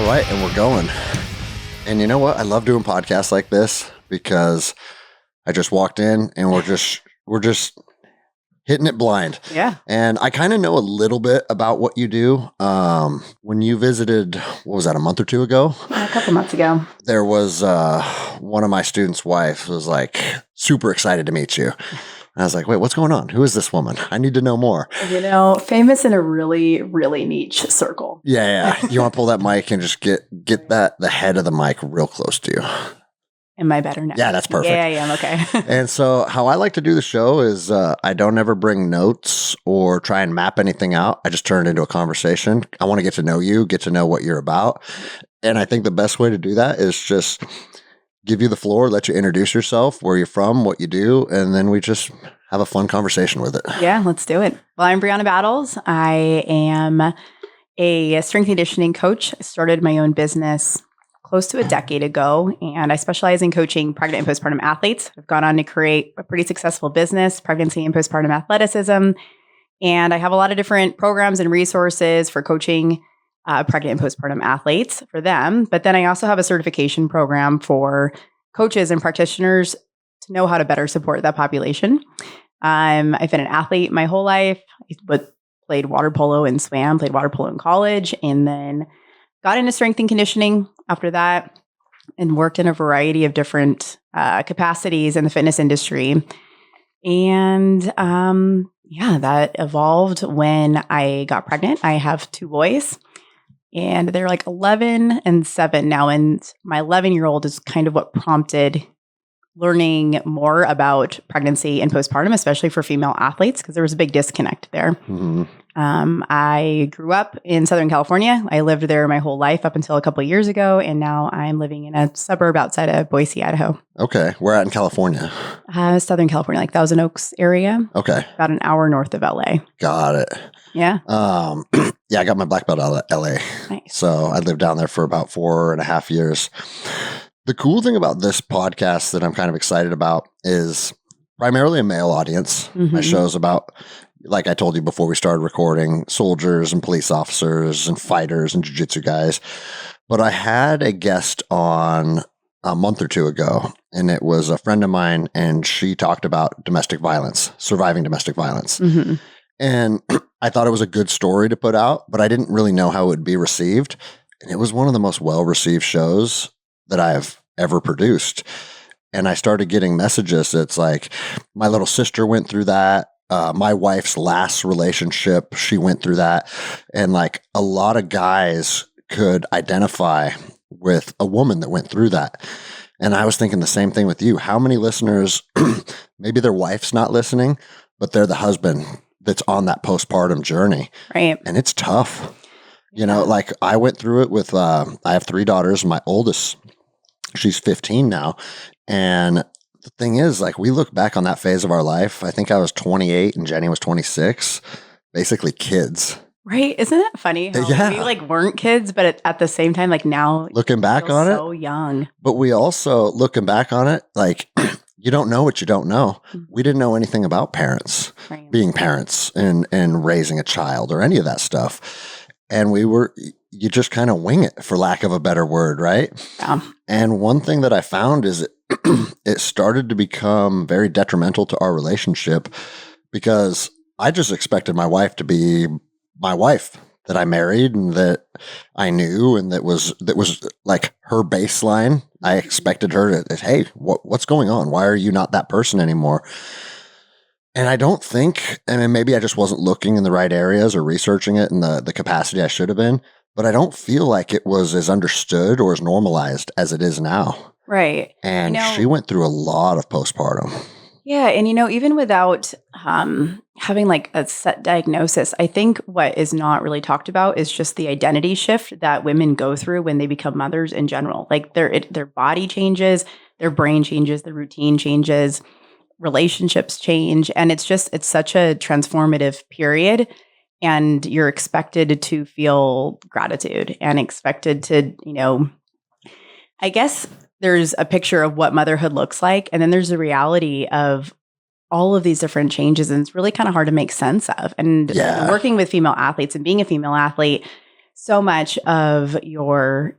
right, and we're going. And you know what? I love doing podcasts like this because I just walked in and we're just hitting it blind. Yeah. And I kind of know a little bit about what you do. When you visited, what was that, a month or two ago? A couple months ago. There was one of my students' wife was like super excited to meet you. And I was like, wait, what's going on? Who is this woman? I need to know more. You know, famous in a really, really niche circle. Yeah. You want to pull that mic and just get the head of the mic real close to you. Am I better now? Yeah, that's perfect. Yeah, I am. Okay. And so how I like to do the show is I don't ever bring notes or try and map anything out. I just turn it into a conversation. I want to get to know you, get to know what you're about. And I think the best way to do that is just give you the floor, let you introduce yourself, where you're from, what you do, and then we just have a fun conversation with it. Yeah, let's do it. Well, I'm Brianna Battles. I am a strength and conditioning coach. I started my own business close to a decade ago, and I specialize in coaching pregnant and postpartum athletes. I've gone on to create a pretty successful business, pregnancy and postpartum athleticism, and I have a lot of different programs and resources for coaching pregnant and postpartum athletes for them. But then I also have a certification program for coaches and practitioners to know how to better support that population. I've been an athlete my whole life. I played water polo and swam, played water polo in college, and then got into strength and conditioning after that and worked in a variety of different capacities in the fitness industry. And that evolved when I got pregnant. I have two boys. And they're like 11 and 7 now. And my 11-year-old is kind of what prompted learning more about pregnancy and postpartum, especially for female athletes, because there was a big disconnect there. Mm-hmm. I grew up in Southern California. I lived there my whole life up until a couple of years ago. And now I'm living in a suburb outside of Boise, Idaho. Okay. Where at in California? Southern California, like Thousand Oaks area. Okay. About an hour north of LA. Got it. Yeah. Yeah, I got my black belt out of LA. Nice. So I lived down there for about 4.5 years. The cool thing about this podcast that I'm kind of excited about is primarily a male audience. Mm-hmm. My show's about, like I told you before we started recording, soldiers and police officers and fighters and jiu-jitsu guys. But I had a guest on a month or two ago, and it was a friend of mine, and she talked about domestic violence, surviving domestic violence. Mm-hmm. And I thought it was a good story to put out, but I didn't really know how it would be received. And it was one of the most well-received shows that I've ever produced. And I started getting messages that's like, my little sister went through that. My wife's last relationship, she went through that. And like a lot of guys could identify with a woman that went through that. And I was thinking the same thing with you. How many listeners, maybe their wife's not listening, but they're the husband that's on that postpartum journey. Right. And it's tough. You know, like I went through it with, I have 3 daughters. My oldest, she's 15 now. And the thing is, like, we look back on that phase of our life. I think I was 28 and Jenny was 26, basically kids. Right. Isn't it funny how we like weren't kids, but at the same time, like now looking back on it, so young. But we also looking back on it, like you don't know what you don't know. We didn't know anything about parents, right, being parents and raising a child or any of that stuff. And you just kind of wing it, for lack of a better word, right? Yeah. And one thing that I found is it started to become very detrimental to our relationship because I just expected my wife to be my wife that I married and that I knew and that was like her baseline. I expected her to, hey, what's going on? Why are you not that person anymore? And I don't think, and maybe I just wasn't looking in the right areas or researching it in the capacity I should have been, but I don't feel like it was as understood or as normalized as it is now. Right. And she went through a lot of postpartum. Yeah. And, even without having like a set diagnosis, I think what is not really talked about is just the identity shift that women go through when they become mothers in general. Like their body changes, their brain changes, their routine changes, relationships change. And it's such a transformative period. And you're expected to feel gratitude and expected to, I guess there's a picture of what motherhood looks like. And then there's the reality of all of these different changes. And it's really kind of hard to make sense of. And working with female athletes and being a female athlete, so much of your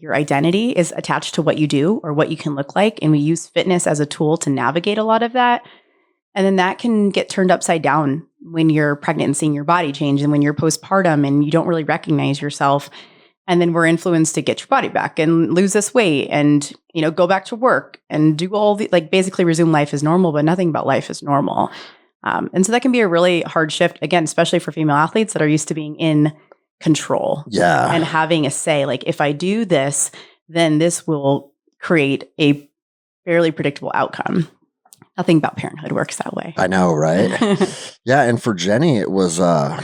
identity is attached to what you do or what you can look like. And we use fitness as a tool to navigate a lot of that. And then that can get turned upside down when you're pregnant and seeing your body change, and when you're postpartum and you don't really recognize yourself. And then we're influenced to get your body back and lose this weight and, go back to work and do all the, basically resume life as normal, but nothing about life is normal. And so that can be a really hard shift, again, especially for female athletes that are used to being in control. Yeah. And having a say, if I do this, then this will create a fairly predictable outcome. Nothing about parenthood works that way. I know, right? Yeah. And for Jenny, it was, our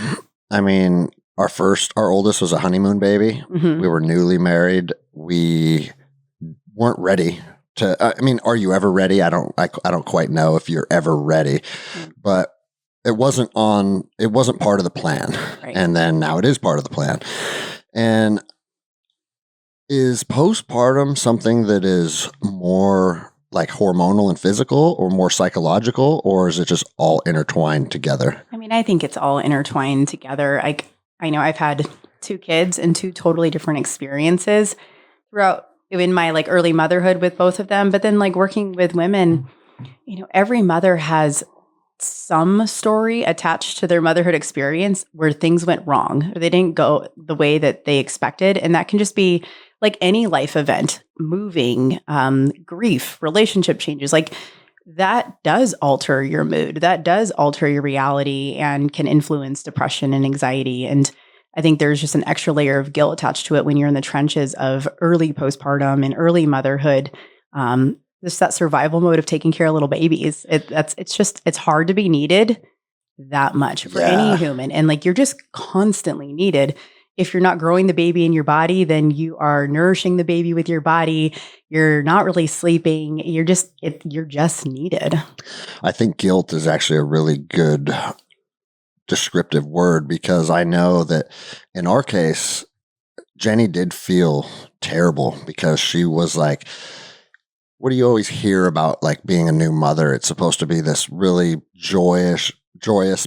oldest was a honeymoon baby. Mm-hmm. We were newly married. We weren't ready to, are you ever ready? I don't quite know if you're ever ready, but it wasn't part of the plan. Right. And then now it is part of the plan. And is postpartum something that is more like hormonal and physical, or more psychological, or is it just all intertwined together? I think it's all intertwined together. I know I've had 2 kids and 2 totally different experiences throughout in my early motherhood with both of them. But then working with women, every mother has some story attached to their motherhood experience where things went wrong or they didn't go the way that they expected. And that can just be any life event, moving, grief, relationship changes. That does alter your mood. That does alter your reality and can influence depression and anxiety. And I think there's just an extra layer of guilt attached to it when you're in the trenches of early postpartum and early motherhood. Just that survival mode of taking care of little babies. It's hard to be needed that much for any human. And you're just constantly needed. If you're not growing the baby in your body, then you are nourishing the baby with your body. You're not really sleeping. You're just needed. I think guilt is actually a really good descriptive word, because I know that in our case, Jenny did feel terrible because she was what do you always hear about being a new mother? It's supposed to be this really joyous,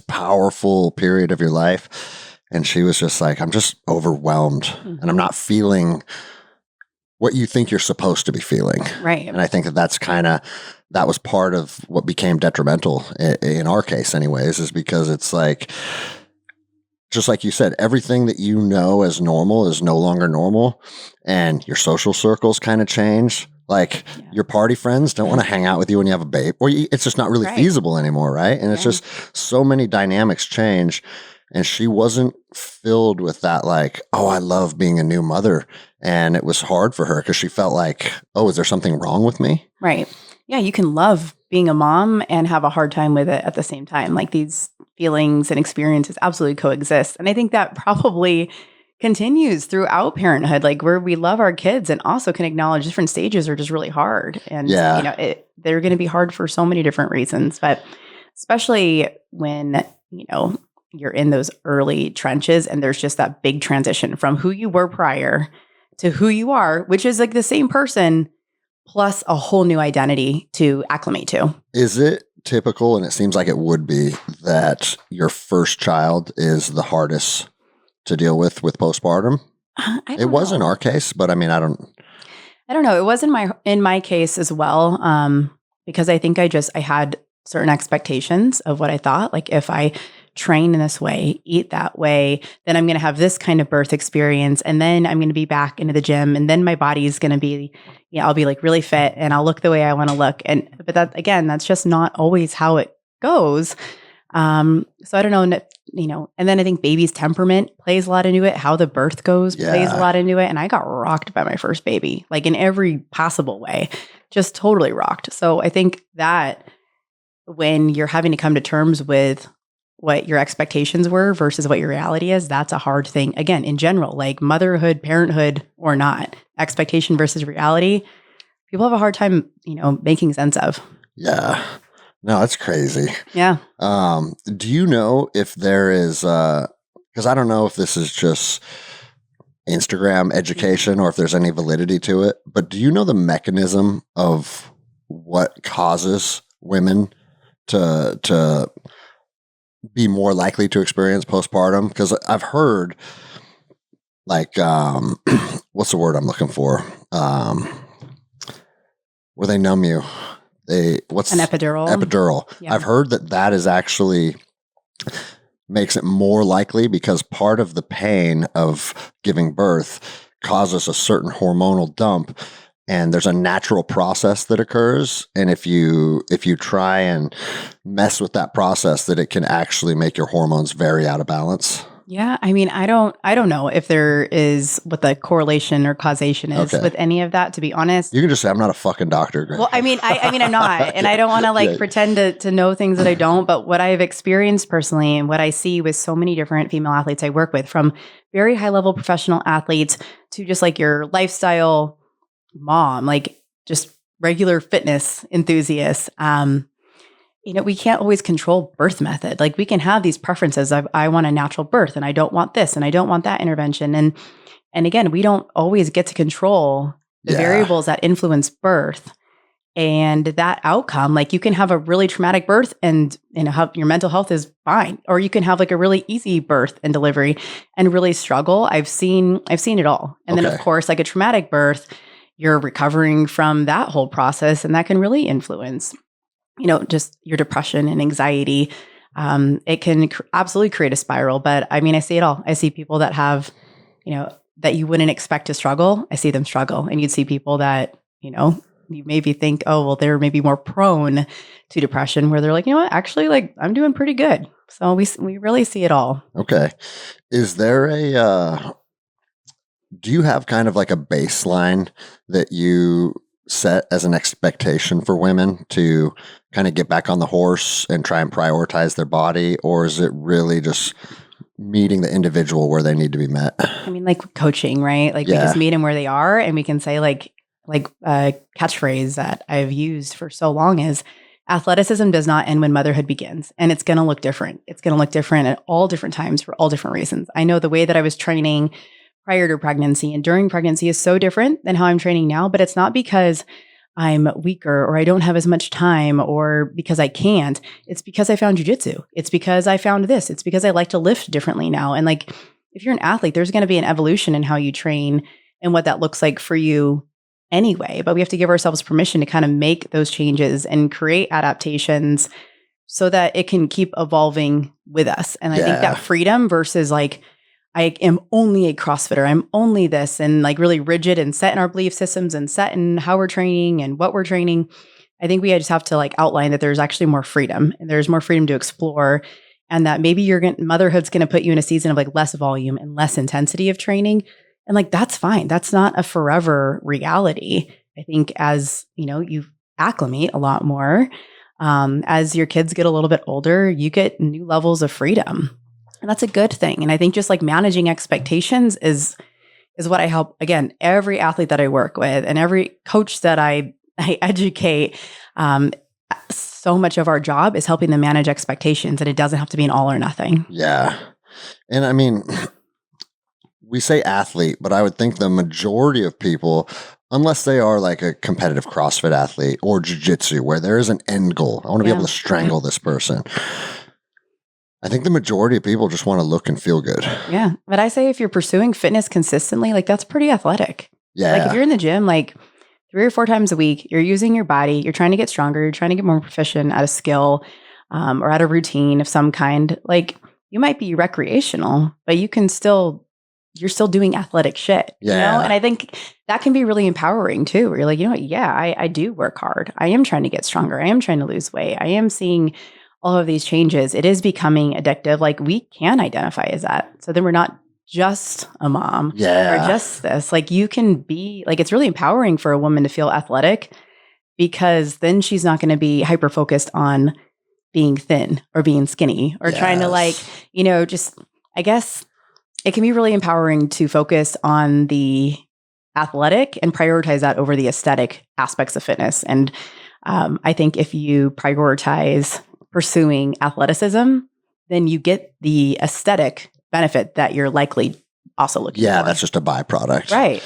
powerful period of your life. And she was just I'm just overwhelmed, mm-hmm. and I'm not feeling what you think you're supposed to be feeling. Right. And I think that was part of what became detrimental in our case anyways, is because it's just like you said, everything that you know as normal is no longer normal, and your social circles kind of change. Your party friends don't want to hang out with you when you have a baby, or it's just not really feasible anymore, right? And it's just so many dynamics change. And she wasn't filled with that, I love being a new mother. And it was hard for her because she felt is there something wrong with me? Right. Yeah, you can love being a mom and have a hard time with it at the same time. These feelings and experiences absolutely coexist. And I think that probably continues throughout parenthood, where we love our kids and also can acknowledge different stages are just really hard. And, they're going to be hard for so many different reasons. But especially when, you're in those early trenches and there's just that big transition from who you were prior to who you are, which is the same person plus a whole new identity to acclimate to. Is it typical, and it seems like it would be, that your first child is the hardest to deal with postpartum? It was in our case, but I don't know. It was in my case as well, because I think I had certain expectations of what I thought. If I train in this way, eat that way, then I'm going to have this kind of birth experience. And then I'm going to be back into the gym. And then my body's going to be, I'll be really fit and I'll look the way I want to look. But that's just not always how it goes. So I don't know, and then I think baby's temperament plays a lot into it. How the birth goes plays a lot into it. And I got rocked by my first baby, in every possible way, just totally rocked. So I think that when you're having to come to terms with what your expectations were versus what your reality is, that's a hard thing. Again, in general, motherhood, parenthood or not, expectation versus reality, people have a hard time, making sense of. Yeah. No, that's crazy. Yeah. Do you know if there is, because I don't know if this is just Instagram education or if there's any validity to it, but do you know the mechanism of what causes women to be more likely to experience postpartum? Because I've heard like, what's the word I'm looking for? Where they numb you. What's an epidural? Epidural. Yeah. I've heard that is actually makes it more likely because part of the pain of giving birth causes a certain hormonal dump, and there's a natural process that occurs. And if you try and mess with that process, that it can actually make your hormones very out of balance. Yeah, I mean, I don't know if there is what the correlation or causation is with any of that, to be honest. You can just say, I'm not a fucking doctor. Well, I mean, I'm not, and I don't want to pretend to know things that I don't, but what I've experienced personally and what I see with so many different female athletes I work with, from very high level professional athletes to just like your lifestyle mom, like just regular fitness enthusiasts, we can't always control birth method. Like we can have these preferences of I want a natural birth and I don't want this and I don't want that intervention. And again, we don't always get to control the variables that influence birth and that outcome. Like you can have a really traumatic birth and your mental health is fine, or you can have like a really easy birth and delivery and really struggle. I've seen it all. And then of course, like a traumatic birth, you're recovering from that whole process, and that can really influence just your depression and anxiety. It can absolutely create a spiral, but I mean, I see it all. I see people that have, that you wouldn't expect to struggle. I see them struggle, and you'd see people that, you maybe think, oh, well, they're maybe more prone to depression, where they're like, you know what, actually, like I'm doing pretty good. So we really see it all. Okay. Is there do you have kind of like a baseline that you set as an expectation for women to kind of get back on the horse and try and prioritize their body? Or is it really just meeting the individual where they need to be met? I mean, like coaching, right? Like we just meet them where they are, and we can say like a catchphrase that I've used for so long is athleticism does not end when motherhood begins. And it's going to look different. It's going to look different at all different times for all different reasons. I know the way that I was training prior to pregnancy and during pregnancy is so different than how I'm training now, but it's not because I'm weaker or I don't have as much time or because I can't. It's because I found jujitsu. It's because I found this. It's because I like to lift differently now. And like, if you're an athlete, there's going to be an evolution in how you train and what that looks like for you anyway. But we have to give ourselves permission to kind of make those changes and create adaptations so that it can keep evolving with us. And I think that freedom versus like, I am only a CrossFitter. I'm only this, and like really rigid and set in our belief systems and set in how we're training and what we're training. I think we just have to like outline that there's actually more freedom, and there's more freedom to explore, and that maybe motherhood's going to put you in a season of like less volume and less intensity of training. And like, that's fine. That's not a forever reality. I think as you acclimate a lot more, as your kids get a little bit older, you get new levels of freedom. And that's a good thing. And I think just like managing expectations is what I help, again, every athlete that I work with and every coach that I educate. So much of our job is helping them manage expectations, and it doesn't have to be an all or nothing. Yeah. And I mean, we say athlete, but I would think the majority of people, unless they are like a competitive CrossFit athlete or jiu-jitsu, where there is an end goal, I want to be able to strangle this person. I think the majority of people just want to look and feel good. Yeah. But I say if you're pursuing fitness consistently, like that's pretty athletic. Yeah. Like if you're in the gym, like 3 or 4 times a week, you're using your body, you're trying to get stronger, you're trying to get more proficient at a skill or at a routine of some kind. Like you might be recreational, but you're still doing athletic shit. Yeah. And I think that can be really empowering too, where you're like, you know what? Yeah, I do work hard. I am trying to get stronger. I am trying to lose weight. I am seeing all of these changes. It is becoming addictive. Like we can identify as that. So then we're not just a mom or just this. Like you can be like, it's really empowering for a woman to feel athletic, because then she's not going to be hyper focused on being thin or being skinny or trying to like, just, I guess it can be really empowering to focus on the athletic and prioritize that over the aesthetic aspects of fitness. And I think if you prioritize pursuing athleticism, then you get the aesthetic benefit that you're likely also looking for. Yeah, that's just a byproduct. Right.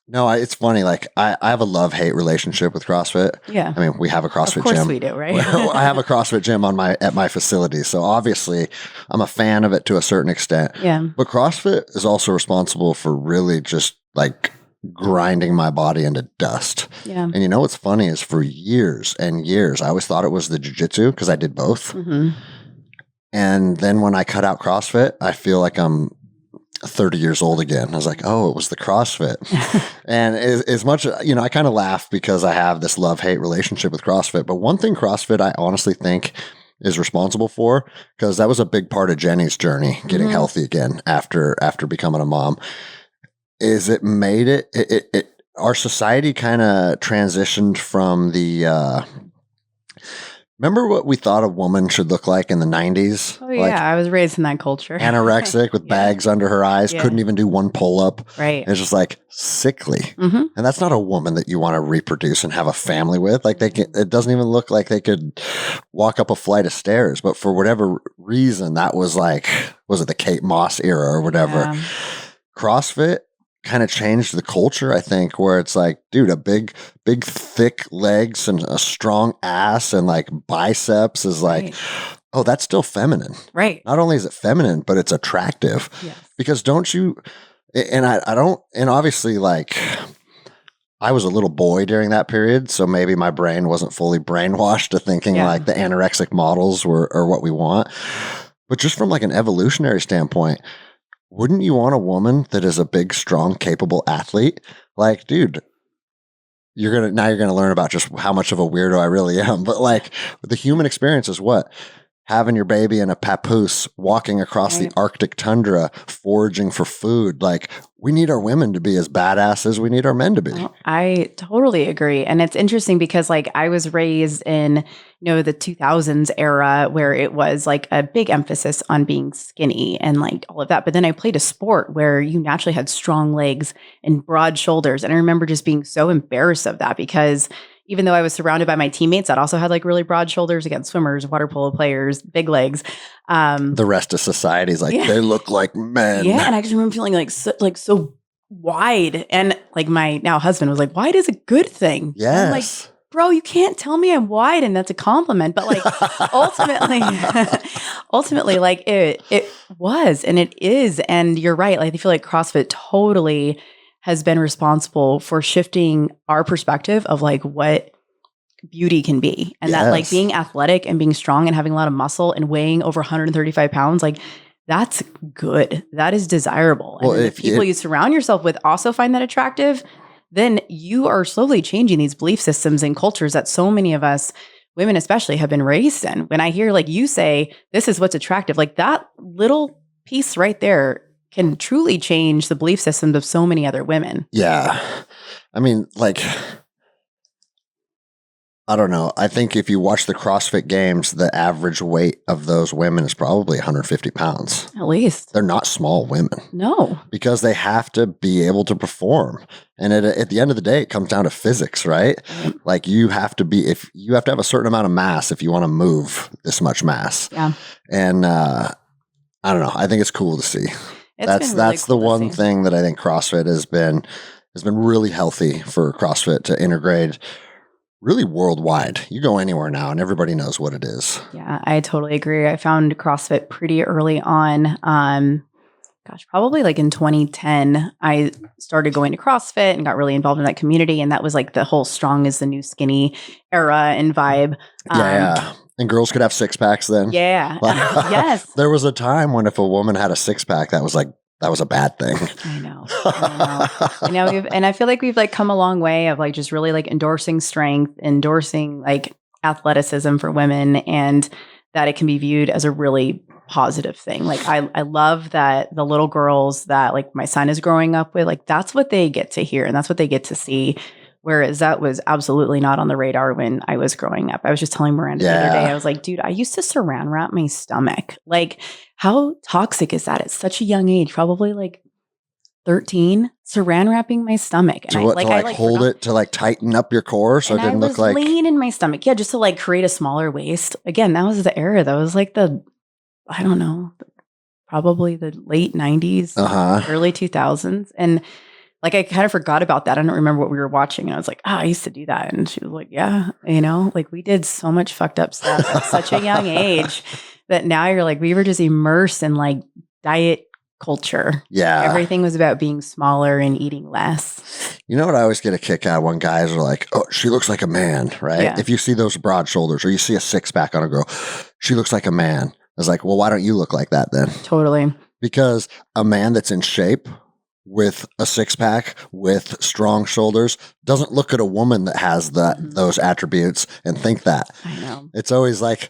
No, it's funny. Like I have a love-hate relationship with CrossFit. Yeah. I mean, we have a CrossFit Of course gym. we do, right? I have a CrossFit gym at my facility. So obviously I'm a fan of it to a certain extent. Yeah. But CrossFit is also responsible for really just like grinding my body into dust. Yeah. And you know what's funny is for years and years, I always thought it was the jiu-jitsu because I did both. Mm-hmm. And then when I cut out CrossFit, I feel like I'm 30 years old again. I was like, oh, it was the CrossFit. And as much, I kind of laugh because I have this love-hate relationship with CrossFit. But one thing CrossFit, I honestly think is responsible for, because that was a big part of Jenny's journey, getting healthy again after becoming a mom, is it made it our society kind of transitioned from the, remember what we thought a woman should look like in the 90s? Oh, yeah. I was raised in that culture. Anorexic with bags under her eyes, couldn't even do one pull-up. Right. It's just like sickly. Mm-hmm. And that's not a woman that you want to reproduce and have a family with. Like it doesn't even look like they could walk up a flight of stairs. But for whatever reason, that was like, was it the Kate Moss era or whatever? Yeah. CrossFit kind of changed the culture, I think, where it's like, dude, a big, thick legs and a strong ass and like biceps is like, oh, that's still feminine. Right. Not only is it feminine, but it's attractive. Yes. Because don't you, and I don't, and obviously like, I was a little boy during that period, so maybe my brain wasn't fully brainwashed to thinking like the anorexic models are what we want. But just from like an evolutionary standpoint, wouldn't you want a woman that is a big, strong, capable athlete? Like, dude, you're going to learn about just how much of a weirdo I really am. But like the human experience is what? Having your baby in a papoose, walking across the Arctic tundra, foraging for food. Like, we need our women to be as badass as we need our men to be. Well, I totally agree. And it's interesting because like I was raised in, the 2000s era where it was like a big emphasis on being skinny and like all of that. But then I played a sport where you naturally had strong legs and broad shoulders. And I remember just being so embarrassed of that because even though I was surrounded by my teammates that also had like really broad shoulders, again, swimmers, water polo players, big legs. The rest of society is like, they look like men. Yeah. And I just remember feeling like so wide. And like my now husband was like, wide is a good thing. Yes. I'm like, bro, you can't tell me I'm wide and that's a compliment. But like ultimately, like it was and it is. And you're right. Like I feel like CrossFit totally has been responsible for shifting our perspective of like what beauty can be. And that like being athletic and being strong and having a lot of muscle and weighing over 135 pounds, like that's good. That is desirable. And if people you surround yourself with also find that attractive, then you are slowly changing these belief systems and cultures that so many of us, women especially, have been raised in. When I hear like you say, this is what's attractive, like that little piece right there can truly change the belief systems of so many other women. Yeah. I mean, like, I don't know. I think if you watch the CrossFit Games, the average weight of those women is probably 150 pounds. At least. They're not small women. No. Because they have to be able to perform. And at the end of the day, it comes down to physics, right? Like you have to have a certain amount of mass if you want to move this much mass. Yeah. And I don't know. I think it's cool to see. That's the one thing that I think CrossFit has been really healthy for CrossFit to integrate really worldwide. You go anywhere now and everybody knows what it is. Yeah, I totally agree. I found CrossFit pretty early on. Probably like in 2010, I started going to CrossFit and got really involved in that community. And that was like the whole strong is the new skinny era and vibe. Yeah. And girls could have six packs then. Yeah. Yes. There was a time when if a woman had a six pack, that was a bad thing. I know. And I feel like we've like come a long way of like just really like endorsing strength, endorsing like athleticism for women, and that it can be viewed as a really positive thing. Like I love that the little girls that like my son is growing up with, like that's what they get to hear and that's what they get to see. Whereas that was absolutely not on the radar when I was growing up. I was just telling Miranda the other day, I was like, dude, I used to saran wrap my stomach. Like, how toxic is that at such a young age? Probably like 13, saran wrapping my stomach. And to hold it to like tighten up your core so it didn't look like lean in my stomach. Yeah, just to like create a smaller waist. Again, that was the era. That was like I don't know, probably the late 90s, early 2000s. And like I kind of forgot about that. I don't remember what we were watching. And I was like, I used to do that. And she was like, yeah, like we did so much fucked up stuff at such a young age that now you're like, we were just immersed in like diet culture. Yeah. Everything was about being smaller and eating less. You know what I always get a kick out when guys are like, oh, she looks like a man, right? Yeah. If you see those broad shoulders or you see a six pack on a girl, she looks like a man. I was like, well, why don't you look like that then? Totally. Because a man that's in shape with a six pack with strong shoulders doesn't look at a woman that has those attributes and think that. I know. It's always like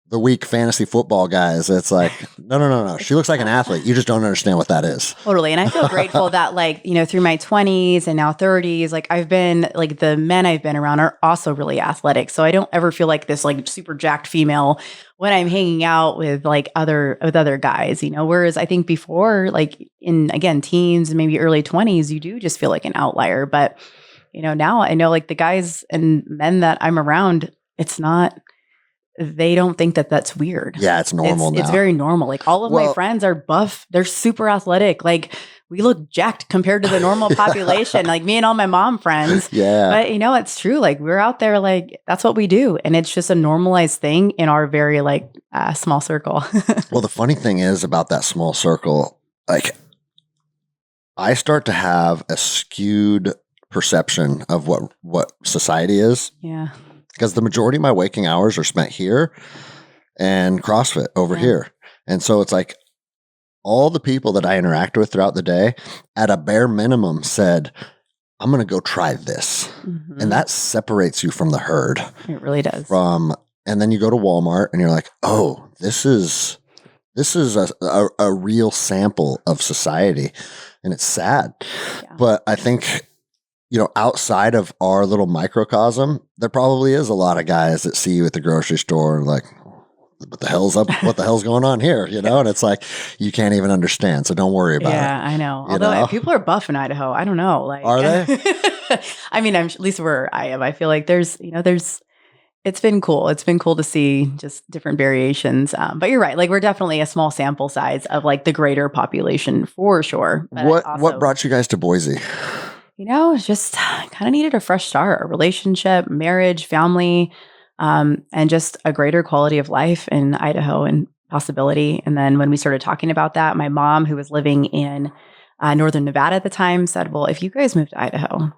the weak fantasy football guys. It's like, no. She looks like an athlete. You just don't understand what that is. Totally. And I feel grateful that like, through my 20s and now 30s, like I've been like the men I've been around are also really athletic. So I don't ever feel like this like super jacked female when I'm hanging out with like other guys, whereas I think before like in, again, teens and maybe early 20s, you do just feel like an outlier. But, now I know like the guys and men that I'm around, it's not, they don't think that that's weird. Yeah, it's normal now. It's very normal. Like all of my friends are buff. They're super athletic. Like we look jacked compared to the normal population. Like me and all my mom friends. Yeah. But it's true. Like we're out there, like that's what we do. And it's just a normalized thing in our very like small circle. Well, the funny thing is about that small circle, like I start to have a skewed perception of what society is. Yeah. Because the majority of my waking hours are spent here and CrossFit over here. And so it's like all the people that I interact with throughout the day at a bare minimum said, I'm going to go try this. Mm-hmm. And that separates you from the herd. It really does. And then you go to Walmart and you're like, oh, this is a real sample of society. And it's sad. Yeah. But I think outside of our little microcosm, there probably is a lot of guys that see you at the grocery store and like, what the hell's up? What the hell's going on here? And it's like, you can't even understand. So don't worry about it. Yeah, I know. Although people are buff in Idaho. I don't know. Like, are they? I mean, at least where I am, I feel like there's, it's been cool. It's been cool to see just different variations. But you're right. Like we're definitely a small sample size of like the greater population for sure. But what brought you guys to Boise? Just kind of needed a fresh start, a relationship, marriage, family, and just a greater quality of life in Idaho and possibility. And then when we started talking about that, my mom, who was living in northern Nevada at the time, said, well, if you guys moved to Idaho,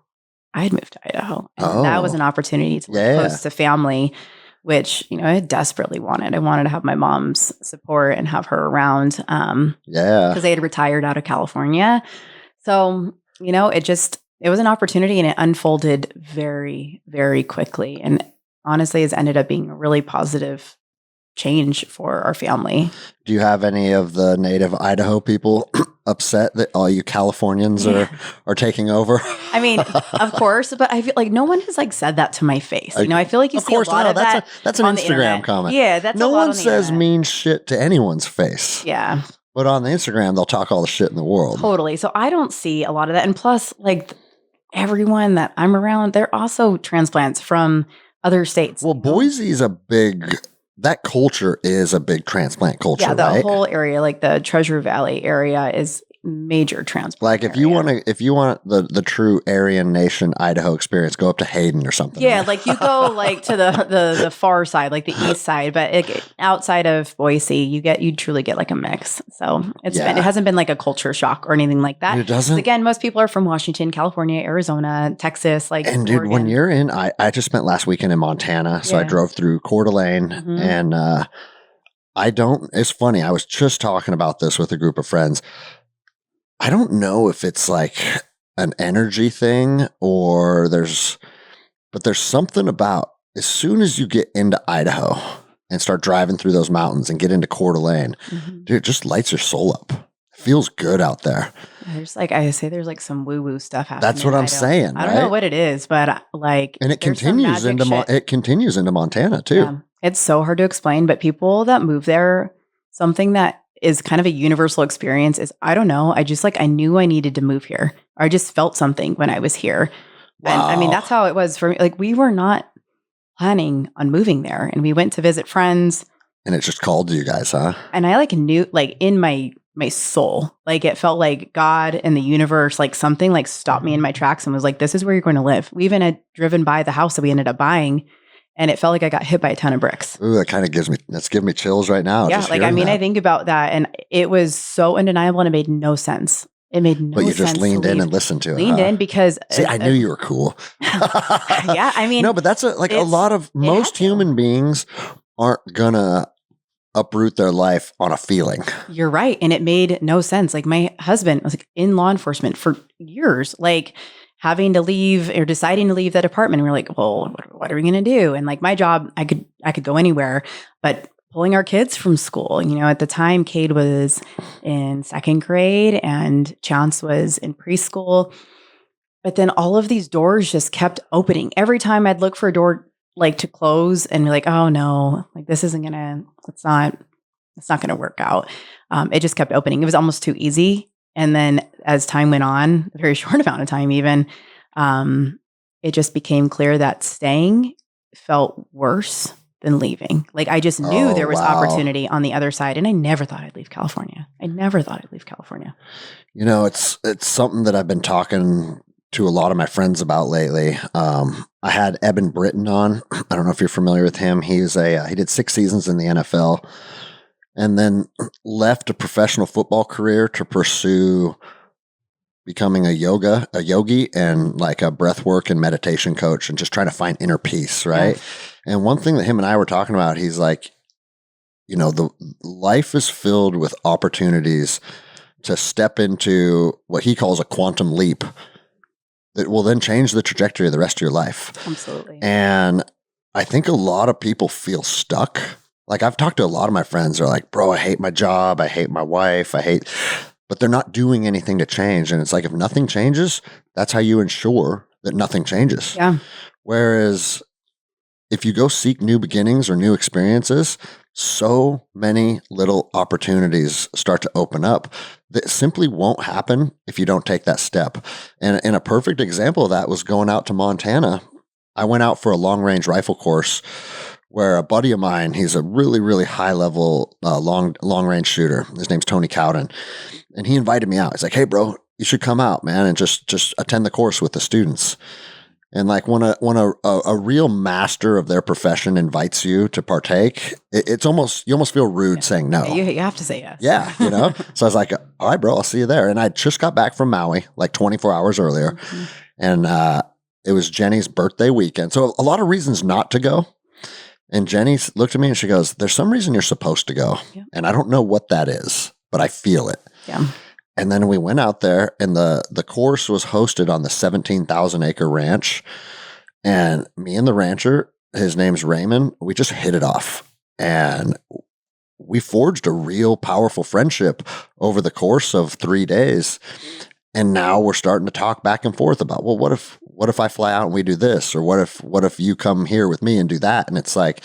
I'd move to Idaho. And that was an opportunity to live close to family, which, I desperately wanted. I wanted to have my mom's support and have her around because they had retired out of California. So, it was an opportunity and it unfolded very, very quickly. And honestly, has ended up being a really positive change for our family. Do you have any of the native Idaho people upset that all you Californians are taking over? I mean, of course, but I feel like no one has like said that to my face. I feel like you see a lot of that. That's an Instagram comment. Yeah, that's no a lot one on the says internet. mean shit to anyone's face. Yeah. But on the Instagram, they'll talk all the shit in the world. Totally. So I don't see a lot of that. And plus, like everyone that I'm around, they're also transplants from other states. Well, Boise's that culture is a big transplant culture, yeah, the right? whole area, like the Treasure Valley area is major transplant. Like if you want the true Aryan Nation Idaho experience, go up to Hayden or something. Yeah, like you go like to the far side, like the east side, but outside of Boise, you truly get like a mix. So it hasn't been like a culture shock or anything like that. It doesn't. Again, most people are from Washington, California, Arizona, Texas, like. And dude, Oregon. when you're in, I just spent last weekend in Montana, so I drove through Coeur d'Alene, and it's funny. I was just talking about this with a group of friends. I don't know if it's like an energy thing but there's something about as soon as you get into Idaho and start driving through those mountains and get into Coeur d'Alene, dude, it just lights your soul up. It feels good out there. There's like, I say there's like some woo-woo stuff happening. That's what I'm saying. I don't know what it is, but like, and it continues into Montana too. Yeah. It's so hard to explain, but people that move there, something that is kind of a universal experience is, I don't know. I knew I needed to move here. Or I just felt something when I was here. Wow. And I mean, that's how it was for me. Like we were not planning on moving there and we went to visit friends. And it just called to you guys, huh? And I like knew like in my my soul. Like it felt like God and the universe, like something like stopped me in my tracks and was like, this is where you're going to live. We even had driven by the house that we ended up buying, and it felt like I got hit by a ton of bricks. Ooh, that kind of that's giving me chills right now. Yeah. Just Like, hearing that. I think about that and it was so undeniable and it made no sense. It made no sense. But you just leaned in and listened to it. Leaned in because see, I knew you were cool. Yeah. I mean, no, but that's a lot of most human beings aren't gonna uproot their life on a feeling. You're right. And it made no sense. Like my husband was like in law enforcement for years, like having to leave or deciding to leave that apartment. And we're like, well, what are we going to do? And like my job, I could go anywhere, but pulling our kids from school, at the time, Cade was in 2nd grade and Chance was in preschool. But then all of these doors just kept opening. Every time I'd look for a door like to close and be like, oh no, like this isn't gonna, it's not gonna work out. It just kept opening. It was almost too easy. And then as time went on, a very short amount of time even, it just became clear that staying felt worse than leaving. Like I just knew there was opportunity on the other side. And I never thought I'd leave California. It's something that I've been talking to a lot of my friends about lately. I had Eben Britton on. I don't know if you're familiar with him. He did 6 seasons in the NFL and then left a professional football career to pursue becoming a yogi and like a breathwork and meditation coach and just trying to find inner peace. Right. Yeah. And one thing that him and I were talking about, he's like, the life is filled with opportunities to step into what he calls a quantum leap that will then change the trajectory of the rest of your life. Absolutely. And I think a lot of people feel stuck. Like I've talked to a lot of my friends who are like, bro, I hate my job. I hate my wife. But they're not doing anything to change. And it's like, if nothing changes, that's how you ensure that nothing changes. Yeah. Whereas if you go seek new beginnings or new experiences, so many little opportunities start to open up that simply won't happen if you don't take that step. And a perfect example of that was going out to Montana. I went out for a long range rifle course where a buddy of mine, he's a really, really high level long range shooter. His name's Tony Cowden. And he invited me out. He's like, hey bro, you should come out, man, and just attend the course with the students. And like when a real master of their profession invites you to partake, you almost feel rude saying no. You have to say yes. Yeah, So I was like, all right, bro, I'll see you there. And I just got back from Maui like 24 hours earlier. Mm-hmm. And it was Jenny's birthday weekend. So a lot of reasons not to go. And Jenny looked at me and she goes, there's some reason you're supposed to go. Yeah. And I don't know what that is, but I feel it. Yeah. And then we went out there and the course was hosted on the 17,000 acre ranch. And me and the rancher, his name's Raymond, we just hit it off. And we forged a real powerful friendship over the course of 3 days. And now we're starting to talk back and forth about, well, what if I fly out and we do this? Or what if you come here with me and do that? And it's like,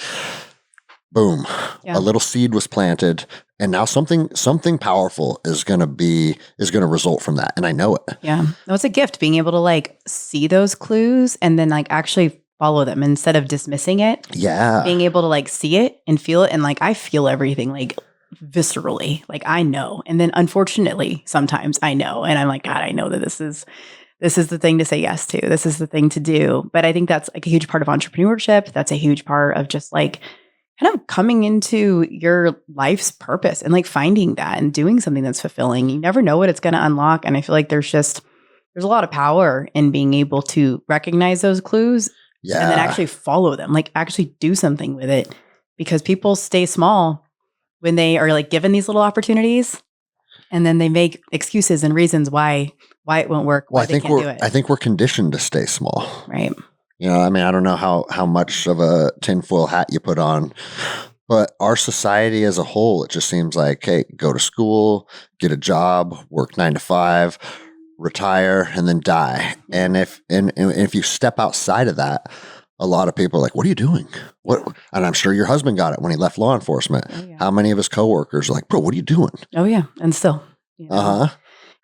boom, a little seed was planted. And now something powerful is going to result from that. And I know it. Yeah. No, it's a gift being able to like see those clues and then like actually follow them instead of dismissing it. Yeah. Being able to like see it and feel it. And like, I feel everything like viscerally, like I know. And then unfortunately, sometimes I know. And I'm like, God, I know that this is the thing to say yes to. This is the thing to do. But I think that's like a huge part of entrepreneurship. That's a huge part of just like kind of coming into your life's purpose and like finding that and doing something that's fulfilling. You never know what it's going to unlock. And I feel like there's a lot of power in being able to recognize those clues and then actually follow them, like actually do something with it, because people stay small when they are like given these little opportunities and then they make excuses and reasons why it won't work. Well, I think we're conditioned to stay small. Right. I mean, I don't know how much of a tinfoil hat you put on, but our society as a whole, it just seems like, hey, go to school, get a job, work 9 to 5, retire, and then die. And if you step outside of that, a lot of people are like, what are you doing? And I'm sure your husband got it when he left law enforcement. Oh, yeah. How many of his coworkers are like, bro, what are you doing? Oh yeah. And still. Uh-huh.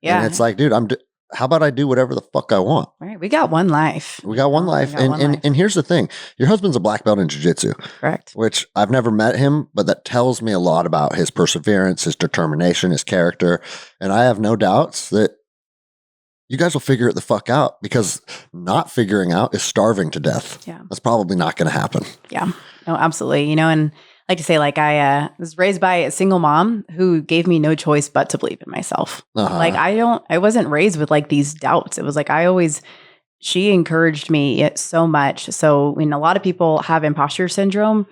Yeah. And it's like, dude, how about I do whatever the fuck I want? Right. We got one life. We got one life. We got one life. And here's the thing. Your husband's a black belt in jiu-jitsu. Correct. Which I've never met him, but that tells me a lot about his perseverance, his determination, his character. And I have no doubts that you guys will figure it the fuck out, because not figuring out is starving to death. Yeah. That's probably not going to happen. Yeah. No, absolutely. And I like to say, like, I was raised by a single mom who gave me no choice but to believe in myself. Like, I wasn't raised with like these doubts. It was like, she encouraged me so much. So when a lot of people have imposter syndrome,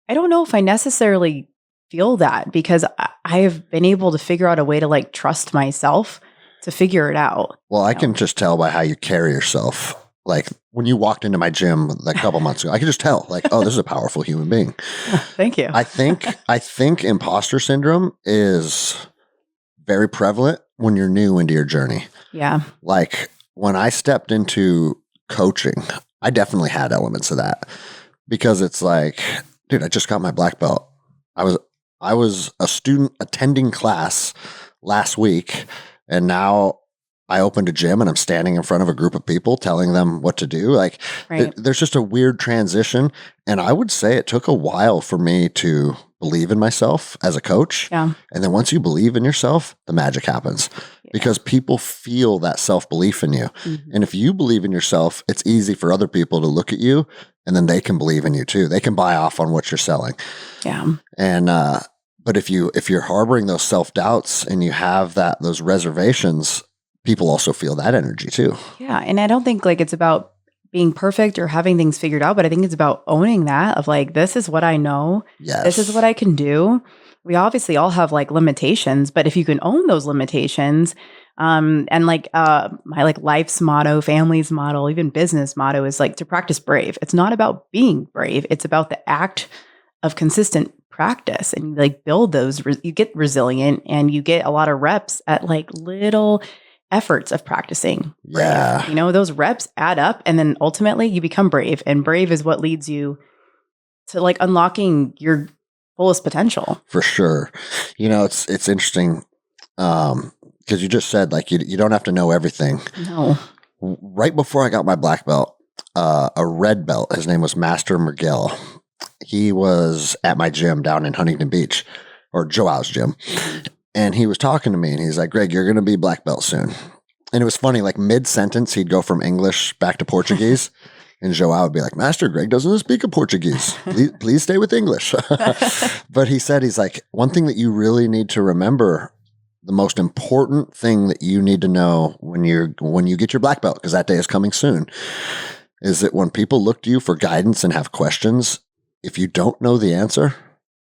I don't know if I necessarily feel that, because I have been able to figure out a way to like trust myself to figure it out. Well, I can just tell by how you carry yourself. Like when you walked into my gym a couple months ago, I could just tell, like, oh, this is a powerful human being. Thank you. I think imposter syndrome is very prevalent when you're new into your journey. Yeah. Like when I stepped into coaching, I definitely had elements of that, because it's like, dude, I just got my black belt. I was a student attending class last week, and now I opened a gym and I'm standing in front of a group of people telling them what to do. Like Right. there's just a weird transition. And I would say it took a while for me to believe in myself as a coach. Yeah. And then once you believe in yourself, the magic happens, because people feel that self-belief in you. Mm-hmm. And if you believe in yourself, it's easy for other people to look at you, and then they can believe in you too. They can buy off on what you're selling. Yeah. And, but if you're harboring those self-doubts and you have those reservations, people also feel that energy too. Yeah. And I don't think like it's about being perfect or having things figured out, but I think it's about owning that of like, this is what I know. Yes. This is what I can do. We obviously all have like limitations, but if you can own those limitations, and like my like life's motto, family's motto, even business motto is like to practice brave. It's not about being brave. It's about the act of consistent practice, and you like build those, you get resilient, and you get a lot of reps at like little efforts of practicing brave. Yeah. Those reps add up, and then ultimately you become brave, and brave is what leads you to like unlocking your fullest potential. For sure. It's interesting. Because you just said like you don't have to know everything. No. Right before I got my black belt, a red belt, his name was Master Miguel. He was at my gym down in Huntington Beach, or Joao's gym. And he was talking to me and he's like, Greg, you're going to be black belt soon. And it was funny, like mid-sentence, he'd go from English back to Portuguese. And Joao would be like, Master Greg doesn't speak a Portuguese. Please stay with English. But he's like, one thing that you really need to remember, the most important thing that you need to know when you get your black belt, because that day is coming soon, is that when people look to you for guidance and have questions, if you don't know the answer,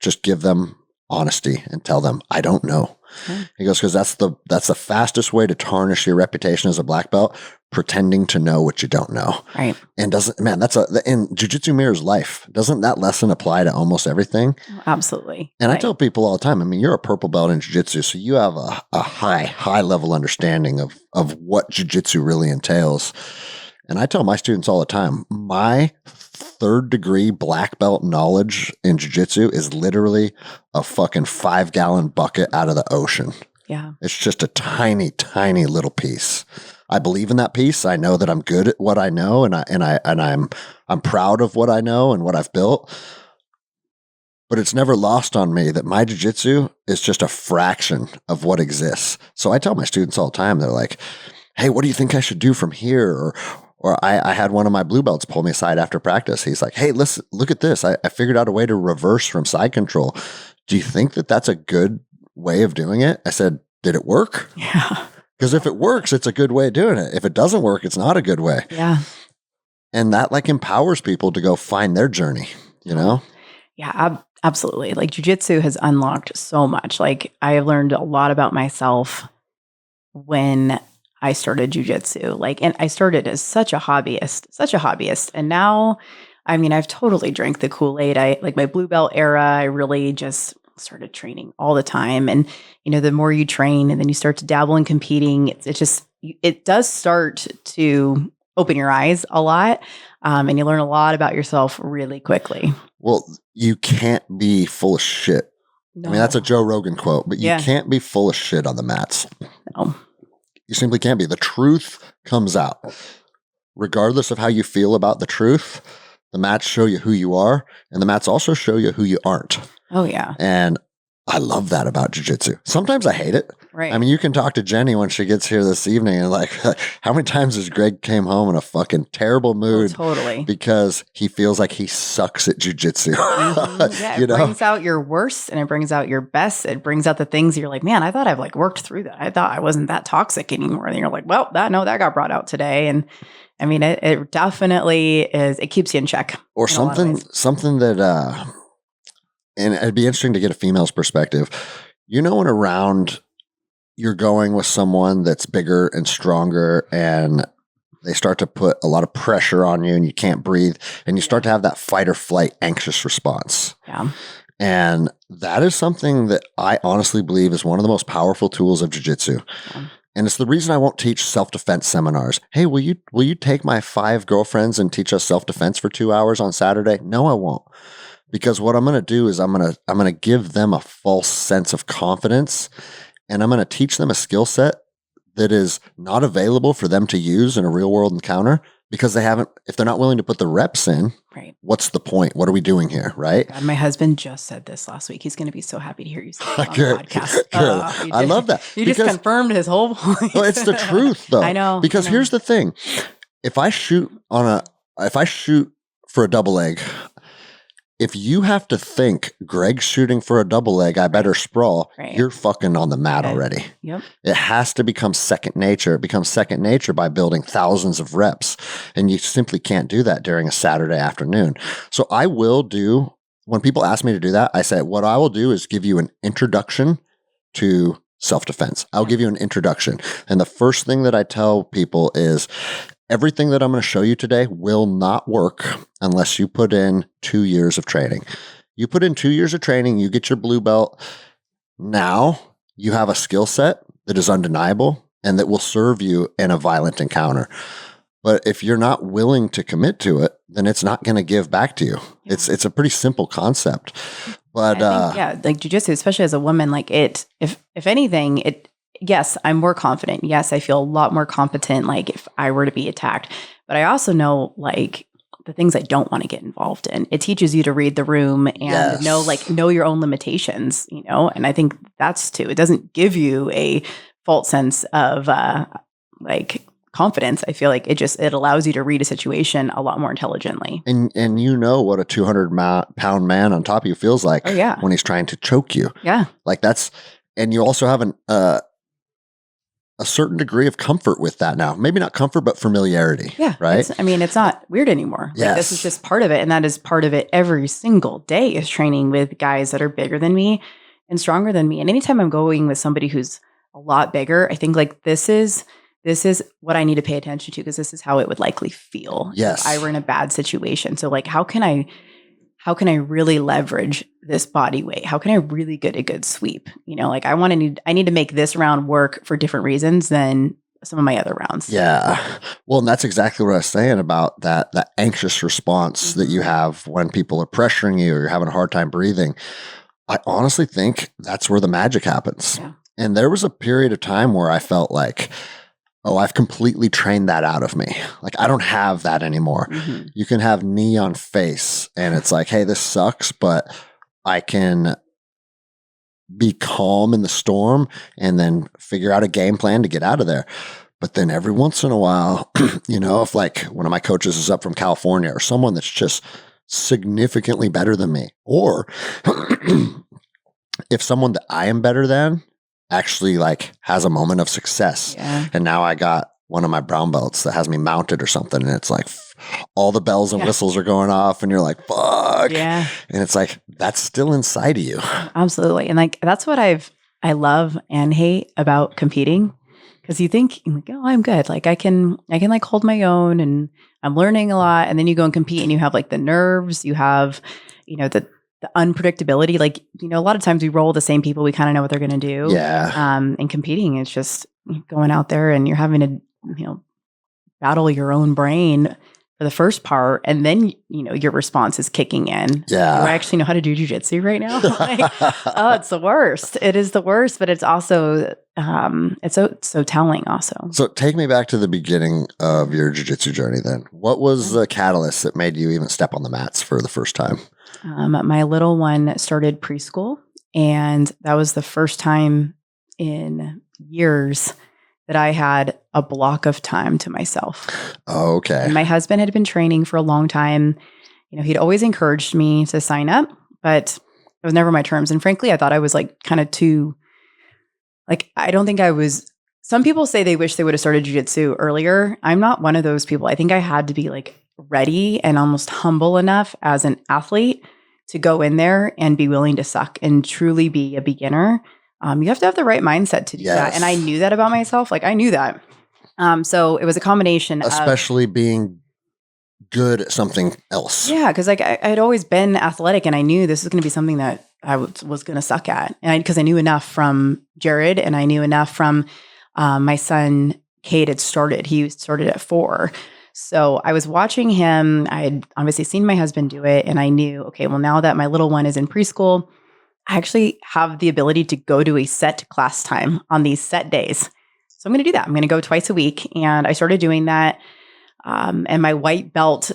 just give them honesty and tell them, I don't know. Okay. He goes, because that's the fastest way to tarnish your reputation as a black belt, pretending to know what you don't know. Right. And and jiu-jitsu mirrors life. Doesn't that lesson apply to almost everything? Oh, absolutely. And I tell people all the time, I mean, you're a purple belt in jiu-jitsu, so you have a high level understanding of what jiu-jitsu really entails. And I tell my students all the time, my 3rd degree black belt knowledge in jiu-jitsu is literally a fucking 5-gallon bucket out of the ocean. Yeah. It's just a tiny, tiny little piece. I believe in that piece. I know that I'm good at what I know, and I'm proud of what I know and what I've built. But it's never lost on me that my jiu-jitsu is just a fraction of what exists. So I tell my students all the time, they're like, hey, what do you think I should do from here? Or I had one of my blue belts pull me aside after practice. He's like, hey, listen, look at this. I figured out a way to reverse from side control. Do you think that that's a good way of doing it? I said, did it work? Yeah. Because if it works, it's a good way of doing it. If it doesn't work, it's not a good way. Yeah. And that like empowers people to go find their journey, Yeah, absolutely. Like jiu-jitsu has unlocked so much. Like I have learned a lot about myself when I started jiu-jitsu. And I started as such a hobbyist. And now, I mean, I've totally drank the Kool-Aid. I like my blue belt era. I really just started training all the time. And, the more you train and then you start to dabble in competing, it does start to open your eyes a lot. And you learn a lot about yourself really quickly. Well, you can't be full of shit. No. I mean, that's a Joe Rogan quote, but you can't be full of shit on the mats. No. You simply can't be. The truth comes out. Regardless of how you feel about the truth, the mats show you who you are, and the mats also show you who you aren't. Oh, yeah. And I love that about jiu-jitsu. Sometimes I hate it. Right. I mean, you can talk to Jenny when she gets here this evening and like, how many times has Greg came home in a fucking terrible mood? Totally. Because he feels like he sucks at jiu-jitsu. Yeah, it brings out your worst and it brings out your best. It brings out the things you're like, man, I thought I've like worked through that. I thought I wasn't that toxic anymore. And you're like, well, that got brought out today. And I mean, it definitely is. It keeps you in check. Or something that, and it'd be interesting to get a female's perspective. When around you're going with someone that's bigger and stronger and they start to put a lot of pressure on you and you can't breathe and you start to have that fight or flight anxious response. Yeah. And that is something that I honestly believe is one of the most powerful tools of jiu-jitsu. Yeah. And it's the reason I won't teach self-defense seminars. Hey, will you take my 5 girlfriends and teach us self-defense for 2 hours on Saturday? No, I won't. Because what I'm going to do is I'm going to give them a false sense of confidence, and I'm going to teach them a skill set that is not available for them to use in a real world encounter because if they're not willing to put the reps in, right? What's the point? What are we doing here, right? God, my husband just said this last week. He's going to be so happy to hear you say it on the podcast. I love that. You just confirmed his whole point. Well, it's the truth, though. I know. Because here's the thing: if I shoot for a double leg. If you have to think Greg's shooting for a double leg, I better sprawl, right. You're fucking on the mat already. Yep. It has to become second nature. It becomes second nature by building thousands of reps. And you simply can't do that during a Saturday afternoon. So I will do, when people ask me to do that, I say, what I will do is give you an introduction to self-defense. I'll give you an introduction. And the first thing that I tell people is, everything that I'm going to show you today will not work unless you put in 2 years of training. You put in 2 years of training, you get your blue belt. Now you have a skill set that is undeniable and that will serve you in a violent encounter. But if you're not willing to commit to it, then it's not going to give back to you. Yeah. It's a pretty simple concept. But I think, like jiu-jitsu, especially as a woman, like if anything, yes, I'm more confident. Yes, I feel a lot more competent, like if I were to be attacked. But I also know like the things I don't want to get involved in. It teaches you to read the room and know your own limitations, and I think that's too. It doesn't give you a false sense of like confidence. I feel like it allows you to read a situation a lot more intelligently. And what a 200-pound man on top of you feels like when he's trying to choke you. Yeah. Like and you also have a certain degree of comfort with that now. Maybe not comfort, but familiarity. Yeah. Right? It's not weird anymore. Yes. Like, this is just part of it. And that is part of it every single day is training with guys that are bigger than me and stronger than me. And anytime I'm going with somebody who's a lot bigger, I think like this is what I need to pay attention to because this is how it would likely feel if I were in a bad situation. So like, how can I really leverage this body weight? How can I really get a good sweep? Like I need to make this round work for different reasons than some of my other rounds. Yeah. Well, and that's exactly what I was saying about that anxious response that you have when people are pressuring you or you're having a hard time breathing. I honestly think that's where the magic happens. Yeah. And there was a period of time where I felt like, oh, I've completely trained that out of me. Like, I don't have that anymore. Mm-hmm. You can have knee on face, and it's like, hey, this sucks, but I can be calm in the storm and then figure out a game plan to get out of there. But then every once in a while, if like one of my coaches is up from California or someone that's just significantly better than me, or if someone that I am better than actually like has a moment of success. Yeah. And now I got one of my brown belts that has me mounted or something. And it's like all the bells and whistles are going off and you're like, fuck. Yeah. And it's like, that's still inside of you. Absolutely. And like, that's what I love and hate about competing. Cause you think like, oh, I'm good. Like I can like hold my own and I'm learning a lot. And then you go and compete and you have like the nerves, you have, the unpredictability, like, a lot of times we roll the same people. We kind of know what they're going to do. Yeah. And competing, it's just going out there and you're having to, battle your own brain for the first part, and then your response is kicking in. Yeah. Do I actually know how to do jujitsu right now? Like, oh, it's the worst. It is the worst, but it's also it's so telling also. So take me back to the beginning of your jiu-jitsu journey then. What was the catalyst that made you even step on the mats for the first time? My little one started preschool, and that was the first time in years that I had a block of time to myself. Okay. And my husband had been training for a long time. He'd always encouraged me to sign up, but it was never my terms. And frankly, I thought I was like kind of too, like, I don't think I was, some people say they wish they would have started jiu-jitsu earlier. I'm not one of those people. I think I had to be like ready and almost humble enough as an athlete to go in there and be willing to suck and truly be a beginner. You have to have the right mindset to do that. And I knew that about myself. Like, I knew that. So it was a combination especially being good at something else. Yeah, because like I had always been athletic, and I knew this was going to be something that I was going to suck at. And because I knew enough from Jared, and I knew enough from my son, Cade had started. He started at 4. So I was watching him. I had obviously seen my husband do it, and I knew, okay, well, now that my little one is in preschool, I actually have the ability to go to a set class time on these set days. So I'm going to do that. I'm going to go twice a week. And I started doing that. And my white belt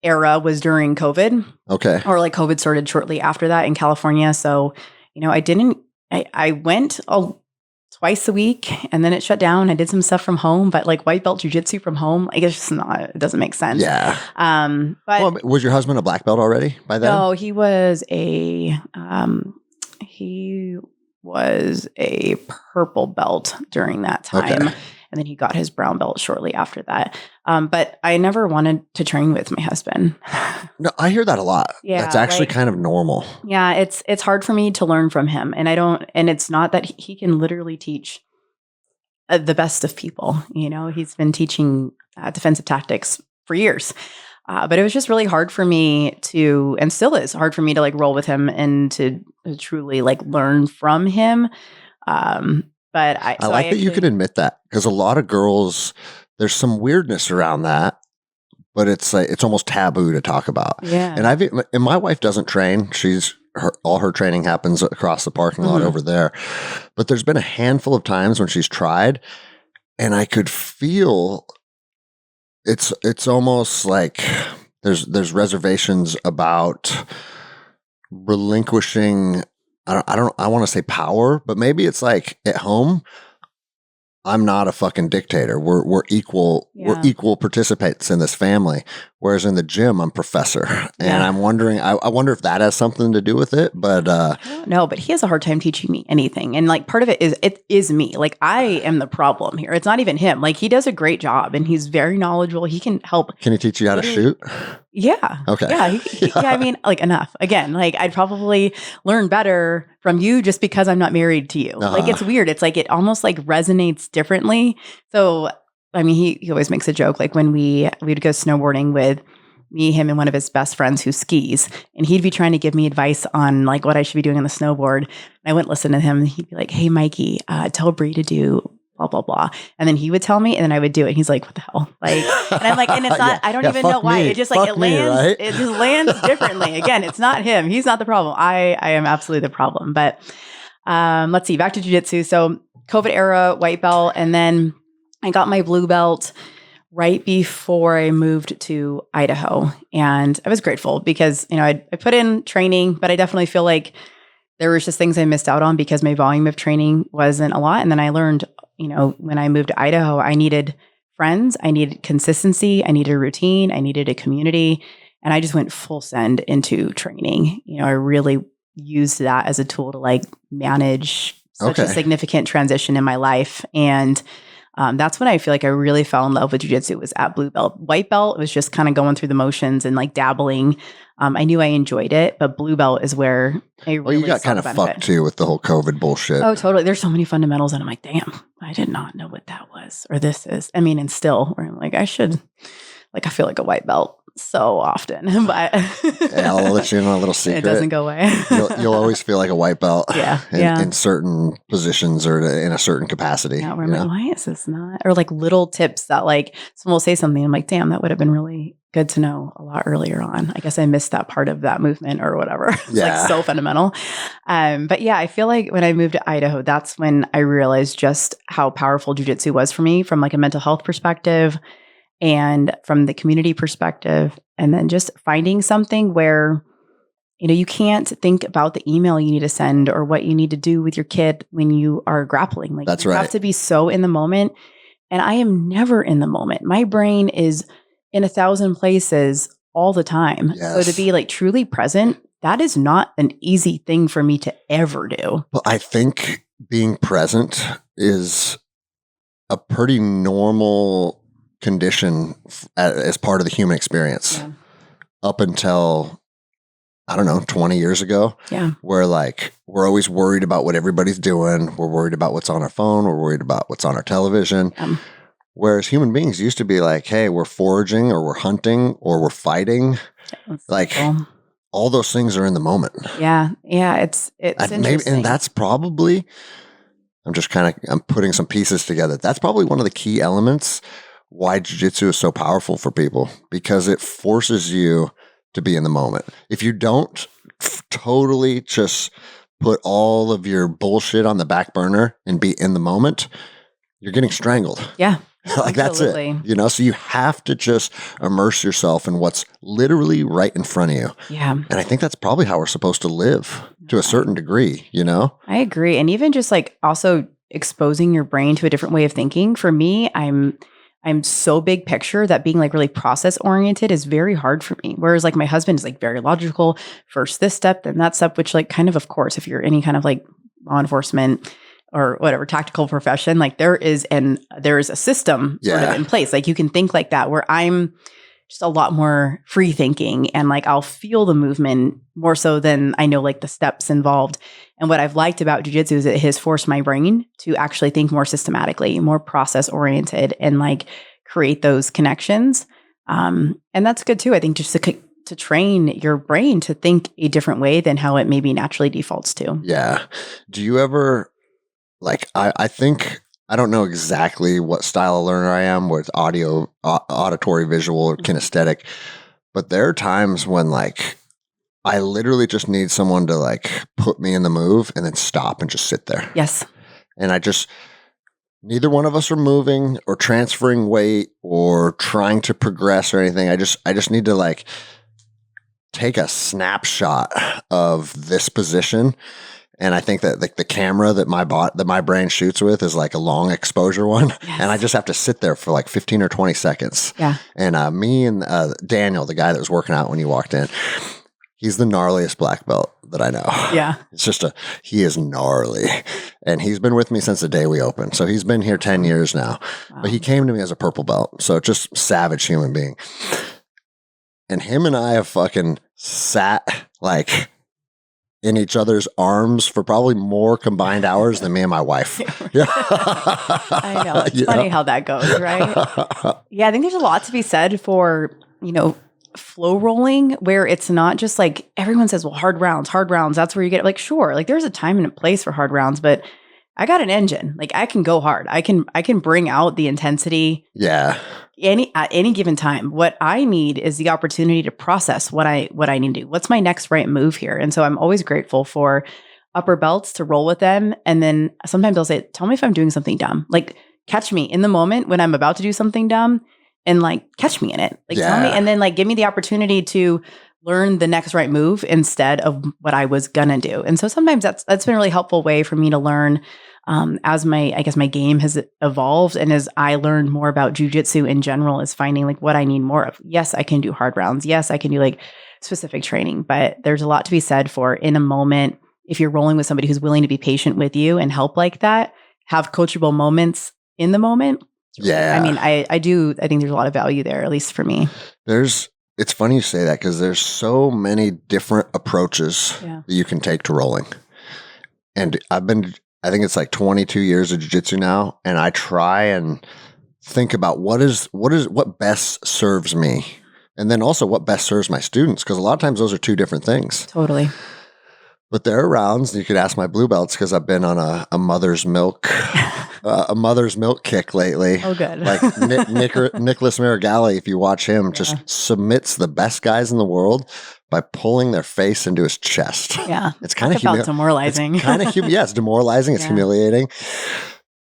era was during COVID. Okay. Or like COVID started shortly after that in California. So, I went twice a week, and then it shut down. I did some stuff from home, but like white belt jujitsu from home, I guess it doesn't make sense. Yeah. But was your husband a black belt already by then? No, he was a purple belt during that time. Okay. And then he got his brown belt shortly after that. But I never wanted to train with my husband. No, I hear that a lot. Yeah, that's actually kind of normal. Yeah, it's hard for me to learn from him. And it's not that he can literally teach the best of people. He's been teaching defensive tactics for years. But it was just really hard for me to, and still is hard for me to like roll with him and to truly like learn from him. But I like that you can admit that, because a lot of girls, there's some weirdness around that, but it's like, it's almost taboo to talk about. Yeah. And my wife doesn't train. All her training happens across the parking lot over there. But there's been a handful of times when she's tried, and I could feel it's almost like there's reservations about relinquishing. I want to say power, but maybe it's like at home, I'm not a fucking dictator. We're equal. Yeah. We're equal participants in this family. Whereas in the gym, I'm professor, and I'm wondering. I wonder if that has something to do with it. But no, but he has a hard time teaching me anything, and like part of it is me. Like I am the problem here. It's not even him. Like he does a great job, and he's very knowledgeable. He can help. Can he teach you how to shoot? Yeah. Okay. Yeah. Yeah. I mean, like enough. Again, like I'd probably learn better from you just because I'm not married to you. Like it's weird. It's like it almost like resonates differently. So I mean, he always makes a joke like when we'd go snowboarding with me, him, and one of his best friends who skis, and he'd be trying to give me advice on like what I should be doing on the snowboard. And I wouldn't listen to him. And he'd be like, "Hey, Mikey, tell Bree to do blah, blah, blah." And then he would tell me, and then I would do it. And he's like, "What the hell?" Like, and I'm like, and it's not, I don't even know why. It just like, it lands, right? It just lands differently. Again, it's not him. He's not the problem. I am absolutely the problem. But let's see, back to jiu-jitsu. So COVID era, white belt. And then I got my blue belt right before I moved to Idaho. And I was grateful because, I put in training, but I definitely feel like there was just things I missed out on because my volume of training wasn't a lot. And then I learned, when I moved to Idaho, I needed friends, I needed consistency, I needed a routine, I needed a community. And I just went full send into training. I really used that as a tool to like manage such a significant transition in my life. And that's when I feel like I really fell in love with jiu-jitsu, was at blue belt. White belt was just kind of going through the motions and like dabbling. I knew I enjoyed it, but blue belt is where I really you got kind of fucked too with the whole COVID bullshit. Oh, totally. There's so many fundamentals, and I'm like, damn, I did not know what that was or this is. I mean, and still, where I'm like, I should like I feel like a white belt so often, but Yeah, I'll let you in on a little secret. It doesn't go away. You'll always feel like a white belt Yeah. in certain positions or in a certain capacity. Yeah, where I'm like, why is this not? Or like little tips that like someone will say something. I'm like, damn, that would have been really good to know a lot earlier on. I guess I missed that part of that movement or whatever. It's like so fundamental. But yeah, I feel like when I moved to Idaho, that's when I realized just how powerful jujitsu was for me from like a mental health perspective and from the community perspective. And then just finding something where, you know, you can't think about the email you need to send or what you need to do with your kid when you are grappling. Like that's you right. have to be so in the moment. And I am never in the moment. My brain is in 1,000 places all the time. Yes. So to be like truly present, that is not an easy thing for me to ever do. Well, I think being present is a pretty normal condition as part of the human experience up until, I don't know, 20 years ago. Yeah. Where like we're always worried about what everybody's doing. We're worried about what's on our phone. We're worried about what's on our television. Whereas human beings used to be like, hey, we're foraging or we're hunting or we're fighting. That's like cool. all those things are in the moment. Yeah. Yeah. It's interesting. And that's probably, I'm putting some pieces together. That's probably one of the key elements why jiu-jitsu is so powerful for people, because it forces you to be in the moment. If you don't totally just put all of your bullshit on the back burner and be in the moment, you're getting strangled. Yeah. Like absolutely. that's it, you know? So you have to just immerse yourself in what's literally right in front of you. Yeah. And I think that's probably how we're supposed to live to a certain degree, you know? I agree. And even just like also exposing your brain to a different way of thinking. For me, I'm so big picture that being like really process oriented is very hard for me. Whereas like my husband is like very logical, first this step, then that step, which like kind of course, if you're any kind of like law enforcement or whatever tactical profession, like there is a system sort of in place. Like you can think like that, where I'm just a lot more free thinking and like I'll feel the movement more so than I know like the steps involved. And what I've liked about jiu-jitsu is it has forced my brain to actually think more systematically, more process oriented, and like create those connections. And that's good too. I think just to train your brain to think a different way than how it maybe naturally defaults to. Yeah. Do you ever, like, I think, I don't know exactly what style of learner I am with audio, auditory, visual, or kinesthetic, but there are times when like I literally just need someone to like put me in the move and then stop and just sit there. Yes. And neither one of us are moving or transferring weight or trying to progress or anything. I just need to like take a snapshot of this position. And I think that like the camera that my brain shoots with is like a long exposure one. Yes. And I just have to sit there for like 15 or 20 seconds. Yeah. And me and Daniel, the guy that was working out when you walked in, he's the gnarliest black belt that I know. Yeah. It's just he is gnarly. And he's been with me since the day we opened. So he's been here 10 years now. Wow. But he came to me as a purple belt. So just savage human being. And him and I have fucking sat like in each other's arms for probably more combined hours than me and my wife. Yeah. I know. It's funny how that goes, right? Yeah, I think there's a lot to be said for, flow rolling, where it's not just like everyone says, well, hard rounds, that's where you get it. Like, sure, like there's a time and a place for hard rounds, but I got an engine. Like I can go hard. I can bring out the intensity. Yeah. At any given time. What I need is the opportunity to process what I need to do. What's my next right move here? And so I'm always grateful for upper belts to roll with them. And then sometimes they'll say, tell me if I'm doing something dumb. Like catch me in the moment when I'm about to do something dumb and like catch me in it. Like tell me, and then like give me the opportunity to learn the next right move instead of what I was gonna do. And so sometimes that's been a really helpful way for me to learn as my game has evolved and as I learned more about jiu-jitsu in general, is finding like what I need more of. Yes, I can do hard rounds. Yes, I can do like specific training, but there's a lot to be said for in a moment. If you're rolling with somebody who's willing to be patient with you and help like that, have coachable moments in the moment. Yeah. I mean, I think there's a lot of value there, at least for me. It's funny you say that because there's so many different approaches that you can take to rolling. And I think it's like 22 years of jiu-jitsu now, and I try and think about what best serves me. And then also what best serves my students. Because a lot of times those are two different things. Totally. But there are rounds, you could ask my blue belts because I've been on a mother's milk kick lately. Oh, good. Like Nicholas Marigali, if you watch him, just submits the best guys in the world by pulling their face into his chest. Yeah. It's kind of demoralizing. It's demoralizing. It's humiliating,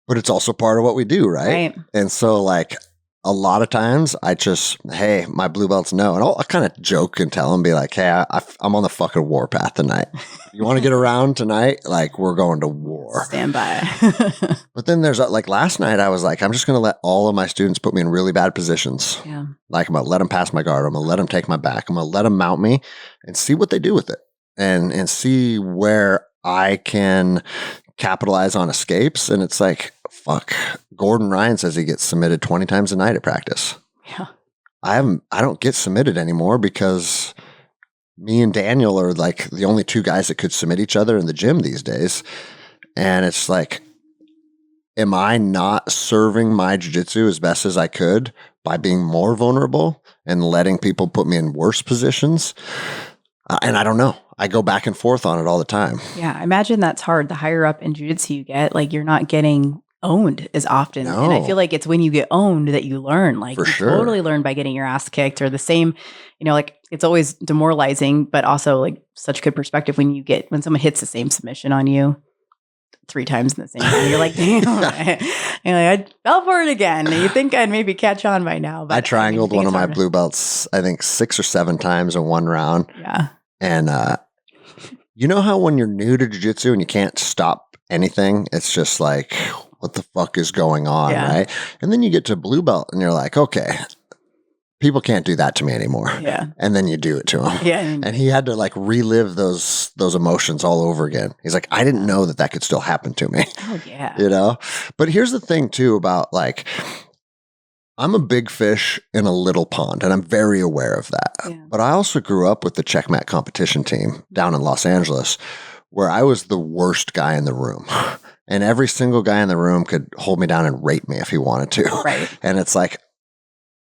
but it's also part of what we do, right? And so like a lot of times I just, hey, my blue belts know. And I'll kind of joke and tell them, be like, hey, I'm on the fucking warpath tonight. You want to get around tonight? Like, we're going to war. Stand by. But then there's like last night, I was like, I'm just going to let all of my students put me in really bad positions. Yeah. Like, I'm going to let them pass my guard. I'm going to let them take my back. I'm going to let them mount me and see what they do with it and see where I can capitalize on escapes. And it's like, fuck. Gordon Ryan says he gets submitted 20 times a night at practice. Yeah. I don't get submitted anymore because me and Daniel are like the only two guys that could submit each other in the gym these days. And it's like, am I not serving my jiu-jitsu as best as I could by being more vulnerable and letting people put me in worse positions? And I don't know. I go back and forth on it all the time. Yeah. I imagine that's hard. The higher up in jiu-jitsu you get, like you're not getting owned as often. No. And I feel like it's when you get owned that you learn. Like you totally learn by getting your ass kicked or the same, like it's always demoralizing, but also like such good perspective when someone hits the same submission on you 3 times in the same time. You're like, damn. I fell for it again. You think I'd maybe catch on by now. But I triangled one of my blue belts, I think 6 or 7 times in one round. Yeah. And you know how when you're new to jiu-jitsu and you can't stop anything, it's just like, what the fuck is going on, right? And then you get to blue belt and you're like, okay, people can't do that to me anymore. Yeah. And then you do it to him. Yeah. And he had to like relive those emotions all over again. He's like, I didn't know that could still happen to me. Oh, yeah. But here's the thing too about like, I'm a big fish in a little pond, and I'm very aware of that. Yeah. But I also grew up with the Checkmat competition team down in Los Angeles, where I was the worst guy in the room. And every single guy in the room could hold me down and rape me if he wanted to. Right. And it's like,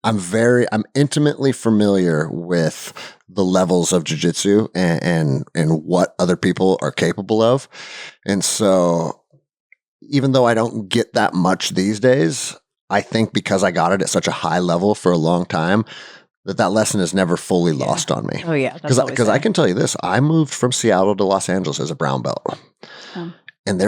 I'm intimately familiar with the levels of jiu-jitsu and what other people are capable of. And so even though I don't get that much these days, I think because I got it at such a high level for a long time, that lesson is never fully lost on me. Oh, yeah. Because I can tell you this, I moved from Seattle to Los Angeles as a brown belt. And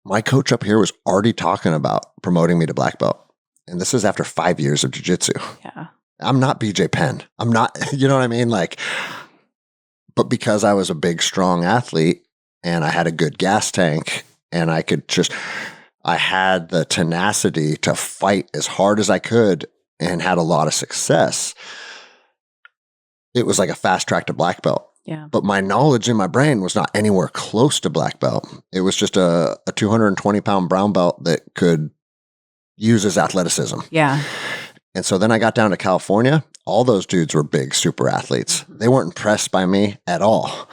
my coach up here was already talking about promoting me to black belt. And this is after 5 years of jiu-jitsu. Yeah. I'm not BJ Penn. I'm not, you know what I mean? Like, but because I was a big, strong athlete and I had a good gas tank and I had the tenacity to fight as hard as I could and had a lot of success, it was like a fast track to black belt. Yeah. But my knowledge in my brain was not anywhere close to black belt. It was just a 220-pound brown belt that could use his athleticism. Yeah. And so then I got down to California. All those dudes were big super athletes. They weren't impressed by me at all.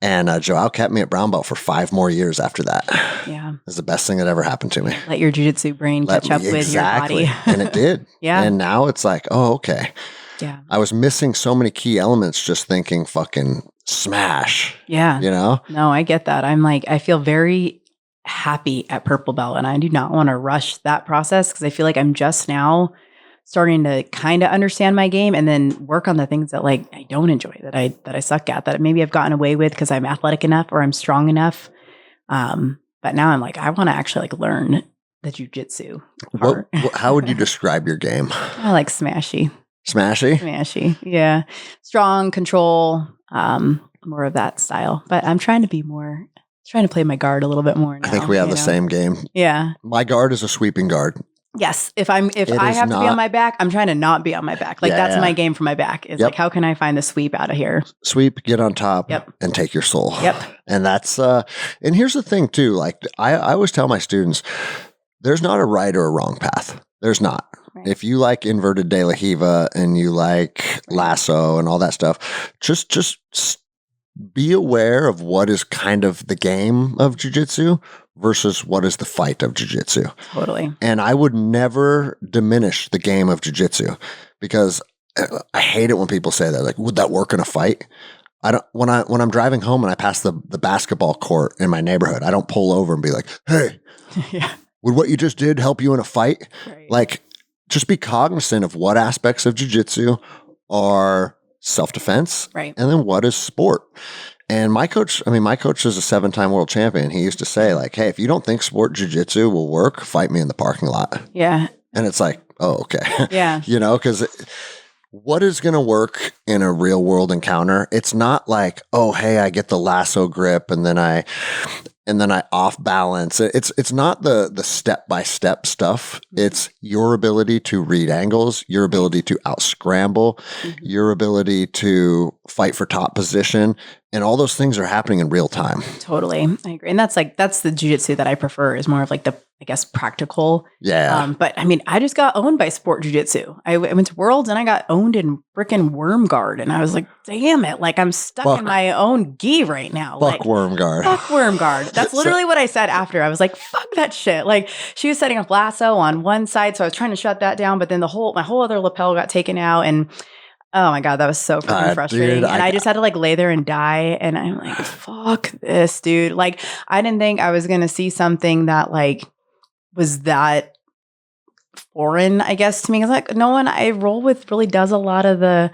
And Joao kept me at brown belt for 5 more years after that. Yeah. It was the best thing that ever happened to me. Let your jiu-jitsu brain catch up with your body. And it did. Yeah. And now it's like, oh, okay. Yeah. I was missing so many key elements just thinking fucking smash. Yeah. No, I get that. I'm like, I feel very happy at purple belt and I do not want to rush that process because I feel like I'm just now starting to kind of understand my game and then work on the things that like I don't enjoy, that I suck at, that maybe I've gotten away with because I'm athletic enough or I'm strong enough. But now I'm like, I want to actually like learn the jiu-jitsu part. How would you describe your game? I like smashy. Smashy? Smashy. Yeah. Strong, control, more of that style. But I'm trying to play my guard a little bit more now. I think we have the same game. Yeah. My guard is a sweeping guard. Yes. If I have to be on my back, I'm trying to not be on my back. Like that's my game for my back. Is like, how can I find the sweep out of here? Sweep, get on top, and take your soul. Yep. And that's and here's the thing too. Like I always tell my students, there's not a right or a wrong path. There's not. Right. If you like inverted De La Riva and you like lasso and all that stuff, just be aware of what is kind of the game of jiu-jitsu, versus what is the fight of jiu-jitsu. Totally. And I would never diminish the game of jiu-jitsu because I hate it when people say that, like, would that work in a fight? I don't, when I'm driving home and I pass the basketball court in my neighborhood, I don't pull over and be like, hey, Yeah. would what you just did help you in a fight? Right. Like, just be cognizant of what aspects of jiu-jitsu are self-defense, Right. and then what is sport. And my coach is a 7-time world champion. He used to say, like, hey, if you don't think sport jiu-jitsu will work, fight me in the parking lot. Yeah. And it's like, oh, okay. Yeah. You know, because what is going to work in a real world encounter? It's not like, oh, hey, I get the lasso grip and then I off balance. It's not the step-by-step stuff. It's your ability to read angles, your ability to out scramble, your ability to fight for top position. And all those things are happening in real time. Totally. I agree. And that's the jiu-jitsu that I prefer, is more of like the, I guess, practical. Yeah. But I mean, I just got owned by sport jiu-jitsu. I went to Worlds and I got owned in frickin' worm guard. And I was like, damn it. Like, I'm stuck in my own gi right now. Fuck worm guard. Fuck worm guard. That's literally what I said after. I was like, fuck that shit. Like, she was setting up lasso on one side, so I was trying to shut that down, but then my whole other lapel got taken out, and oh my God, that was so freaking frustrating. Dude, and I just had to like lay there and die. And I'm like, fuck this, dude. Like, I didn't think I was going to see something that like was that foreign, I guess, to me. It's like, no one I roll with really does a lot of the,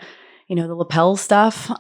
the lapel stuff.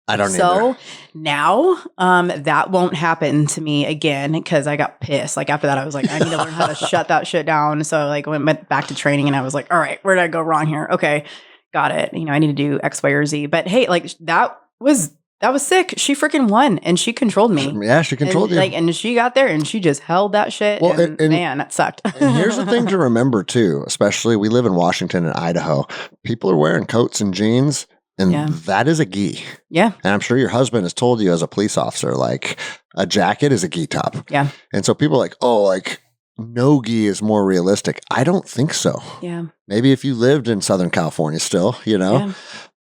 I don't either. Now, that won't happen to me again, because I got pissed. Like, after that, I was like, I need to learn how to shut that shit down. So I like went back to training, and I was like, all right, where did I go wrong here? Okay, got it. I need to do X, Y, or Z. But hey, like, that was sick. She freaking won, and she controlled me. Yeah, she controlled you. Like, and she got there and she just held that shit. Well, and man, that sucked. And here's the thing to remember too, especially we live in Washington and Idaho. People are wearing coats and jeans. And that is a gi. Yeah. And I'm sure your husband has told you as a police officer, like, a jacket is a gi top. Yeah. And so people are like, oh, like, no gi is more realistic. I don't think so. Yeah. Maybe if you lived in Southern California still, Yeah.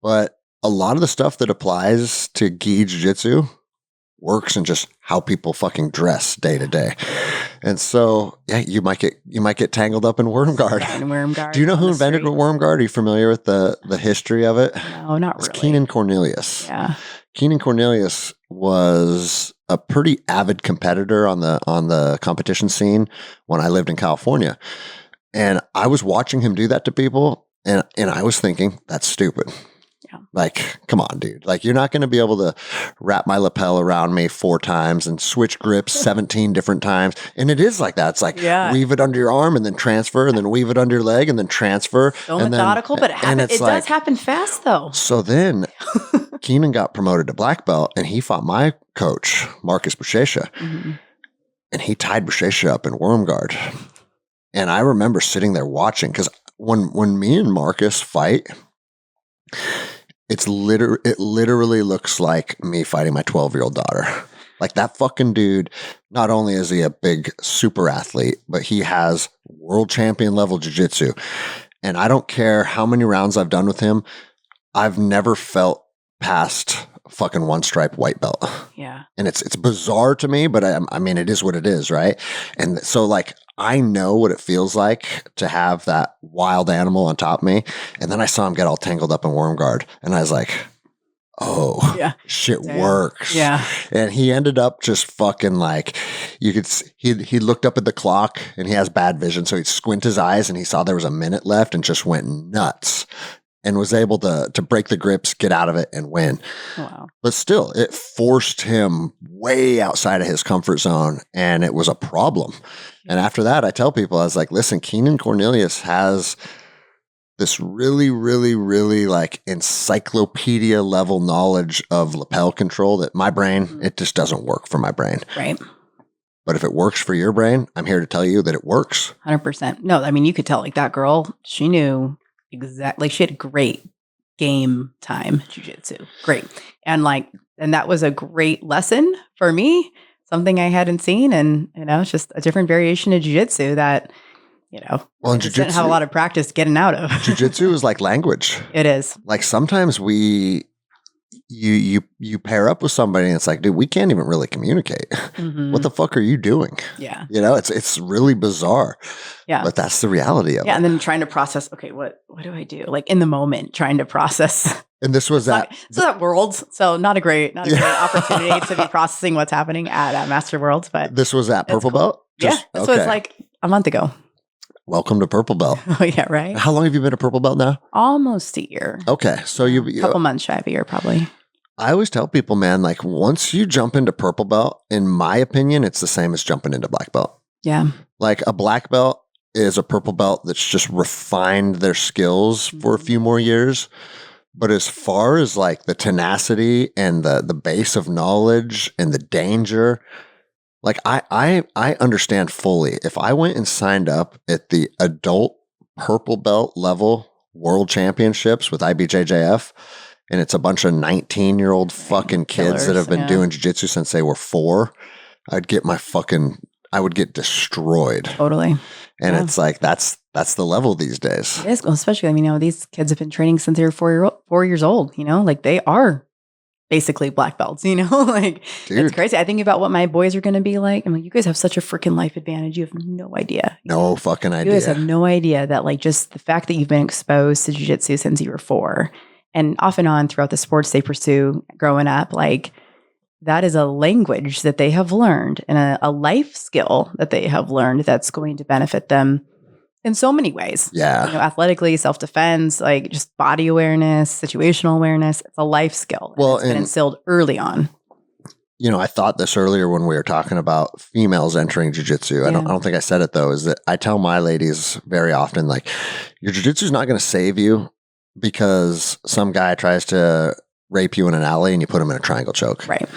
But a lot of the stuff that applies to gi jiu-jitsu works in just how people fucking dress day to day. And so, yeah, you might get tangled up in worm guard. Do you know who invented worm guard? Are you familiar with the history of it? No, not really. It's Keenan Cornelius. Yeah. Keenan Cornelius was a pretty avid competitor on the competition scene when I lived in California. And I was watching him do that to people, and I was thinking, that's stupid. Like, come on, dude. Like, you're not going to be able to wrap my lapel around me 4 times and switch grips 17 different times. And it is like that. It's like, weave it under your arm and then transfer, and then weave it under your leg and then transfer. So methodical, but it does happen fast, though. So then Keenan got promoted to black belt, and he fought my coach, Marcus Buchecha. Mm-hmm. And he tied Buchecha up in worm guard. And I remember sitting there watching, because when me and Marcus fight, it literally looks like me fighting my 12-year-old daughter. Like, that fucking dude, not only is he a big super athlete, but he has world champion level jiu-jitsu. And I don't care how many rounds I've done with him, I've never felt past fucking 1 stripe white belt. Yeah. And it's bizarre to me, but I mean, it is what it is, right? And so, like, I know what it feels like to have that wild animal on top of me. And then I saw him get all tangled up in worm guard, and I was like, oh, shit works. Yeah. And he ended up just fucking, like, you could see, he looked up at the clock, and he has bad vision, so he'd squint his eyes, and he saw there was a minute left and just went nuts. And was able to break the grips, get out of it, and win. Wow. But still, it forced him way outside of his comfort zone, and it was a problem. And after that, I tell people, I was like, listen, Keenan Cornelius has this really, really, really, like, encyclopedia level knowledge of lapel control that my brain, it just doesn't work for my brain. Right. But if it works for your brain, I'm here to tell you that it works. 100%. No, I mean, you could tell, like, that girl, she knew exactly. She had great game time jiu-jitsu. Great. And that was a great lesson for me, something I hadn't seen. And, it's just a different variation of jiu-jitsu that, well, just didn't have a lot of practice getting out of. Jiu-jitsu is like language. It is. Like, sometimes we you pair up with somebody and it's like, dude, we can't even really communicate. Mhm. What the fuck are you doing? Yeah. It's really bizarre. Yeah. But that's the reality of it. Yeah. And then trying to process, okay, what do I do? Like in the moment, trying to process. And this was that. That Worlds. So not a great opportunity to be processing what's happening at Master Worlds. But This was at Purple cool. Belt? This was like a month ago. Welcome to Purple Belt. Oh, yeah, right? How long have you been a Purple Belt now? Almost a year. Okay. So you a couple months shy of a year, probably. I always tell people, man, like once you jump into Purple Belt, in my opinion, it's the same as jumping into Black Belt. Yeah. Like a Black Belt is a Purple Belt that's just refined their skills for a few more years. But as far as like the tenacity and the base of knowledge and the danger, like I understand fully. If I went and signed up at the adult Purple Belt level World Championships with IBJJF, and it's a bunch of 19-year-old fucking kids that have been doing jiu-jitsu since they were 4, I would get destroyed. Totally. And it's like, that's the level these days. It is, especially, these kids have been training since they were 4 years old, like they are basically black belts, like Dude. It's crazy. I think about what my boys are going to be like. I'm like, you guys have such a freaking life advantage. You have no idea. No fucking idea. You guys have no idea that like just the fact that you've been exposed to jiu-jitsu since you were 4 and off and on throughout the sports they pursue growing up, like that is a language that they have learned and a life skill that they have learned that's going to benefit them in so many ways. Yeah. Athletically, self-defense, like just body awareness, situational awareness. It's a life skill. Well, it's been instilled early on. I thought this earlier when we were talking about females entering jiu-jitsu. Yeah. I don't think I said it though, is that I tell my ladies very often, like, your jiu-jitsu is not going to save you because some guy tries to rape you in an alley and you put him in a triangle choke. Right.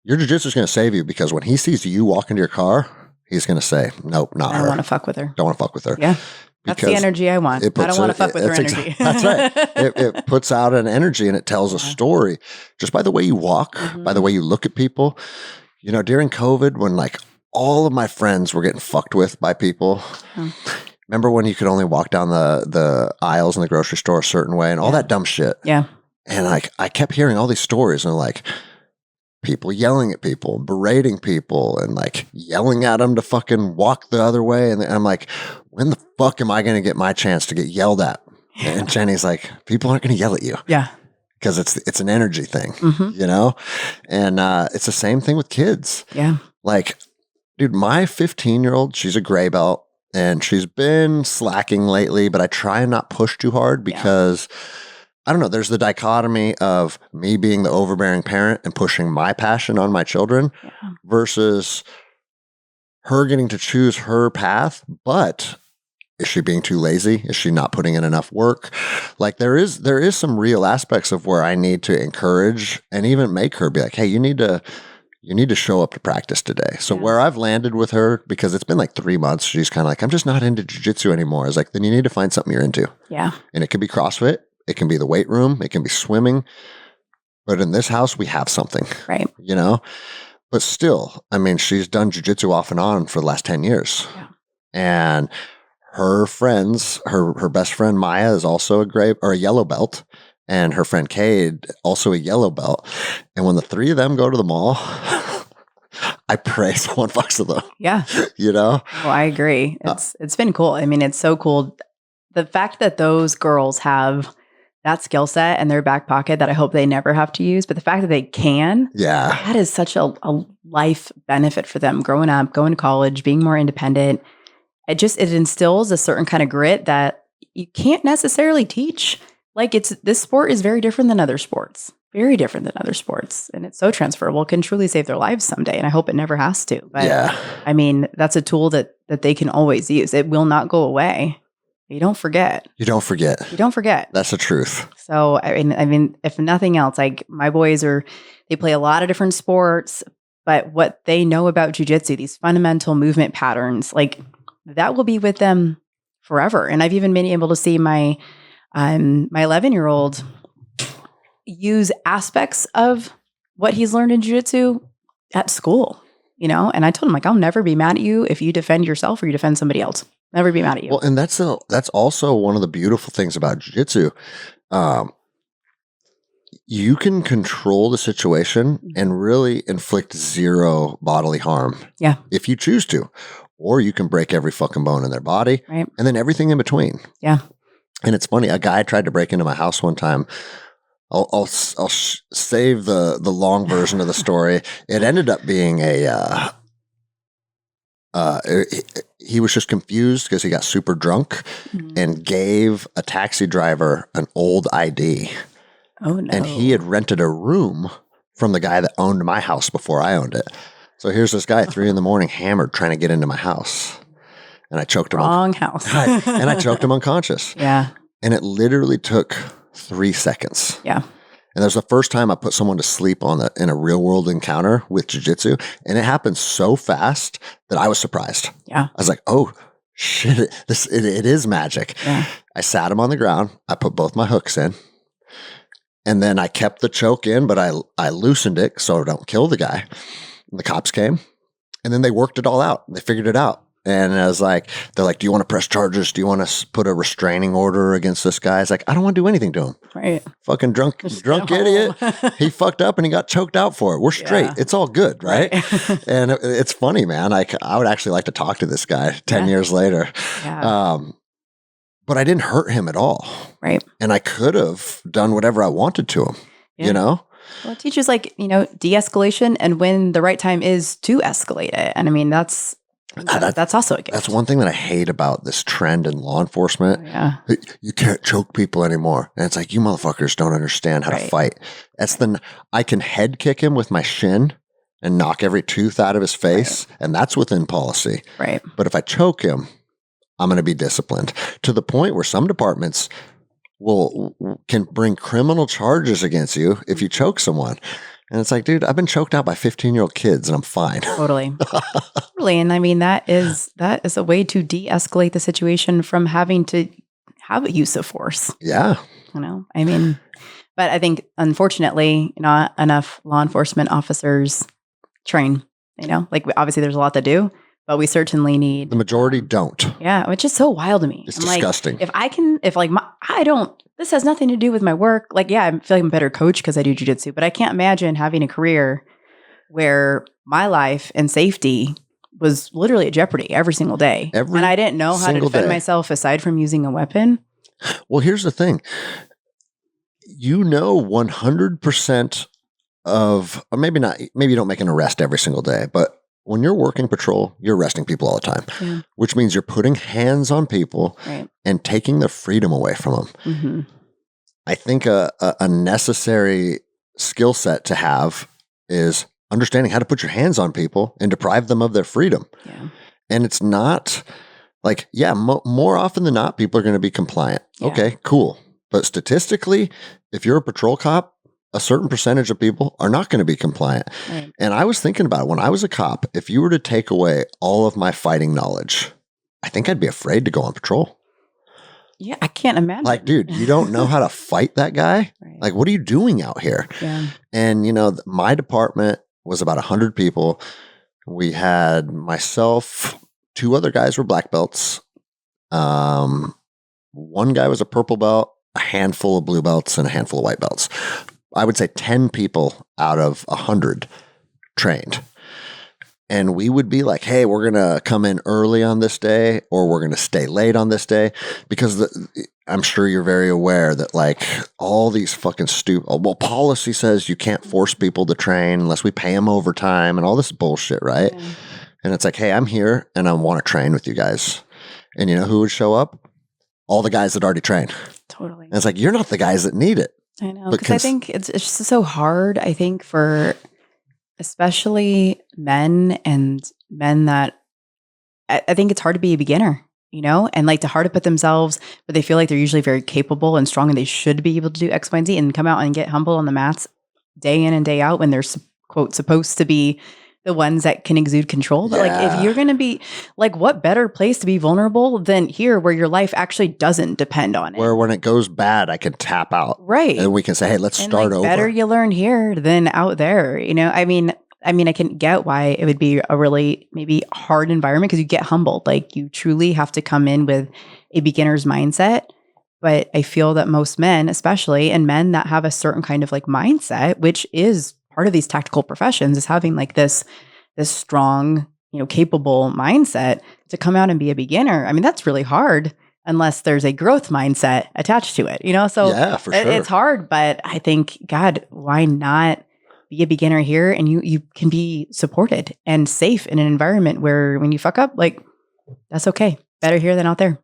Your jiu-jitsu is going to save you because when he sees you walk into your car, he's going to say, nope, not her. I don't want to fuck with her. Don't want to fuck with her. Yeah. That's the energy I want. I don't want to fuck with her energy. That's right. It puts out an energy and it tells a story just by the way you walk, by the way you look at people. During COVID, when like all of my friends were getting fucked with by people, remember when you could only walk down the aisles in the grocery store a certain way and all that dumb shit? Yeah. And like I kept hearing all these stories and like people yelling at people, berating people, and like yelling at them to fucking walk the other way. And I'm like, when the fuck am I going to get my chance to get yelled at? Yeah. And Jenny's like, people aren't going to yell at you. Yeah. Because it's an energy thing, And it's the same thing with kids. Yeah. Like, dude, my 15-year-old, she's a gray belt and she's been slacking lately, but I try and not push too hard because I don't know. There's the dichotomy of me being the overbearing parent and pushing my passion on my children versus her getting to choose her path. But is she being too lazy? Is she not putting in enough work? Like there is some real aspects of where I need to encourage and even make her be like, hey, you need to show up to practice today. So where I've landed with her, because it's been like 3 months, she's kind of like, I'm just not into jiu-jitsu anymore. I was like, then you need to find something you're into. Yeah. And it could be CrossFit. It can be the weight room. It can be swimming. But in this house, we have something. Right. But still, she's done jiu-jitsu off and on for the last 10 years. Yeah. And her friends, her best friend Maya is also a yellow belt. And her friend Cade, also a yellow belt. And when the 3 of them go to the mall, I pray someone fucks with them. Yeah. Well, I agree. It's been cool. It's so cool. The fact that those girls have that skill set in their back pocket that I hope they never have to use, but the fact that they can, that is such a life benefit for them growing up, going to college, being more independent. It instills a certain kind of grit that you can't necessarily teach. Like this sport is very different than other sports, very different than other sports. And it's so transferable. It can truly save their lives someday. And I hope it never has to. But that's a tool that they can always use. It will not go away. You don't forget. You don't forget. That's the truth. So, if nothing else, like my boys they play a lot of different sports, but what they know about jiu-jitsu, these fundamental movement patterns, like that will be with them forever. And I've even been able to see my 11-year-old use aspects of what he's learned in jiu-jitsu at school, and I told him, like, I'll never be mad at you if you defend yourself or you defend somebody else. Never be mad at you. Well, and that's also one of the beautiful things about jiu-jitsu. you can control the situation and really inflict zero bodily harm. Yeah. If you choose to. Or you can break every fucking bone in their body. Right. And then everything in between. Yeah. And it's funny. A guy tried to break into my house one time. I'll save the long version of the story. It ended up being he was just confused because he got super drunk and gave a taxi driver an old ID. Oh, no. And he had rented a room from the guy that owned my house before I owned it. So here's this guy at 3 a.m, hammered, trying to get into my house. And I choked him. Wrong house. And I choked him unconscious. Yeah. And it literally took 3 seconds. Yeah. And that was the first time I put someone to sleep in a real world encounter with jiu-jitsu. And it happened so fast that I was surprised. Yeah. I was like, oh, shit, it is magic. Yeah. I sat him on the ground. I put both my hooks in. And then I kept the choke in, but I loosened it so I don't kill the guy. And the cops came. And then they worked it all out. They figured it out. And I was like, they're like, do you want to press charges? Do you want to put a restraining order against this guy? I was like, I don't want to do anything to him. Right. Fucking drunk idiot. He fucked up and he got choked out for it. We're straight. Yeah. It's all good, right? And it's funny, man. I would actually like to talk to this guy 10 years later. Yeah. But I didn't hurt him at all. Right. And I could have done whatever I wanted to him, you know? Well, it teaches de-escalation and when the right time is to escalate it. And I mean, that's also a gift. That's one thing that I hate about this trend in law enforcement. Oh, yeah. You can't choke people anymore. And it's like, you motherfuckers don't understand how to fight. I can head kick him with my shin and knock every tooth out of his face. Right. And that's within policy. Right. But if I choke him, I'm going to be disciplined to the point where some departments can bring criminal charges against you if you choke someone. And it's like, dude, I've been choked out by 15-year-old kids and I'm fine. Totally. Totally. And I mean, that is a way to de-escalate the situation from having to have a use of force. Yeah. I mean, but I think unfortunately, not enough law enforcement officers train, obviously there's a lot to do, but we certainly need. The majority don't. Yeah. Which is so wild to me. It's disgusting. This has nothing to do with my work. I feel like I'm a better coach because I do jiu-jitsu, but I can't imagine having a career where my life and safety was literally at jeopardy every single day. And I didn't know how to defend myself aside from using a weapon. Well, here's the thing. 100% of, or maybe not, maybe you don't make an arrest every single day, but when you're working patrol, you're arresting people all the time, which means you're putting hands on people and taking their freedom away from them. Mm-hmm. I think a necessary skill set to have is understanding how to put your hands on people and deprive them of their freedom. Yeah. And it's not more often than not, people are going to be compliant. Yeah. Okay, cool. But statistically, if you're a patrol cop, a certain percentage of people are not going to be compliant. Right. And I was thinking about it when I was a cop, if you were to take away all of my fighting knowledge, I think I'd be afraid to go on patrol. Yeah, I can't imagine. Dude, you don't know how to fight that guy? Right. What are you doing out here? Yeah. And, my department was about 100 people. We had myself, 2 other guys were black belts. One guy was a purple belt, a handful of blue belts, and a handful of white belts. I would say 10 people out of 100 trained. And we would be like, hey, we're going to come in early on this day, or we're going to stay late on this day. Because I'm sure you're very aware that all these fucking policy says you can't force people to train unless we pay them overtime and all this bullshit, right? Yeah. And it's like, hey, I'm here and I want to train with you guys. And you know who would show up? All the guys that already trained. Totally. And it's like, you're not the guys that need it. I know, because I think it's just so hard, I think, for especially men that I think it's hard to be a beginner, and hard to put themselves, but they feel like they're usually very capable and strong and they should be able to do X, Y, and Z and come out and get humble on the mats day in and day out when they're, quote, supposed to be the ones that can exude control. But if you're going to be what better place to be vulnerable than here where your life actually doesn't depend on it. Where when it goes bad, I can tap out. Right. And we can say, hey, let's start over. Better you learn here than out there. I mean, I can get why it would be a really maybe hard environment because you get humbled. You truly have to come in with a beginner's mindset But I feel that most men, especially, and men that have a certain kind of like mindset, which is part of these tactical professions, is having like this strong, capable mindset to come out and be a beginner. I mean, that's really hard unless there's a growth mindset attached to it, So Yeah, for sure. it's hard, but I think, God, why not be a beginner here? And you can be supported and safe in an environment where when you fuck up, like, that's okay. Better here than out there.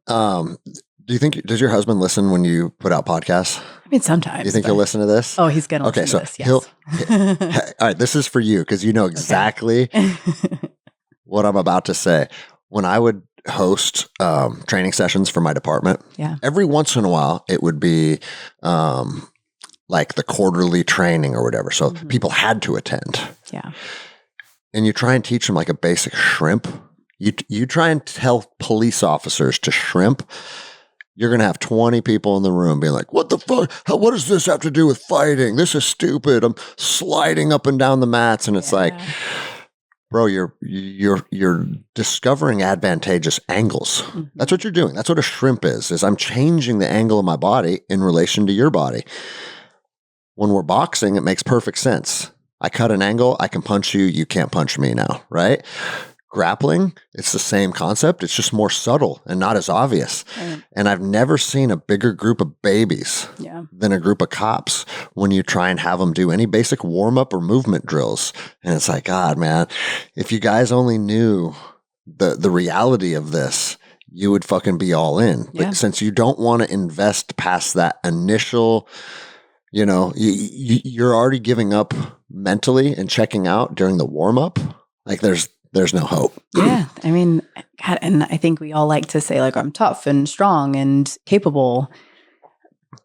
Do you think, does your husband listen when you put out podcasts? I mean, sometimes. Do you think he'll listen to this? Oh, he's going to listen to this, yes. All right, this is for you because you know exactly what I'm about to say. When I would host training sessions for my department, every once in a while it would be like the quarterly training or whatever. So people had to attend. Yeah. And you try and teach them like a basic shrimp. You try and tell police officers to shrimp. You're going to have 20 people in the room being like, what the fuck? What does this have to do with fighting? This is stupid. I'm sliding up and down the mats. And it's like, bro, you're discovering advantageous angles. That's what you're doing. That's what a shrimp is I'm changing the angle of my body in relation to your body. When we're boxing, it makes perfect sense. I cut an angle, I can punch you, you can't punch me now, right? Grappling, it's the same concept. It's just more subtle and not as obvious. Right. And I've never seen a bigger group of babies than a group of cops when you try and have them do any basic warm-up or movement drills. And it's like, God, man, if you guys only knew the reality of this, you would fucking be all in. But since you don't want to invest past that initial, you're already giving up mentally and checking out during the warm-up. Like there's no hope. Yeah. I mean, God, and I think we all like to say like, I'm tough and strong and capable,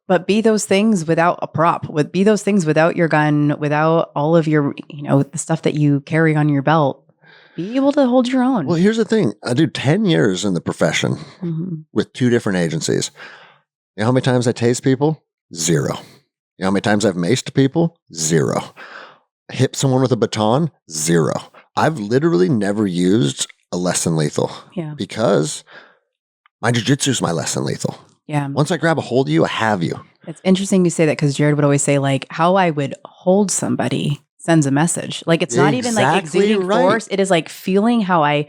but be those things without a prop, be those things without your gun, without all of your, the stuff that you carry on your belt, be able to hold your own. Well, here's the thing. I do 10 years in the profession with 2 different agencies. You know how many times I tased people? 0. You know how many times I've maced people? 0. Hit someone with a baton? 0. I've literally never used a less than lethal because my jiu-jitsu is my less than lethal. Yeah. Once I grab a hold of you, I have you. It's interesting you say that because Jared would always say like how I would hold somebody sends a message. Like it's not even like exuding force. It is like feeling how I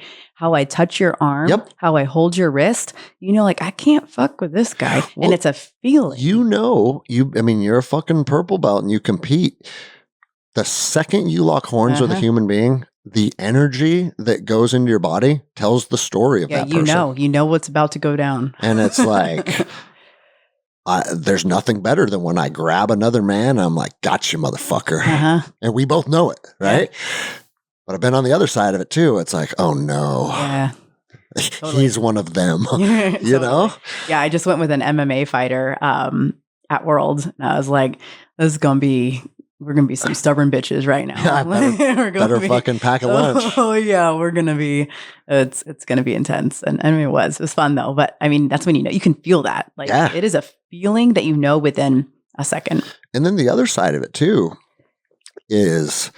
touch your arm, how I hold your wrist. Like I can't fuck with this guy. Well, and it's a feeling. You're a fucking purple belt and you compete. The second you lock horns with a human being, the energy that goes into your body tells the story of that person. You know what's about to go down. And it's like, there's nothing better than when I grab another man and I'm like, gotcha, motherfucker. And we both know it, right? But I've been on the other side of it too. It's like, oh no. Yeah. Totally. He's one of them, you know? Yeah, I just went with an MMA fighter at World. And I was like, we're going to be some stubborn bitches right now. Yeah, better fucking pack a lunch. Oh yeah, we're going to be, it's going to be intense. And I mean, it was fun though. But I mean, that's when you can feel that. Like it is a feeling that within a second. And then the other side of it too is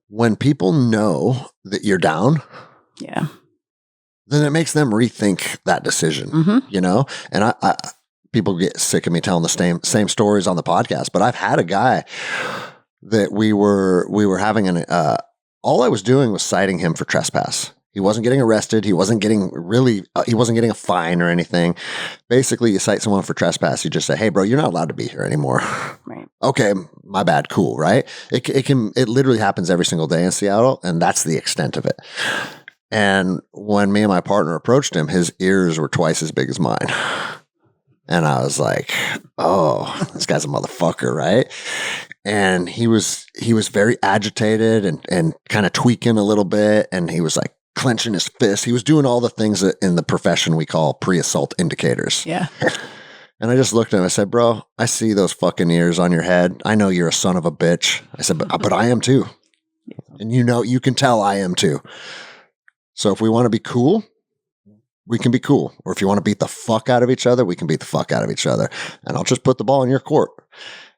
when people know that you're down. Yeah. Then it makes them rethink that decision, And I people get sick of me telling the same stories on the podcast, but I've had a guy that we were having all I was doing was citing him for trespass. He wasn't getting arrested. He wasn't getting a fine or anything. Basically, you cite someone for trespass. You just say, "Hey, bro, you're not allowed to be here anymore." Right. Okay, my bad. Cool. Right. It literally happens every single day in Seattle, and that's the extent of it. And when me and my partner approached him, his ears were twice as big as mine. And I was like, oh, this guy's a motherfucker, right? And he was very agitated and kind of tweaking a little bit. And he was like clenching his fist. He was doing all the things that in the profession we call pre-assault indicators. Yeah. And I just looked at him. I said, bro, I see those fucking ears on your head. I know you're a son of a bitch. I said, but I am too. And you can tell I am too. So if we want to be cool, we can be cool. Or if you want to beat the fuck out of each other, we can beat the fuck out of each other. And I'll just put the ball in your court.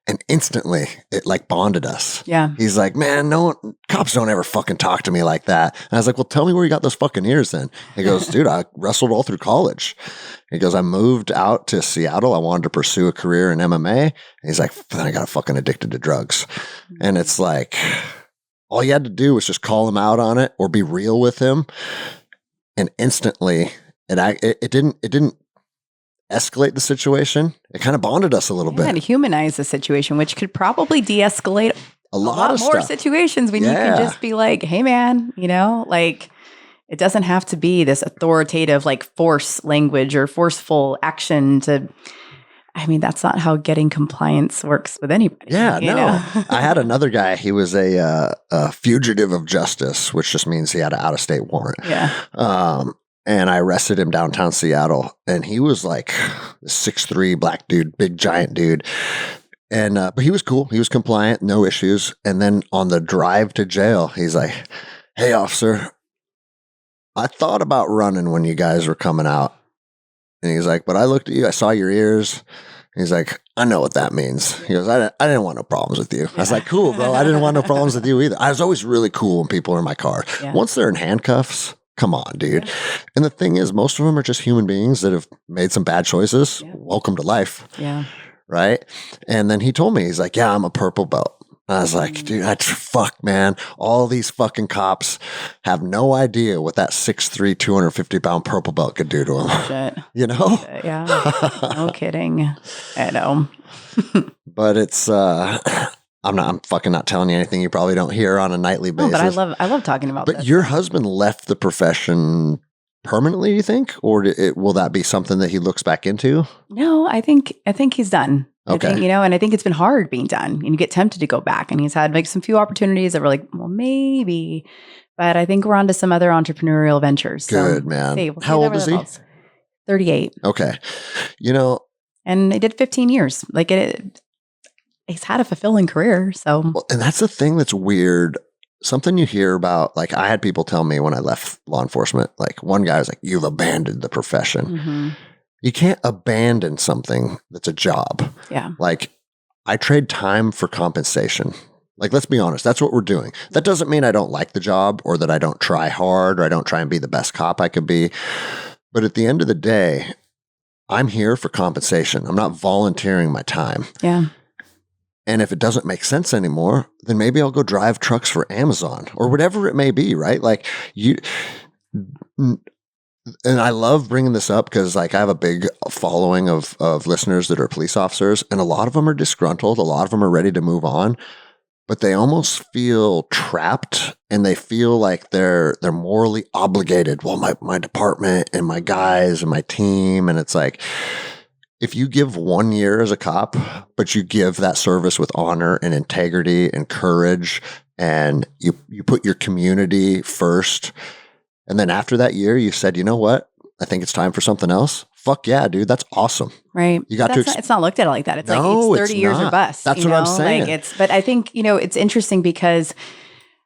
And instantly it like bonded us. Yeah. He's like, man, cops don't ever fucking talk to me like that. And I was like, well, tell me where you got those fucking ears then. He goes, dude, I wrestled all through college. He goes, I moved out to Seattle. I wanted to pursue a career in MMA. And he's like, then I got fucking addicted to drugs. And it's like, all you had to do was just call him out on it or be real with him. And instantly it didn't escalate the situation. It kind of bonded us a little bit. And humanize the situation, which could probably de-escalate a lot more situations when you can just be like, hey man, like it doesn't have to be this authoritative, like force language or forceful action that's not how getting compliance works with anybody. Yeah, no. I had another guy. He was a fugitive of justice, which just means he had an out-of-state warrant. Yeah. And I arrested him downtown Seattle, and he was like a 6'3" black dude, big giant dude. And but he was cool. He was compliant, no issues. And then on the drive to jail, he's like, "Hey, officer, I thought about running when you guys were coming out." And he's like, "But I looked at you. I saw your ears." He's like, "I know what that means." He goes, I didn't want no problems with you. I was like, cool, bro. I didn't want no problems with you either. I was always really cool when people are in my car. Yeah. Once they're in handcuffs, come on, dude. Yeah. And the thing is, most of them are just human beings that have made some bad choices. Yeah. Welcome to life. Yeah. Right. And then he told me, he's like, yeah, I'm a purple belt. I was like, dude, fuck, man. All these fucking cops have no idea what that 6'3", 250-pound purple belt could do to them. Shit. Shit, yeah. No kidding. I know. But it's, I'm fucking not telling you anything you probably don't hear on a nightly basis. No, but I love talking about this. But this. your husband left the profession permanently, you think? Or will that be something that he looks back into? No, I think he's done. Okay. I think, and I think it's been hard being done, and you get tempted to go back, and he's had like some few opportunities that were like, well, maybe, but I think we're on to some other entrepreneurial ventures. Good, man. We'll How old is he? 38. Okay. And I did 15 years. Like he's had a fulfilling career. So, well, and that's the thing that's weird. Something you hear about, like I had people tell me when I left law enforcement, like one guy was like, you've abandoned the profession. Mm-hmm. You can't abandon something that's a job. Yeah. Like I trade time for compensation. Like, let's be honest, that's what we're doing. That doesn't mean I don't like the job or that I don't try hard or I don't try and be the best cop I could be. But at the end of the day, I'm here for compensation. I'm not volunteering my time. Yeah. And if it doesn't make sense anymore, then maybe I'll go drive trucks for Amazon or whatever it may be, right? Like and I love bringing this up because like I have a big following of listeners that are police officers, and a lot of them are disgruntled. A lot of them are ready to move on, but they almost feel trapped and they feel like they're morally obligated. Well, my department and my guys and my team. And it's like, if you give 1 year as a cop, but you give that service with honor and integrity and courage, and you put your community first, and then after that year, you said, you know what? I think it's time for something else. Fuck yeah, dude. That's awesome. Right. You got it's not looked at like that. It's like it's 30 years or bust. That's what I'm saying. Like but I think, it's interesting because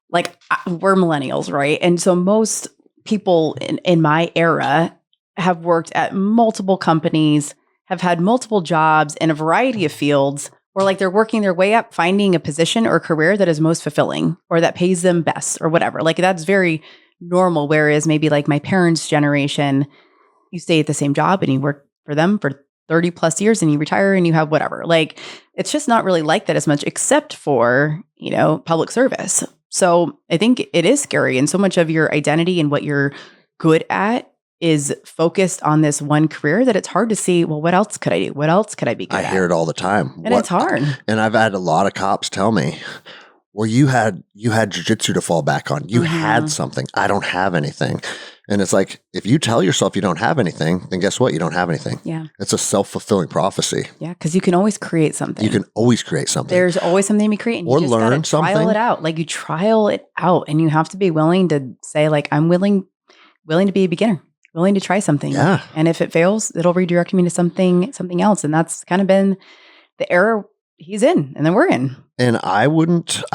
like we're millennials, right? And so most people in my era have worked at multiple companies, have had multiple jobs in a variety of fields, or like they're working their way up, finding a position or career that is most fulfilling or that pays them best or whatever. Like that's very normal. Whereas maybe like my parents' generation, you stay at the same job and you work for them for 30 plus years and you retire and you have whatever. Like it's just not really like that as much, except for, public service. So I think it is scary. And so much of your identity and what you're good at is focused on this one career that it's hard to see, well, what else could I do? What else could I be good at? I hear it all the time. And it's hard. And I've had a lot of cops tell me, well, you had jiu-jitsu to fall back on. You had something. I don't have anything. And it's like, if you tell yourself you don't have anything, then guess what? You don't have anything. Yeah. It's a self-fulfilling prophecy. Yeah, because you can always create something. You can always create something. There's always something to be created. Or you just learn something. Trial it out. Like you trial it out, and you have to be willing to say, like, I'm willing to be a beginner, willing to try something. Yeah. And if it fails, it'll redirect me to something else. And that's kind of been the era he's in, and then we're in. And I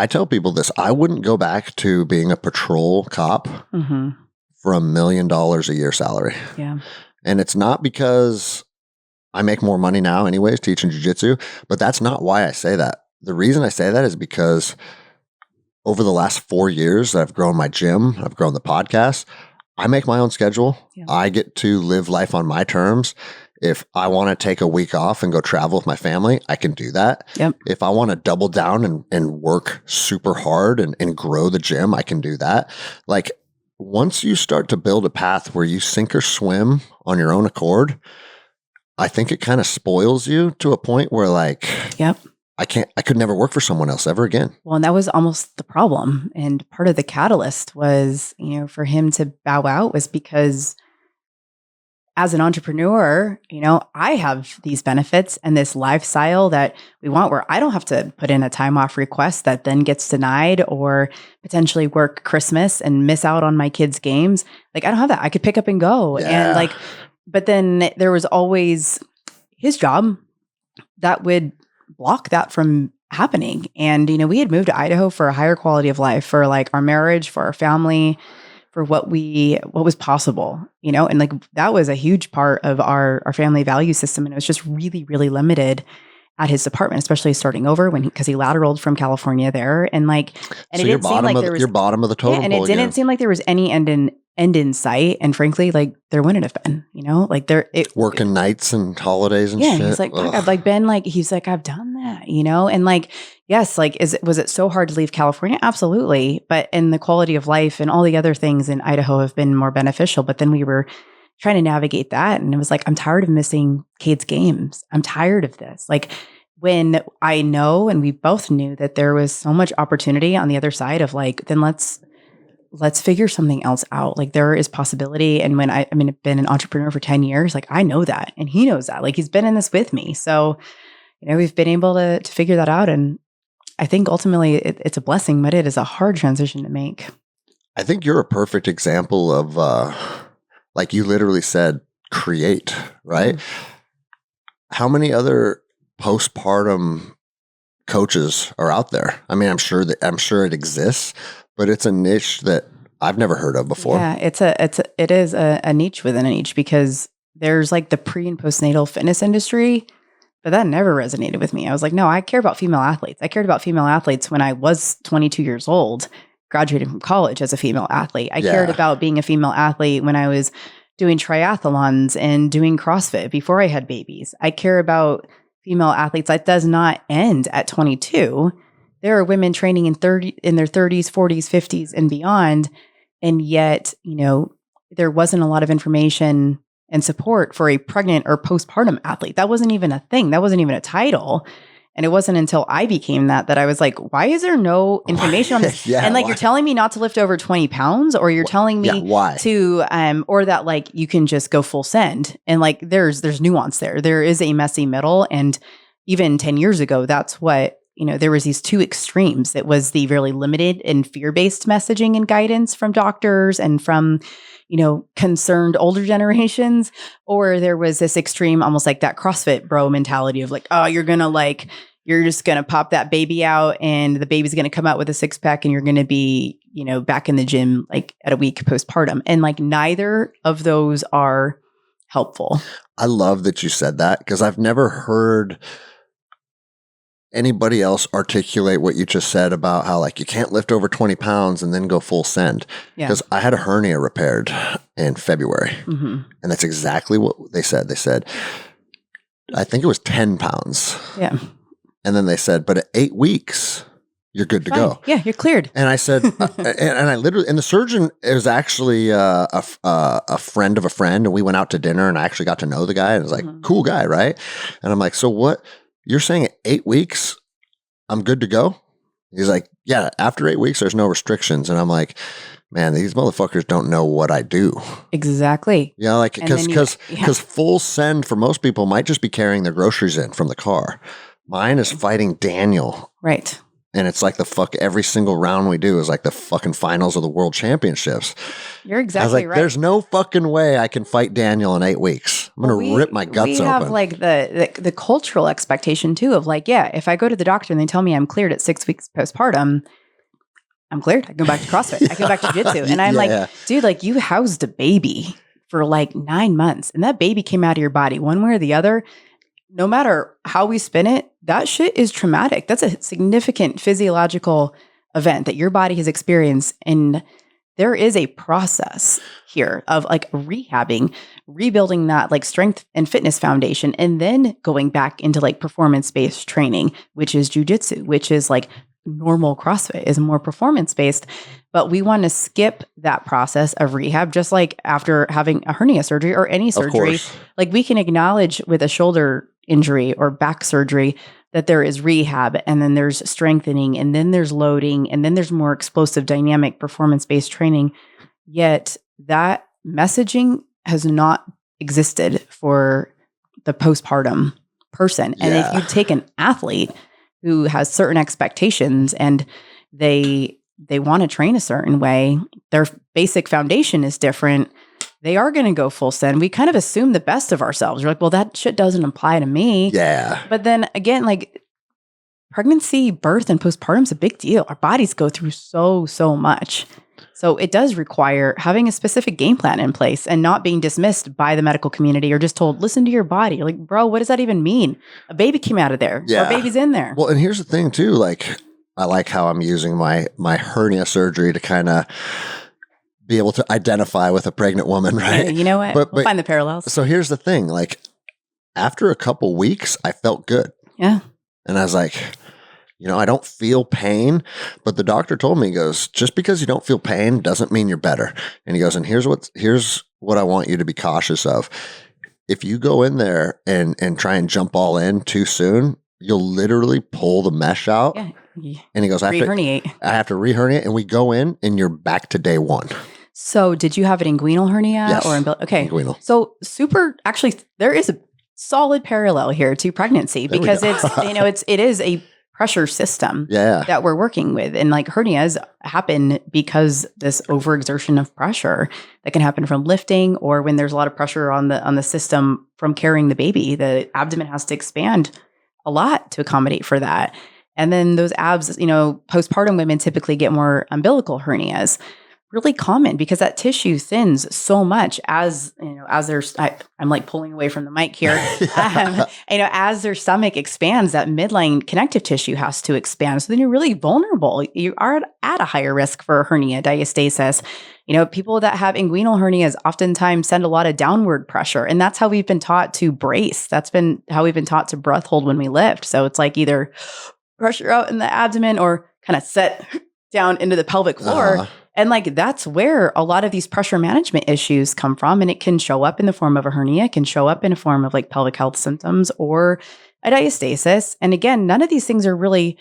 tell people this, I wouldn't go back to being a patrol cop for $1 million a year salary. Yeah. And it's not because I make more money now anyways teaching jujitsu, but that's not why I say that. The reason I say that is because over the last 4 years, I've grown my gym, I've grown the podcast. I make my own schedule. Yeah. I get to live life on my terms. If I want to take a week off and go travel with my family, I can do that. Yep. If I want to double down and work super hard and grow the gym, I can do that. Like, once you start to build a path where you sink or swim on your own accord, I think it kind of spoils you to a point where like, yep. I could never work for someone else ever again. Well, and that was almost the problem. And part of the catalyst was, for him to bow out was because as an entrepreneur, I have these benefits and this lifestyle that we want where I don't have to put in a time off request that then gets denied or potentially work Christmas and miss out on my kids' games. Like, I don't have that. I could pick up and go. Yeah. And but then there was always his job that would block that from happening. And, we had moved to Idaho for a higher quality of life, for like our marriage, for our family, for what was possible, and that was a huge part of our family value system. And it was just really, really limited at his department, especially starting over because he lateraled from California there. And so it didn't seem like there was, you're bottom of the totem pole. And it didn't seem like there was any end in sight. And frankly, there wouldn't have been, working nights and holidays and shit. He's like, I've been he's like, I've done that, and yes, was it so hard to leave California? Absolutely. But in the quality of life and all the other things in Idaho have been more beneficial. But then we were trying to navigate that. And it was like, I'm tired of missing Cade's games. I'm tired of this. When I know, and we both knew that there was so much opportunity on the other side of then let's figure something else out. There is possibility. And when I've been an entrepreneur for 10 years, I know that, and he knows that, he's been in this with me. So, we've been able to figure that out. And I think ultimately it's a blessing, but it is a hard transition to make. I think you're a perfect example of, like you literally said, create, right? Mm-hmm. How many other postpartum coaches are out there? I'm sure it exists, but it's a niche that I've never heard of before. Yeah, it is a niche within a niche, because there's the pre and postnatal fitness industry, but that never resonated with me. I was like, no, I care about female athletes. I cared about female athletes when I was 22 years old, graduating from college as a female athlete. I cared about being a female athlete when I was doing triathlons and doing CrossFit before I had babies. I care about female athletes. That does not end at 22. There are women training in their 30s, 40s, 50s, and beyond. And yet, there wasn't a lot of information and support for a pregnant or postpartum athlete. That wasn't even a thing. That wasn't even a title. And it wasn't until I became that I was like, why is there no information on this? And you're telling me not to lift over 20 pounds, or you're telling me to, or that you can just go full send. And there's nuance there. There is a messy middle. And even 10 years ago, that's what, there was these two extremes. It was the really limited and fear-based messaging and guidance from doctors and from, concerned older generations, or there was this extreme, almost like that CrossFit bro mentality of oh, you're just going to pop that baby out and the baby's going to come out with a six pack and you're going to be, back in the gym, at a week postpartum. And neither of those are helpful. I love that you said that, because I've never heard anybody else articulate what you just said about how you can't lift over 20 pounds and then go full send. Because I had a hernia repaired in February, and that's exactly what they said. They said, I think it was 10 pounds. Yeah. And then they said, but at 8 weeks, you're good to go. Yeah, you're cleared. And I said, and I literally, and the surgeon is actually a friend of a friend, and we went out to dinner, and I actually got to know the guy, and it was like, cool guy, right? And I'm like, so what? You're saying at 8 weeks, I'm good to go? He's like, yeah, after 8 weeks, there's no restrictions. And I'm like, man, these motherfuckers don't know what I do. Exactly. Yeah, because full send for most people might just be carrying their groceries in from the car. Mine is fighting Daniel. Right. And it's every single round we do is the fucking finals of the world championships. You're exactly I was right. There's no fucking way I can fight Daniel in 8 weeks. I'm going to rip my guts open. We have the cultural expectation too of if I go to the doctor and they tell me I'm cleared at 6 weeks postpartum, I'm cleared. I go back to CrossFit. I go back to jitsu. And I'm dude, you housed a baby for 9 months, and that baby came out of your body one way or the other. no matter how we spin it, that shit is traumatic. That's a significant physiological event that your body has experienced. And there is a process here of like rehabbing, rebuilding that like strength and fitness foundation, and then going back into like performance-based training, which is jujitsu, which is like normal CrossFit is more performance-based. But we want to skip that process of rehab, just like after having a hernia surgery or any surgery. Like we can acknowledge with a shoulder injury or back surgery that there is rehab, and then there's strengthening, and then there's loading, and then there's more explosive, dynamic, performance-based training. Yet that messaging has not existed for the postpartum person. And if you take an athlete who has certain expectations and they want to train a certain way, their basic foundation is different, they are going to go full send. We kind of assume the best of ourselves. We're like, well, that shit doesn't apply to me. Yeah. But then again, like pregnancy, birth, and postpartum is a big deal. Our bodies go through so much. So it does require having a specific game plan in place and not being dismissed by the medical community or just told, listen to your body. You're like, bro, what does that even mean? A baby came out of there. Yeah. Our baby's in there. Well, and here's the thing too, like I like how I'm using my hernia surgery to kind of be able to identify with a pregnant woman, right? You know what? We'll find the parallels. So here's the thing, like after a couple weeks, I felt good. Yeah. And I was like, I don't feel pain, but the doctor told me, he goes, just because you don't feel pain doesn't mean you're better. And he goes, and here's what I want you to be cautious of. If you go in there and try and jump all in too soon, you'll literally pull the mesh out. Yeah. And he goes, I have to re-herniate, and we go in and you're back to day one. So did you have an inguinal hernia? Yes. Or okay. Inguinal. So actually, there is a solid parallel here to pregnancy because it is a pressure system that we're working with. And like hernias happen because this overexertion of pressure that can happen from lifting, or when there's a lot of pressure on the system from carrying the baby, the abdomen has to expand a lot to accommodate for that. And then those abs, postpartum women typically get more umbilical hernias. Really common because that tissue thins so much as there's, I'm like pulling away from the mic here. As their stomach expands, that midline connective tissue has to expand. So then you're really vulnerable. You are at a higher risk for hernia diastasis. People that have inguinal hernias oftentimes send a lot of downward pressure. And that's how we've been taught to brace. That's been how we've been taught to breath hold when we lift. So it's like either pressure out in the abdomen or kind of set down into the pelvic floor. And like, that's where a lot of these pressure management issues come from. And it can show up in the form of a hernia, it can show up in a form of like pelvic health symptoms or a diastasis. And again, none of these things are really,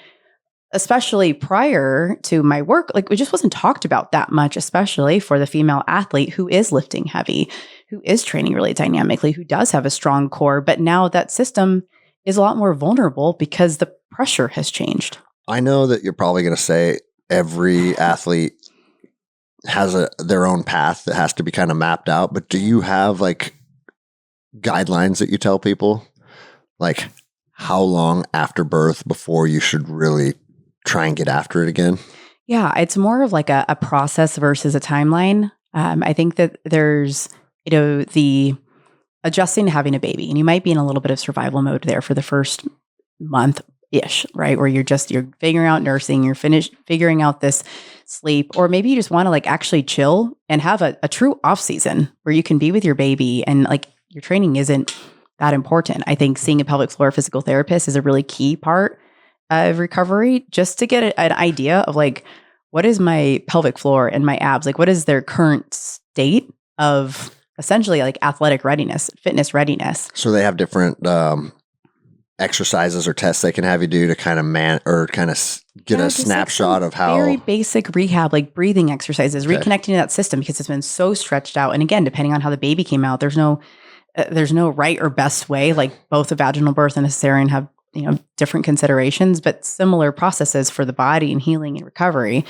especially prior to my work, like it just wasn't talked about that much, especially for the female athlete who is lifting heavy, who is training really dynamically, who does have a strong core. But now that system is a lot more vulnerable because the pressure has changed. I know that you're probably going to say every athlete has their own path that has to be kind of mapped out, but do you have like guidelines that you tell people, like how long after birth before you should really try and get after it again? Yeah, it's more of like a process versus a timeline. I think that there's, the adjusting to having a baby, and you might be in a little bit of survival mode there for the first month-ish, right? Where you're figuring out nursing, you're figuring out this sleep, or maybe you just want to like actually chill and have a true off season where you can be with your baby and like your training isn't that important. I think seeing a pelvic floor physical therapist is a really key part of recovery, just to get an idea of like, what is my pelvic floor and my abs? Like, what is their current state of essentially like athletic readiness, fitness readiness? So they have different exercises or tests they can have you do to kind of get a snapshot of how very basic rehab, like breathing exercises, reconnecting to that system because it's been so stretched out. And again, depending on how the baby came out, there's no right or best way. Like both a vaginal birth and a cesarean have, different considerations, but similar processes for the body and healing and recovery.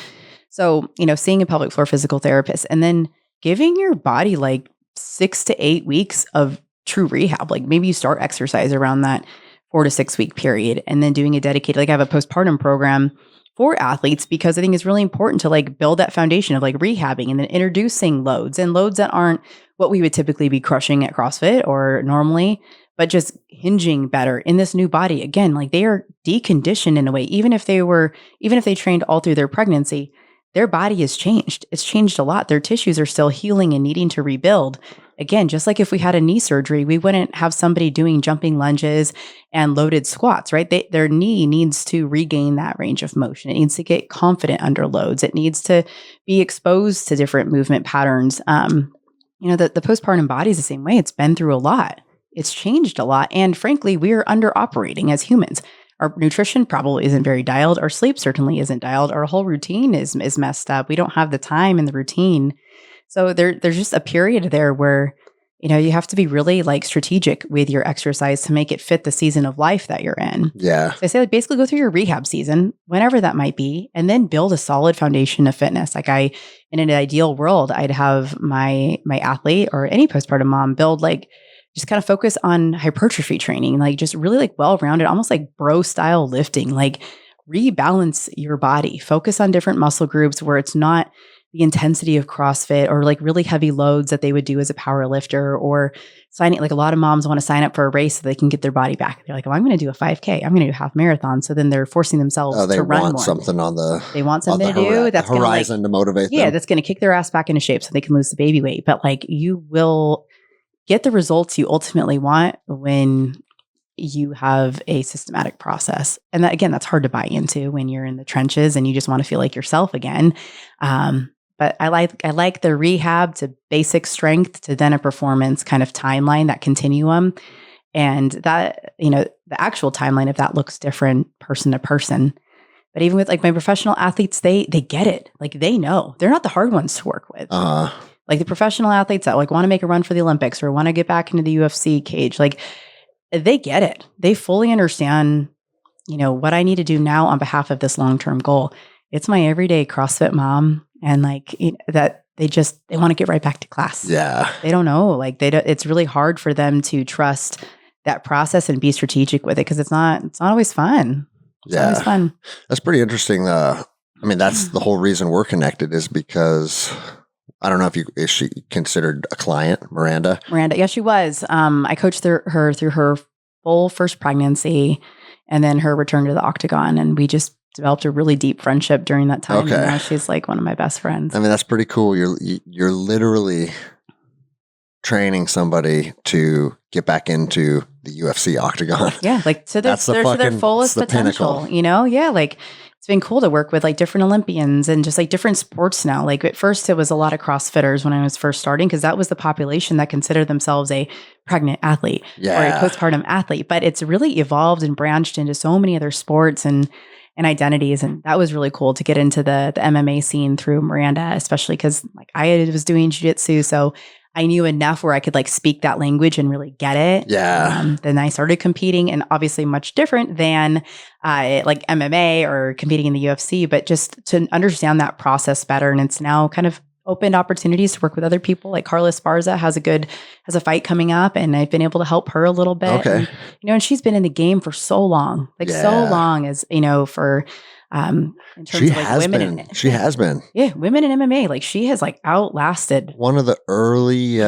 So, seeing a pelvic floor physical therapist and then giving your body like 6 to 8 weeks of true rehab. Like maybe you start exercise around that 4 to 6 week period and then doing a dedicated, like I have a postpartum program for athletes because I think it's really important to like build that foundation of like rehabbing and then introducing loads that aren't what we would typically be crushing at CrossFit or normally, but just hinging better in this new body. Again, like they are deconditioned in a way, even if they trained all through their pregnancy, their body has changed. It's changed a lot. Their tissues are still healing and needing to rebuild. Again, just like if we had a knee surgery, we wouldn't have somebody doing jumping lunges and loaded squats, right? Their knee needs to regain that range of motion. It needs to get confident under loads. It needs to be exposed to different movement patterns. The postpartum body is the same way. It's been through a lot. It's changed a lot. And frankly, we are under operating as humans. Our nutrition probably isn't very dialed. Our sleep certainly isn't dialed. Our whole routine is messed up. We don't have the time in the routine. So there's just a period there where, you have to be really like strategic with your exercise to make it fit the season of life that you're in. Yeah. So I say like basically go through your rehab season, whenever that might be, and then build a solid foundation of fitness. Like in an ideal world, I'd have my athlete or any postpartum mom build like just kind of focus on hypertrophy training, like just really like well-rounded, almost like bro style lifting, like rebalance your body, focus on different muscle groups where it's not the intensity of CrossFit or like really heavy loads that they would do as a power lifter, or signing, like a lot of moms want to sign up for a race so they can get their body back. They're like, oh, I'm going to do a 5K. I'm going to do a half marathon. So then they're forcing themselves to run more. They want something on the They want something to do that's horizon to motivate them. Yeah, that's going to kick their ass back into shape so they can lose the baby weight. But like you will get the results you ultimately want when you have a systematic process. And that, again, that's hard to buy into when you're in the trenches and you just want to feel like yourself again. But I like the rehab to basic strength to then a performance kind of timeline, that continuum. And that, the actual timeline of that looks different person to person. But even with like my professional athletes, they get it. Like they know. They're not the hard ones to work with. Like the professional athletes that like want to make a run for the Olympics or want to get back into the UFC cage, like they get it. They fully understand, what I need to do now on behalf of this long-term goal. It's my everyday CrossFit mom. And like that they want to get right back to class. Yeah. They don't know. Like it's really hard for them to trust that process and be strategic with it because it's not always fun. It's always fun. That's pretty interesting. That's the whole reason we're connected is because I don't know is she considered a client, Miranda? Yeah, she was. I coached her through her full first pregnancy and then her return to the octagon. And we just developed a really deep friendship during that time. Okay. And now she's like one of my best friends. That's pretty cool. You're literally training somebody to get back into the UFC octagon. Yeah, like to their fullest potential. Pinnacle. Yeah, like it's been cool to work with like different Olympians and just like different sports now. Like at first it was a lot of CrossFitters when I was first starting because that was the population that considered themselves a pregnant athlete or a postpartum athlete. But it's really evolved and branched into so many other sports and identities. And that was really cool to get into the MMA scene through Miranda, especially because like I was doing jiu-jitsu. So I knew enough where I could like speak that language and really get it. Yeah. Then I started competing, and obviously much different than like MMA or competing in the UFC, but just to understand that process better. And it's now kind of opened opportunities to work with other people. Like Carla Esparza has a fight coming up, and I've been able to help her a little bit. Okay. And, and she's been in the game for so long, so long as, for, in terms of like women. She has been. Yeah. Women in MMA. Like she has like outlasted. One of the early,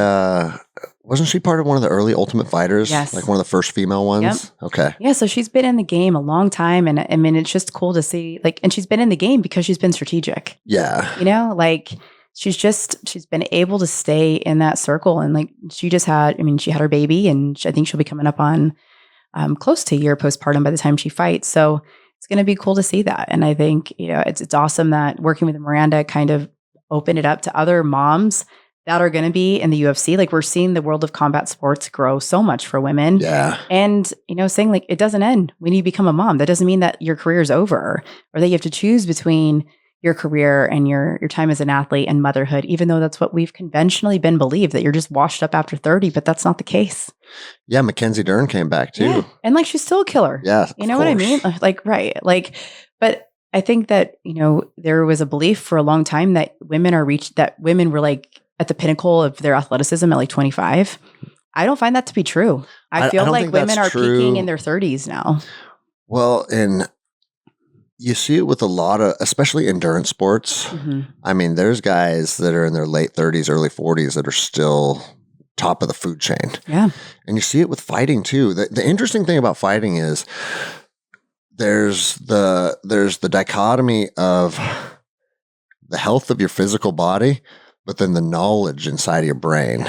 wasn't she part of one of the early Ultimate Fighters? Yes. Like one of the first female ones? Yep. Okay. Yeah. So she's been in the game a long time. And it's just cool to see and she's been in the game because she's been strategic. Yeah. She's been able to stay in that circle. And like, she had her baby, and I think she'll be coming up on close to a year postpartum by the time she fights. So it's going to be cool to see that. And I think, it's awesome that working with Miranda kind of opened it up to other moms that are going to be in the UFC. Like we're seeing the world of combat sports grow so much for women. Yeah. And, saying like, it doesn't end when you become a mom. That doesn't mean that your career is over or that you have to choose between your career and your time as an athlete and motherhood, even though that's what we've conventionally been believed, that you're just washed up after 30, but that's not the case. Yeah. Mackenzie Dern came back too. Yeah. And like, she's still a killer. Yeah. You know what I mean? Like, right. Like, but I think that, there was a belief for a long time that women were like at the pinnacle of their athleticism at like 25. I don't find that to be true. I feel like women are peaking in their 30s now. Well, and you see it with a lot of, especially endurance sports. Mm-hmm. There's guys that are in their late 30s, early 40s that are still top of the food chain. Yeah. And you see it with fighting too. The interesting thing about fighting is there's the dichotomy of the health of your physical body, but then the knowledge inside of your brain.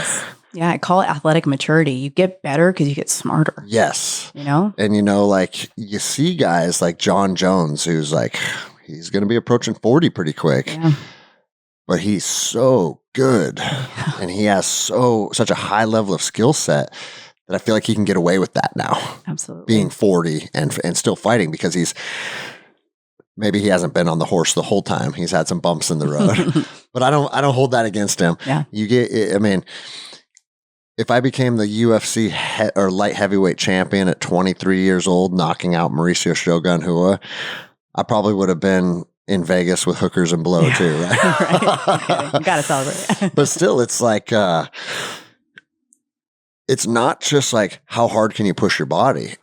Yeah, I call it athletic maturity. You get better because you get smarter. Yes. You know? And like you see guys like John Jones, who's like, he's going to be approaching 40 pretty quick. Yeah. But he's so good. And he has such a high level of skill set that I feel like he can get away with that now. Absolutely. Being 40 and still fighting, because maybe he hasn't been on the horse the whole time. He's had some bumps in the road. But I don't hold that against him. Yeah. If I became the UFC or light heavyweight champion at 23 years old, knocking out Mauricio Shogun Rua, I probably would have been in Vegas with hookers and blow too, right? Right. You got to celebrate. But still, it's like, it's not just like how hard can you push your body.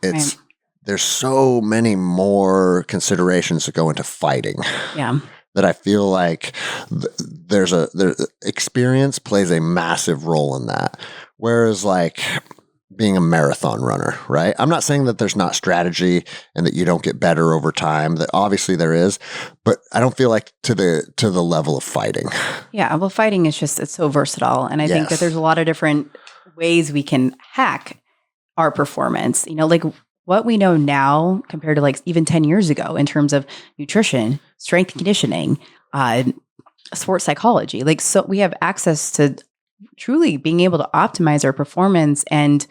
There's so many more considerations that go into fighting. Yeah. That I feel like there's experience plays a massive role in that. Whereas like being a marathon runner, right? I'm not saying that there's not strategy and that you don't get better over time. That obviously there is, but I don't feel like to the level of fighting. Yeah, well, fighting is it's so versatile, and I think that there's a lot of different ways we can hack our performance. Like what we know now compared to like even 10 years ago in terms of nutrition, strength and conditioning, sports psychology. Like, so we have access to truly being able to optimize our performance and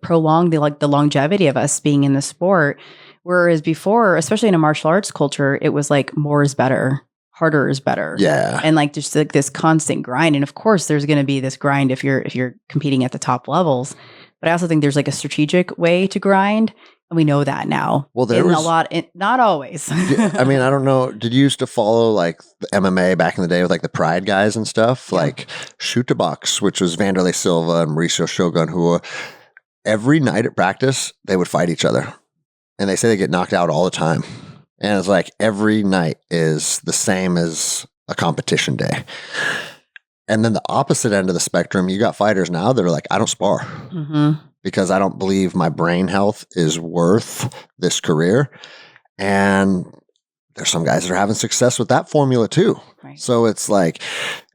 prolong the longevity of us being in the sport. Whereas before, especially in a martial arts culture, it was like more is better, harder is better. Yeah. And like just like this constant grind. And of course there's going to be this grind if you're competing at the top levels. But I also think there's like a strategic way to grind. And we know that now. Well, there was a lot, not always. I mean, I don't know. Did you used to follow like the MMA back in the day with like the Pride guys and stuff? Yeah. Like Shoot to Box, which was Vanderlei Silva and Mauricio Shogun Rua. Every night at practice, they would fight each other. And they say they get knocked out all the time. And it's like every night is the same as a competition day. And then the opposite end of the spectrum, you got fighters now that are like, I don't spar. Mm-hmm. Because I don't believe my brain health is worth this career. And there's some guys that are having success with that formula too. Right. So it's like,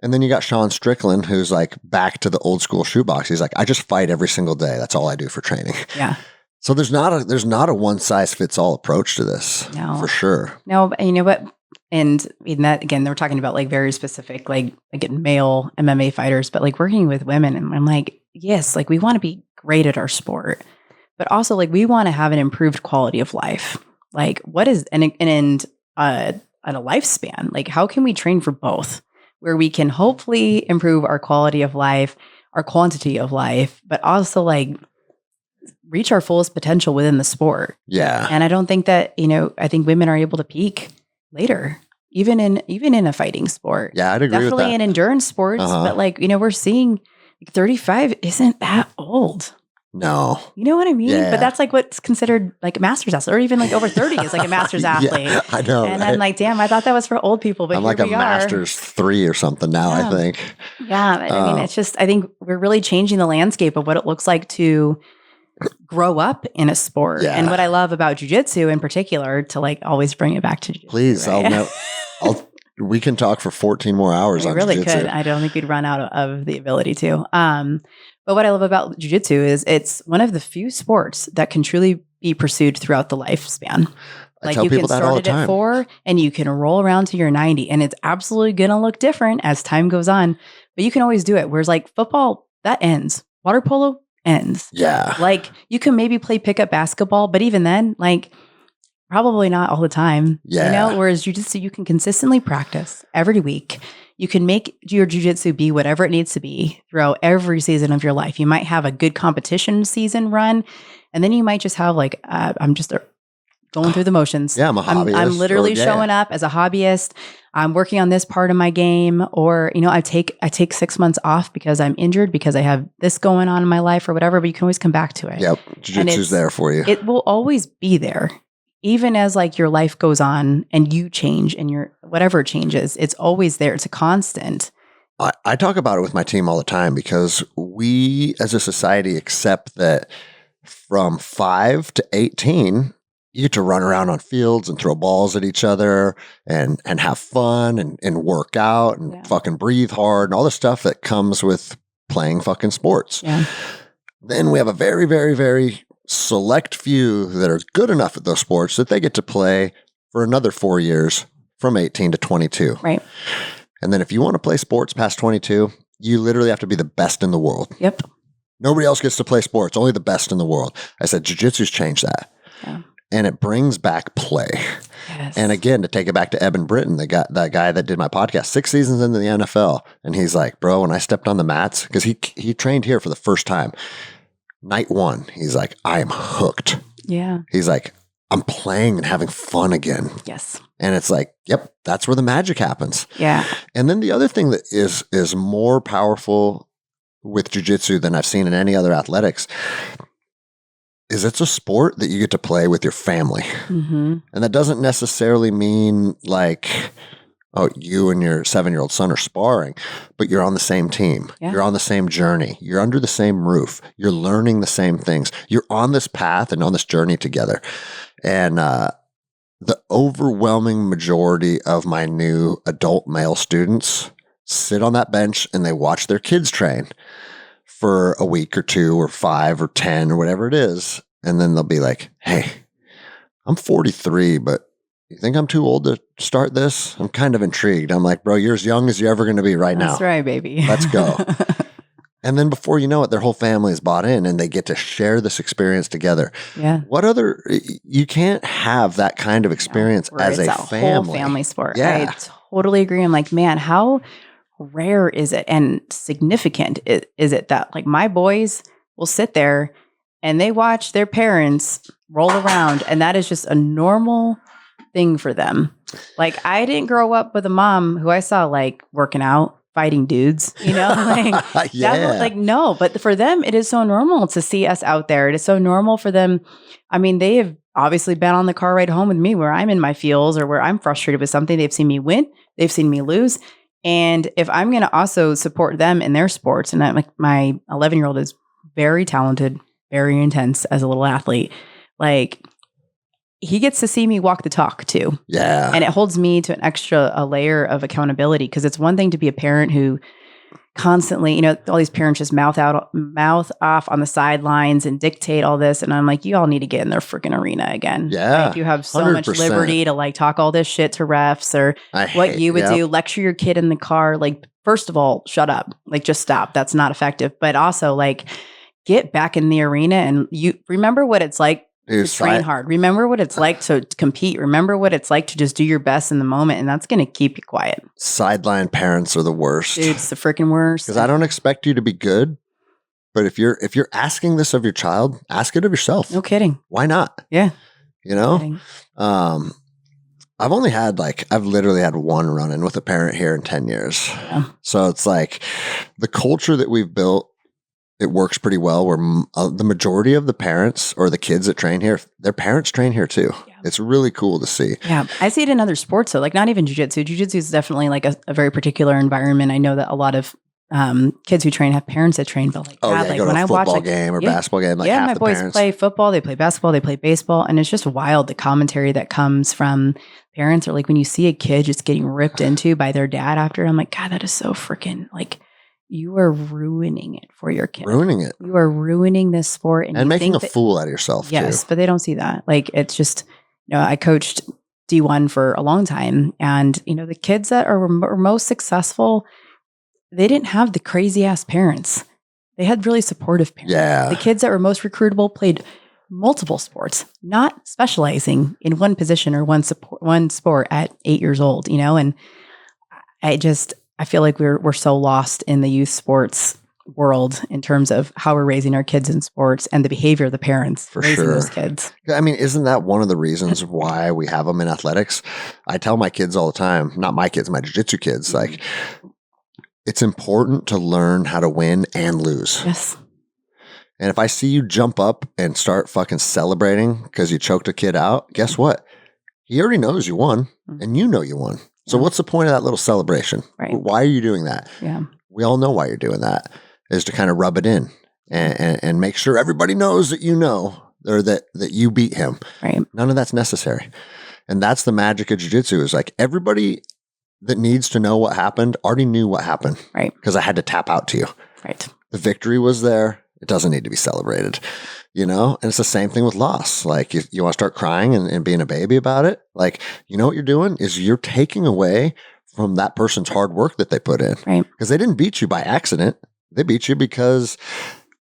and then you got Sean Strickland, who's like back to the old school shoebox. He's like, I just fight every single day. That's all I do for training. Yeah. So there's not a one size fits all approach to this. No. For sure. No, and you know what? And in that, again, they're talking about like very specific, like again, male MMA fighters, but like working with women. And I'm like, yes, like we want to be great at our sport, but also like we want to have an improved quality of life. Like what is, and a lifespan, like how can we train for both where we can hopefully improve our quality of life, our quantity of life, but also like reach our fullest potential within the sport. Yeah. And I don't think that, I think women are able to peak later, even in a fighting sport. Yeah, I'd agree with that. Definitely in endurance sports, but like, we're seeing 35 isn't that old. No. You know what I mean? Yeah. But that's like what's considered like a master's athlete, or even like over 30 is like a master's athlete. Yeah, I know. And I'm like, damn, I thought that was for old people, but I'm like a master's 3 or something now, I think. Yeah. I mean, it's just, I think we're really changing the landscape of what it looks like to grow up in a sport. Yeah. And what I love about jiu-jitsu in particular, to like always bring it back to jiu-jitsu. Please, right? We can talk for 14 more hours on really jiu-jitsu. Could. I don't think we'd run out of the ability to. But what I love about jiu-jitsu is it's one of the few sports that can truly be pursued throughout the lifespan. Like you can start it at 4 and you can roll around to your 90, and it's absolutely going to look different as time goes on, but you can always do it. Whereas like football, that ends. Water polo ends. Yeah. Like you can maybe play pickup basketball, but even then, like probably not all the time. Yeah. Whereas jiu-jitsu, you can consistently practice every week. You can make your jiu-jitsu be whatever it needs to be throughout every season of your life. You might have a good competition season run, and then you might just have like, I'm just going through the motions. Yeah, I'm a hobbyist. I'm literally showing up as a hobbyist. I'm working on this part of my game, or, I take 6 months off because I'm injured, because I have this going on in my life or whatever, but you can always come back to it. Yep. Jiu-jitsu's there for you. It will always be there. Even as like your life goes on and you change and your whatever changes, it's always there. It's a constant. I talk about it with my team all the time because we as a society accept that from 5 to 18, you get to run around on fields and throw balls at each other and have fun and work out and fucking breathe hard and all the stuff that comes with playing fucking sports. Yeah. Then we have a very, very, very select few that are good enough at those sports that they get to play for another 4 years from 18 to 22. Right. And then if you want to play sports past 22, you literally have to be the best in the world. Yep. Nobody else gets to play sports, only the best in the world. I said, jiu-jitsu's changed that. Yeah. And it brings back play. Yes. And again, to take it back to Eben Britton, that guy that did my podcast, 6 seasons into the NFL. And he's like, bro, when I stepped on the mats, because he trained here for the first time, night 1, he's like, I am hooked. Yeah. He's like, I'm playing and having fun again. Yes. And it's like, yep, that's where the magic happens. Yeah. And then the other thing that is more powerful with jiu-jitsu than I've seen in any other athletics is it's a sport that you get to play with your family. Mm-hmm. And that doesn't necessarily mean like, oh, you and your 7-year-old son are sparring, but you're on the same team. Yeah. You're on the same journey. You're under the same roof. You're learning the same things. You're on this path and on this journey together. And the overwhelming majority of my new adult male students sit on that bench and they watch their kids train for a week or 2 or 5 or 10 or whatever it is. And then they'll be like, hey, I'm 43, but you think I'm too old to start this? I'm kind of intrigued. I'm like, bro, you're as young as you're ever going to be right now. That's right, baby. Let's go. And then before you know it, their whole family is bought in and they get to share this experience together. Yeah. You can't have that kind of experience as a family. Whole family sport. Yeah. I totally agree. I'm like, man, how rare is it and significant is it that like my boys will sit there and they watch their parents roll around and that is just a normal thing for them. Like I didn't grow up with a mom who I saw like working out, fighting dudes, you know, like, like no, but for them, it is so normal to see us out there. It is so normal for them. I mean, they have obviously been on the car ride home with me where I'm in my feels or where I'm frustrated with something. They've seen me win. They've seen me lose. And if I'm going to also support them in their sports, and like my 11-year-old is very talented, very intense as a little athlete, like he gets to see me walk the talk too. Yeah. And it holds me to a layer of accountability because it's one thing to be a parent who constantly, you know, all these parents just mouth off on the sidelines and dictate all this. And I'm like, you all need to get in their freaking arena again. Yeah. Like you have so 100%. much liberty to like talk all this shit to refs or what you would do, lecture your kid in the car. Like, first of all, shut up. Like just stop. That's not effective. But also like get back in the arena and you remember what it's like to train hard. Remember what it's like to compete. Remember what it's like to just do your best in the moment. And that's going to keep you quiet. Sideline parents are the worst. Dude, it's the freaking worst. Because I don't expect you to be good. But if you're asking this of your child, ask it of yourself. No kidding. Why not? Yeah. You know? I've literally had one run-in with a parent here in 10 years. Yeah. So it's like the culture that we've built, it works pretty well where the majority of the parents or the kids that train here, their parents train here too. Yeah. It's really cool to see. Yeah. I see it in other sports. So like not even jiu-jitsu. Jiu-jitsu is definitely like a very particular environment. I know that a lot of kids who train have parents that train, but like, like when I watch football game or basketball game, like half my the boys parents play football, they play basketball, they play baseball. And it's just wild. The commentary that comes from parents or like when you see a kid just getting ripped into by their dad after, I'm like, God, that is so freaking like, you are ruining it for your kid. Ruining it. You are ruining this sport. And making a fool out of yourself too. Yes, but they don't see that. Like, it's just, you know, I coached D1 for a long time. And, you know, the kids that are most successful, they didn't have the crazy ass parents. They had really supportive parents. Yeah. The kids that were most recruitable played multiple sports, not specializing in one position or one sport at 8 years old, you know? And I feel like we're so lost in the youth sports world in terms of how we're raising our kids in sports and the behavior of the parents for raising sure. those kids. I mean, isn't that one of the reasons why we have them in athletics? I tell my kids all the time, not my kids, my jiu-jitsu kids, like it's important to learn how to win and lose. Yes. And if I see you jump up and start fucking celebrating because you choked a kid out, guess what? He already knows you won and you know you won. So what's the point of that little celebration? Right. Why are you doing that? Yeah. We all know why you're doing that, is to kind of rub it in and make sure everybody knows that you know, or that you beat him. Right. None of that's necessary. And that's the magic of jiu-jitsu, is like everybody that needs to know what happened already knew what happened. Right. Because I had to tap out to you. Right. The victory was there. It doesn't need to be celebrated, you know? And it's the same thing with loss. Like you want to start crying and being a baby about it. Like, you know what you're doing is you're taking away from that person's hard work that they put in. Right. Because they didn't beat you by accident. They beat you because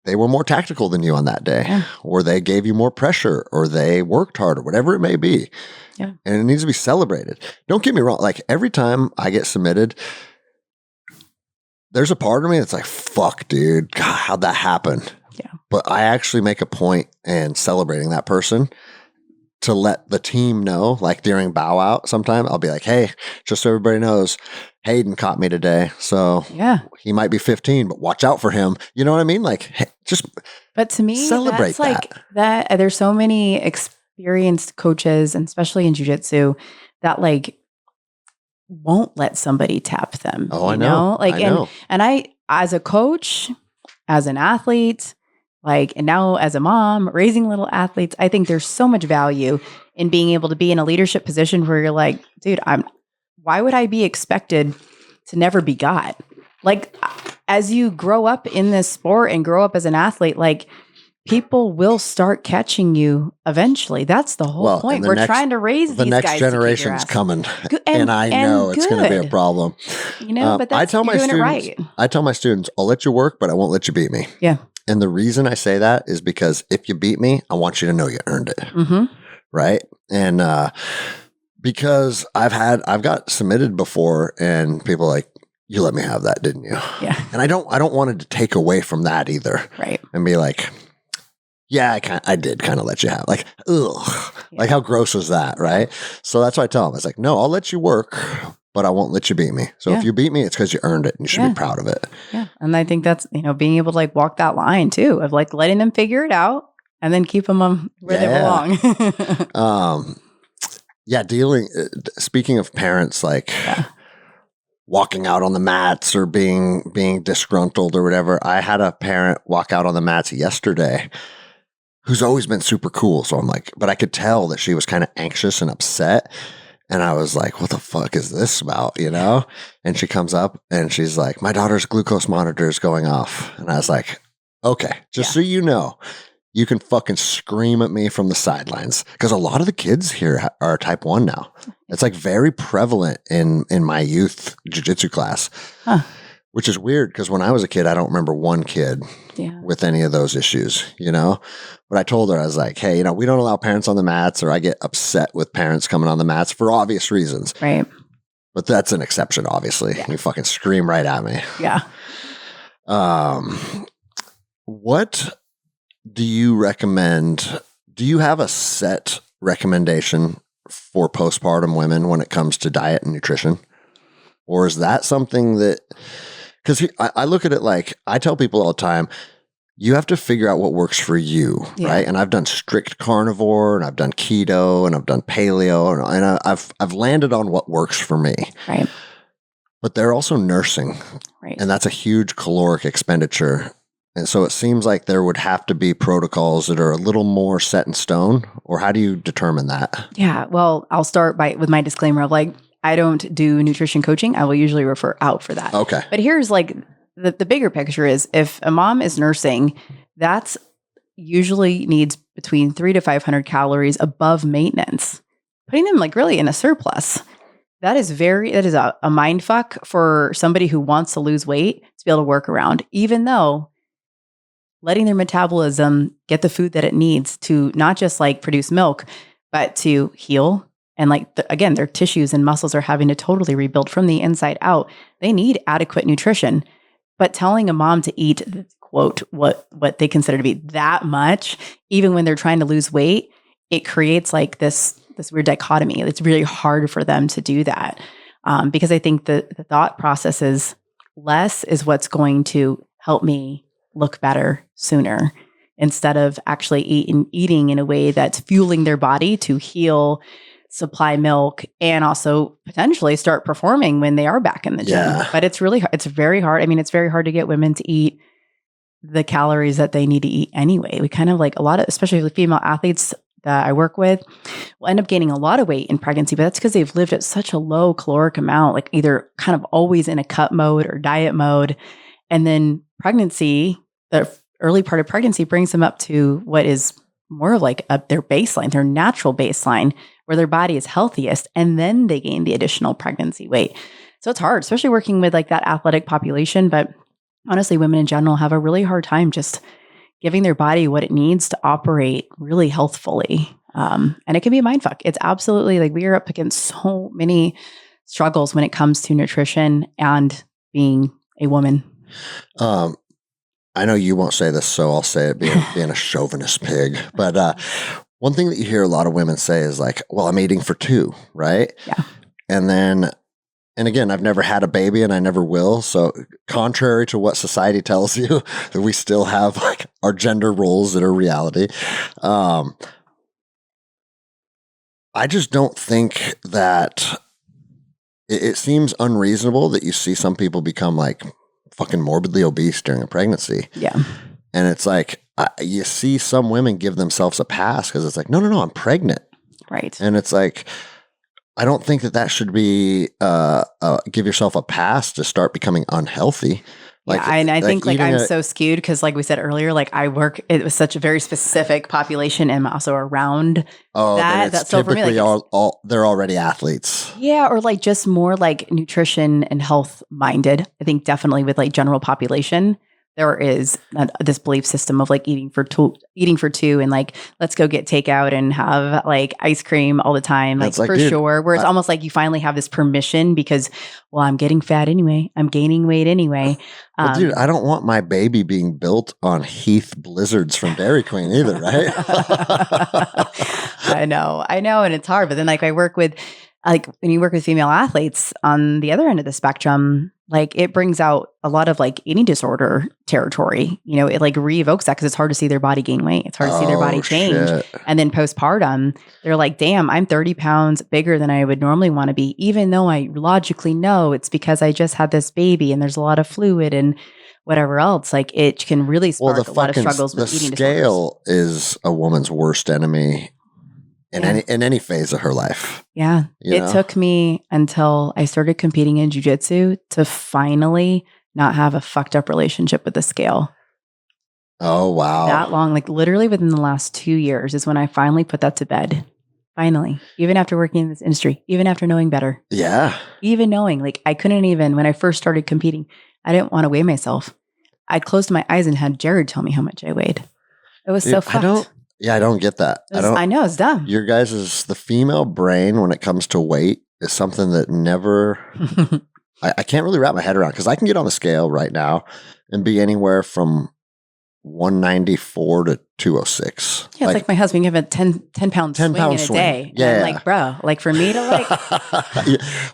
they were more tactical than you on that day, Yeah. or they gave you more pressure, or they worked harder, whatever it may be. Yeah. And it needs to be celebrated. Don't get me wrong. Like every time I get submitted, there's a part of me that's like, fuck, dude, God, how'd that happen? Yeah. But I actually make a point in celebrating that person to let the team know, like during bow out sometime, I'll be like, hey, just so everybody knows, Hayden caught me today. So Yeah. he might be 15, but watch out for him. You know what I mean? Like, hey, just But to me, celebrate that's like that. There's so many experienced coaches, and especially in jiu-jitsu, that like won't let somebody tap them. Oh, I know. Like, I know. and I, as a coach, as an athlete, like, and now as a mom raising little athletes, I think there's so much value in being able to be in a leadership position where you're like, dude, why would I be expected to never be got? Like, as you grow up in this sport and grow up as an athlete, like, people will start catching you eventually. That's the whole point. We're trying to raise the these next guys generation's coming, and I know it's going to be a problem. You know, but that's, you're doing it right. I tell my students, I'll let you work, but I won't let you beat me. Yeah. And the reason I say that is because if you beat me, I want you to know you earned it. Mm-hmm. Right. And because I've got submitted before, and people are like, you let me have that, didn't you? Yeah. And I don't want it to take away from that either. Right. And be like, yeah, I did kind of let you have, like, ugh, like how gross was that, right? So that's why I tell them, it's like, no, I'll let you work, but I won't let you beat me. So if you beat me, it's because you earned it, and you should be proud of it. Yeah. And I think that's, being able to like walk that line too, of like letting them figure it out and then keep them where they belong. Speaking of parents, like walking out on the mats or being disgruntled or whatever, I had a parent walk out on the mats yesterday who's always been super cool. So I'm like, but I could tell that she was kind of anxious and upset. And I was like, what the fuck is this about, you know? And she comes up and she's like, my daughter's glucose monitor is going off. And I was like, okay, just so you know, you can fucking scream at me from the sidelines. Because a lot of the kids here are type 1 now. It's like very prevalent in my youth jiu-jitsu class. Huh. Which is weird, because when I was a kid, I don't remember one kid with any of those issues, you know? But I told her, I was like, hey, we don't allow parents on the mats, or I get upset with parents coming on the mats for obvious reasons. Right. But that's an exception, obviously. Yeah. You fucking scream right at me. Yeah. What do you recommend? Do you have a set recommendation for postpartum women when it comes to diet and nutrition? Or is that something that... Because I look at it like, I tell people all the time, you have to figure out what works for you, right? And I've done strict carnivore, and I've done keto, and I've done paleo, and I've landed on what works for me. Right. But they're also nursing, right? And that's a huge caloric expenditure. And so it seems like there would have to be protocols that are a little more set in stone. Or how do you determine that? Yeah. Well, I'll start with my disclaimer of like, I don't do nutrition coaching. I will usually refer out for that. Okay. But here's like the bigger picture is, if a mom is nursing, that's usually needs between 300 to 500 calories above maintenance, putting them like really in a surplus. That is a mind fuck for somebody who wants to lose weight to be able to work around, even though letting their metabolism get the food that it needs to not just like produce milk, but to heal. And like, again, their tissues and muscles are having to totally rebuild from the inside out. They need adequate nutrition. But telling a mom to eat, quote, what they consider to be that much, even when they're trying to lose weight, it creates like this weird dichotomy. It's really hard for them to do that. Because I think the thought process is less is what's going to help me look better sooner, instead of actually eating in a way that's fueling their body to heal supply milk and also potentially start performing when they are back in the gym. Yeah. But it's very hard. I mean, it's very hard to get women to eat the calories that they need to eat anyway. We kind of like a lot of, especially the female athletes that I work with, will end up gaining a lot of weight in pregnancy, but that's because they've lived at such a low caloric amount, like either kind of always in a cut mode or diet mode. And then pregnancy, the early part of pregnancy brings them up to what is more of like their baseline, their natural baseline, where their body is healthiest. And then they gain the additional pregnancy weight. So it's hard, especially working with like that athletic population. But honestly, women in general have a really hard time just giving their body what it needs to operate really healthfully. And it can be a mindfuck. It's absolutely like we are up against so many struggles when it comes to nutrition and being a woman. I know you won't say this, so I'll say it being a chauvinist pig. But one thing that you hear a lot of women say is like, well, I'm eating for two, right? Yeah. And again, I've never had a baby and I never will. So contrary to what society tells you, that we still have like our gender roles that are reality. I just don't think that it seems unreasonable that you see some people become like fucking morbidly obese during a pregnancy. Yeah. And it's like, you see some women give themselves a pass because it's like, no, I'm pregnant. Right. And it's like, I don't think that should be give yourself a pass to start becoming unhealthy. Like, yeah, and I think like I'm so skewed because like we said earlier, like I work, it was such a very specific population and also around that. That's so typically for me, like, they're already athletes. Yeah. Or like just more like nutrition and health minded. I think definitely with like general population, there is this belief system of like eating for two and like, let's go get takeout and have like ice cream all the time. Like for sure. Where it's almost like you finally have this permission because, well, I'm getting fat anyway. I'm gaining weight anyway. Well, dude, I don't want my baby being built on Heath Blizzards from Dairy Queen either, right? I know. And it's hard. But then like I work with, like when you work with female athletes on the other end of the spectrum, like it brings out a lot of like eating disorder territory. You know, it like re-evokes that because it's hard to see their body gain weight. It's hard to see their body change. Shit. And then postpartum, they're like, damn, I'm 30 pounds bigger than I would normally want to be, even though I logically know it's because I just had this baby and there's a lot of fluid and whatever else. Like it can really spark a lot of struggles with eating disorders. The scale is a woman's worst enemy. In any phase of her life. Yeah. It took me until I started competing in jiu-jitsu to finally not have a fucked up relationship with the scale. Oh, wow. That long, like literally within the last 2 years is when I finally put that to bed. Finally. Even after working in this industry, even after knowing better. Yeah. Even knowing, like I couldn't even, when I first started competing, I didn't want to weigh myself. I closed my eyes and had Jared tell me how much I weighed. It was so fucked. I don't get that. I know, it's dumb. Your guys' the female brain when it comes to weight is something that never, I can't really wrap my head around because I can get on the scale right now and be anywhere from 194 to 206. Yeah, it's like my husband, you have a 10 pound swing in a day. Yeah. And I'm like, bro, like for me to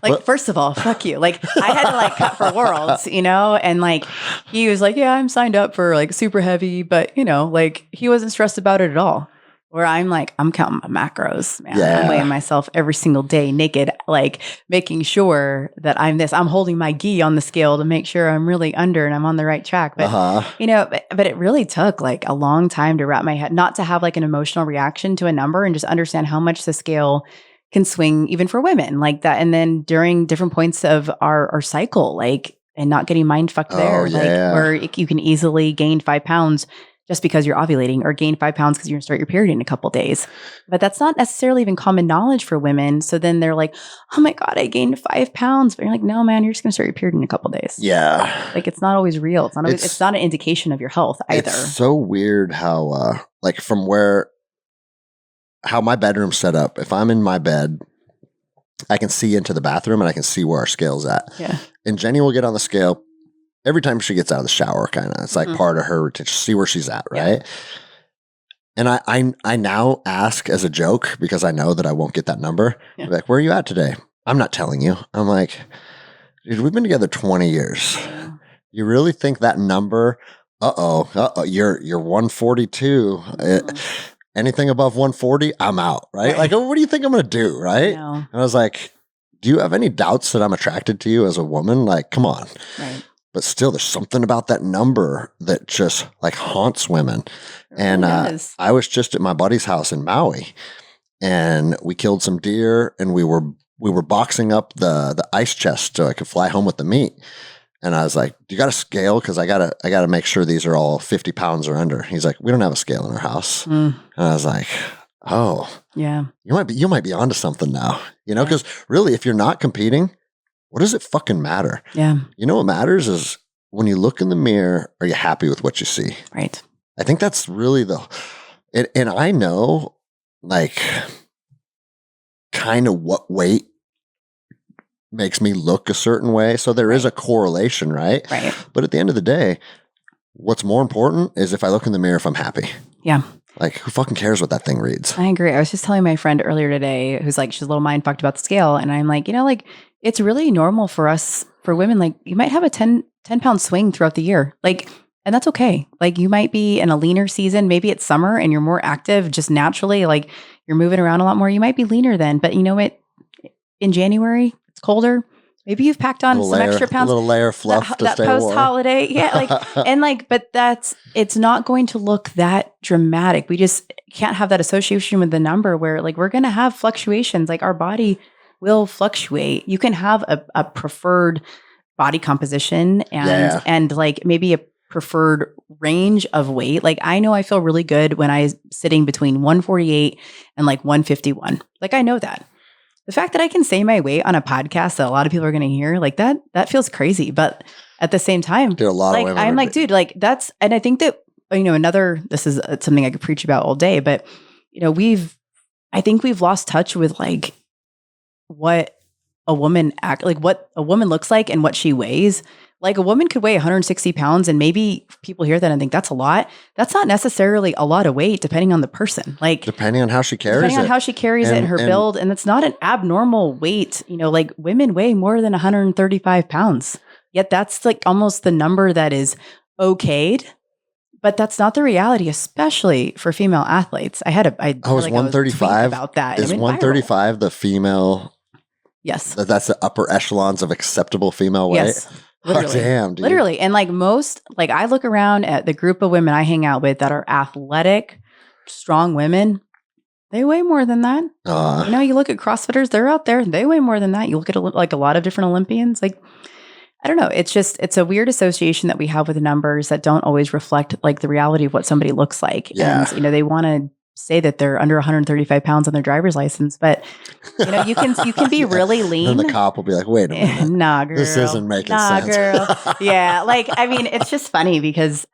like, first of all, fuck you. Like I had to like cut for worlds, you know? And like, he was like, yeah, I'm signed up for like super heavy, but you know, like he wasn't stressed about it at all. Where I'm like, I'm counting my macros, man. Yeah. I'm weighing myself every single day naked, like making sure that I'm holding my gi on the scale to make sure I'm really under and I'm on the right track. But, you know, but it really took like a long time to wrap my head, not to have like an emotional reaction to a number and just understand how much the scale can swing even for women like that. And then during different points of our cycle, like, and not getting mind fucked there, like where you can easily gain 5 pounds just because you're ovulating or gain 5 pounds because you're going to start your period in a couple days. But that's not necessarily even common knowledge for women. So then they're like, oh my God, I gained 5 pounds. But you're like, no, man, you're just going to start your period in a couple days. Yeah. Like it's not always real. It's not an indication of your health either. It's so weird how, like from how my bedroom's set up. If I'm in my bed, I can see into the bathroom and I can see where our scale's at. Yeah. And Jenny will get on the scale every time she gets out of the shower, kind of. It's like part of her to see where she's at, right? Yeah. And I now ask as a joke because I know that I won't get that number. Yeah. Like, where are you at today? I'm not telling you. I'm like, dude, we've been together 20 years. You really think that number? You're 142. anything above 140, I'm out, right? Right. Like, what do you think I'm going to do, right? No. And I was like, do you have any doubts that I'm attracted to you as a woman? Like, come on. Right. But still, there's something about that number that just like haunts women. And I was just at my buddy's house in Maui, and we killed some deer, and we were boxing up the ice chest so I could fly home with the meat. And I was like, "Do you got a scale? Because I gotta make sure these are all 50 pounds or under." He's like, "We don't have a scale in our house." And I was like, "Oh, yeah, you might be onto something now." You know, because really, if you're not competing, what does it fucking matter? Yeah, you know what matters is when you look in the mirror, are you happy with what you see? Right. I think that's really and I know like kind of what weight makes me look a certain way. So there is a correlation, right? Right. But at the end of the day, what's more important is if I look in the mirror, if I'm happy. Yeah. Like, who fucking cares what that thing reads? I agree. I was just telling my friend earlier today, who's like, she's a little mind fucked about the scale. And I'm like, like, it's really normal for us, for women, like, you might have a 10 pound swing throughout the year. Like, and that's okay. Like, you might be in a leaner season. Maybe it's summer and you're more active just naturally. Like, you're moving around a lot more. You might be leaner then. But you know what? In January, it's colder. Maybe you've packed on some extra pounds. A little layer of fluff to stay warm. Post holiday. Yeah. Like, and like, but it's not going to look that dramatic. We just can't have that association with the number where like, we're going to have fluctuations. Like, our body will fluctuate. You can have a preferred body composition and like maybe a preferred range of weight. Like, I know I feel really good when I'm sitting between 148 and like 151. Like, I know that. The fact that I can say my weight on a podcast that a lot of people are going to hear, like that feels crazy. But at the same time, dude, a lot like, of women I'm like, dude, like that's, and I think that, this is something I could preach about all day, but I think we've lost touch with like what a woman what a woman looks like and what she weighs. Like, a woman could weigh 160 pounds and maybe people hear that and think that's a lot. That's not necessarily a lot of weight depending on the person. Like, depending on how she carries it and her build. And it's not an abnormal weight. Like, women weigh more than 135 pounds. Yet that's like almost the number that is okayed. But that's not the reality, especially for female athletes. I was 135 about that. Is 135 the female? Yes. That's the upper echelons of acceptable female weight? Yes. Literally. Oh, damn, dude. Literally. And like I look around at the group of women I hang out with that are athletic, strong women. They weigh more than that. You look at CrossFitters, they're out there. They weigh more than that. You look at like a lot of different Olympians. Like, I don't know. It's a weird association that we have with numbers that don't always reflect like the reality of what somebody looks like. Yeah. And, they want to say that they're under 135 pounds on their driver's license, but you can be really lean. And the cop will be like, "Wait a minute, nah, girl, this isn't making sense." Girl. Yeah, like it's just funny because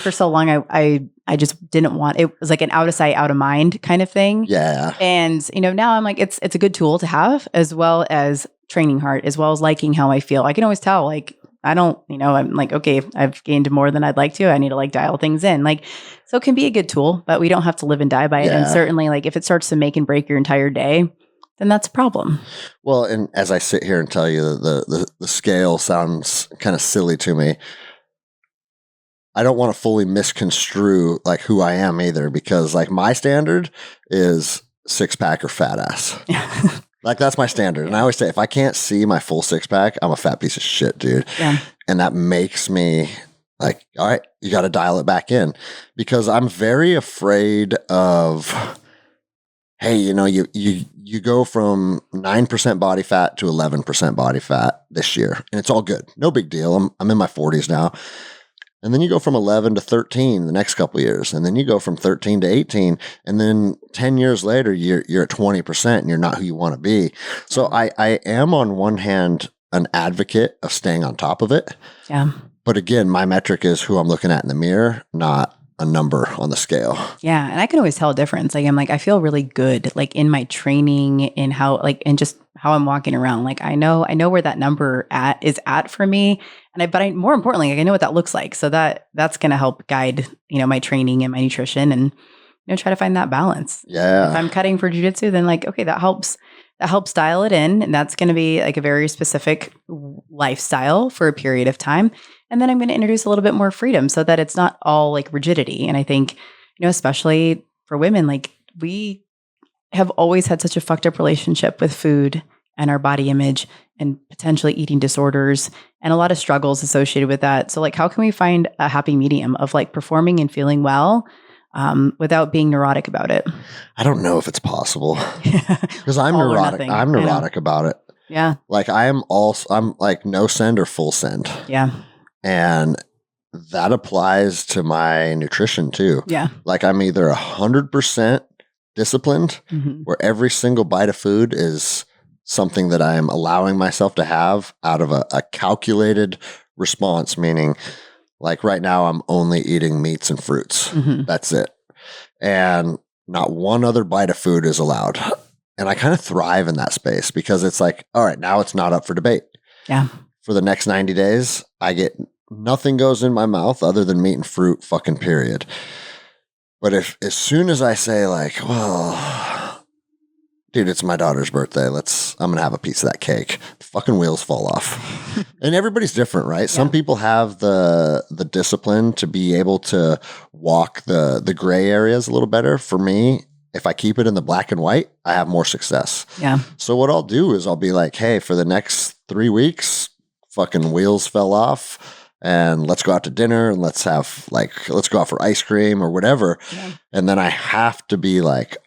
for so long I just didn't want it. Was like an out of sight, out of mind kind of thing. Yeah, and now I'm like it's a good tool to have as well as training hard, as well as liking how I feel. I can always tell like. I don't, I'm like, okay, I've gained more than I'd like to. I need to like dial things in. Like, so it can be a good tool, but we don't have to live and die by it. Yeah. And certainly like if it starts to make and break your entire day, then that's a problem. Well, and as I sit here and tell you the scale sounds kind of silly to me, I don't want to fully misconstrue like who I am either, because like my standard is 6-pack or fat ass. Like, that's my standard. And I always say, if I can't see my full 6-pack, I'm a fat piece of shit, dude. Yeah. And that makes me like, all right, you got to dial it back in, because I'm very afraid of, hey, you go from 9% body fat to 11% body fat this year, and it's all good. No big deal. I'm in my 40s now. And then you go from 11 to 13 the next couple of years. And then you go from 13 to 18. And then 10 years later, you're at 20% and you're not who you want to be. So I am on one hand an advocate of staying on top of it. Yeah. But again, my metric is who I'm looking at in the mirror, not a number on the scale. Yeah. And I can always tell a difference. Like, I'm like, I feel really good, like in my training, in how, like, and just how I'm walking around. Like, I know where that number is at for me. But more importantly, like, I know what that looks like. So that's going to help guide, my training and my nutrition and, try to find that balance. Yeah. If I'm cutting for jujitsu, then like, okay, that helps dial it in. And that's going to be like a very specific lifestyle for a period of time. And then I'm going to introduce a little bit more freedom so that it's not all like rigidity. And I think, especially for women, like we have always had such a fucked up relationship with food and our body image and potentially eating disorders and a lot of struggles associated with that. So like, how can we find a happy medium of like performing and feeling well without being neurotic about it? I don't know if it's possible because I'm All or neurotic. nothing. I'm neurotic about it. Yeah. Like I'm like no send or full send. Yeah. And that applies to my nutrition too. Yeah. Like I'm either 100% disciplined where every single bite of food is something that I am allowing myself to have out of a calculated response, meaning like right now I'm only eating meats and fruits. That's it. And not one other bite of food is allowed. And I kind of thrive in that space because it's like, all right, now it's not up for debate. Yeah. For the next 90 days, I get nothing goes in my mouth other than meat and fruit, fucking period. But as soon as I say like, well, dude, it's my daughter's birthday. I'm going to have a piece of that cake. The fucking wheels fall off. And everybody's different, right? Yeah. Some people have the discipline to be able to walk the gray areas a little better. For me, if I keep it in the black and white, I have more success. Yeah. So what I'll do is I'll be like, hey, for the next 3 weeks, fucking wheels fell off. And let's go out to dinner and let's go out for ice cream or whatever. Yeah. And then I have to be like,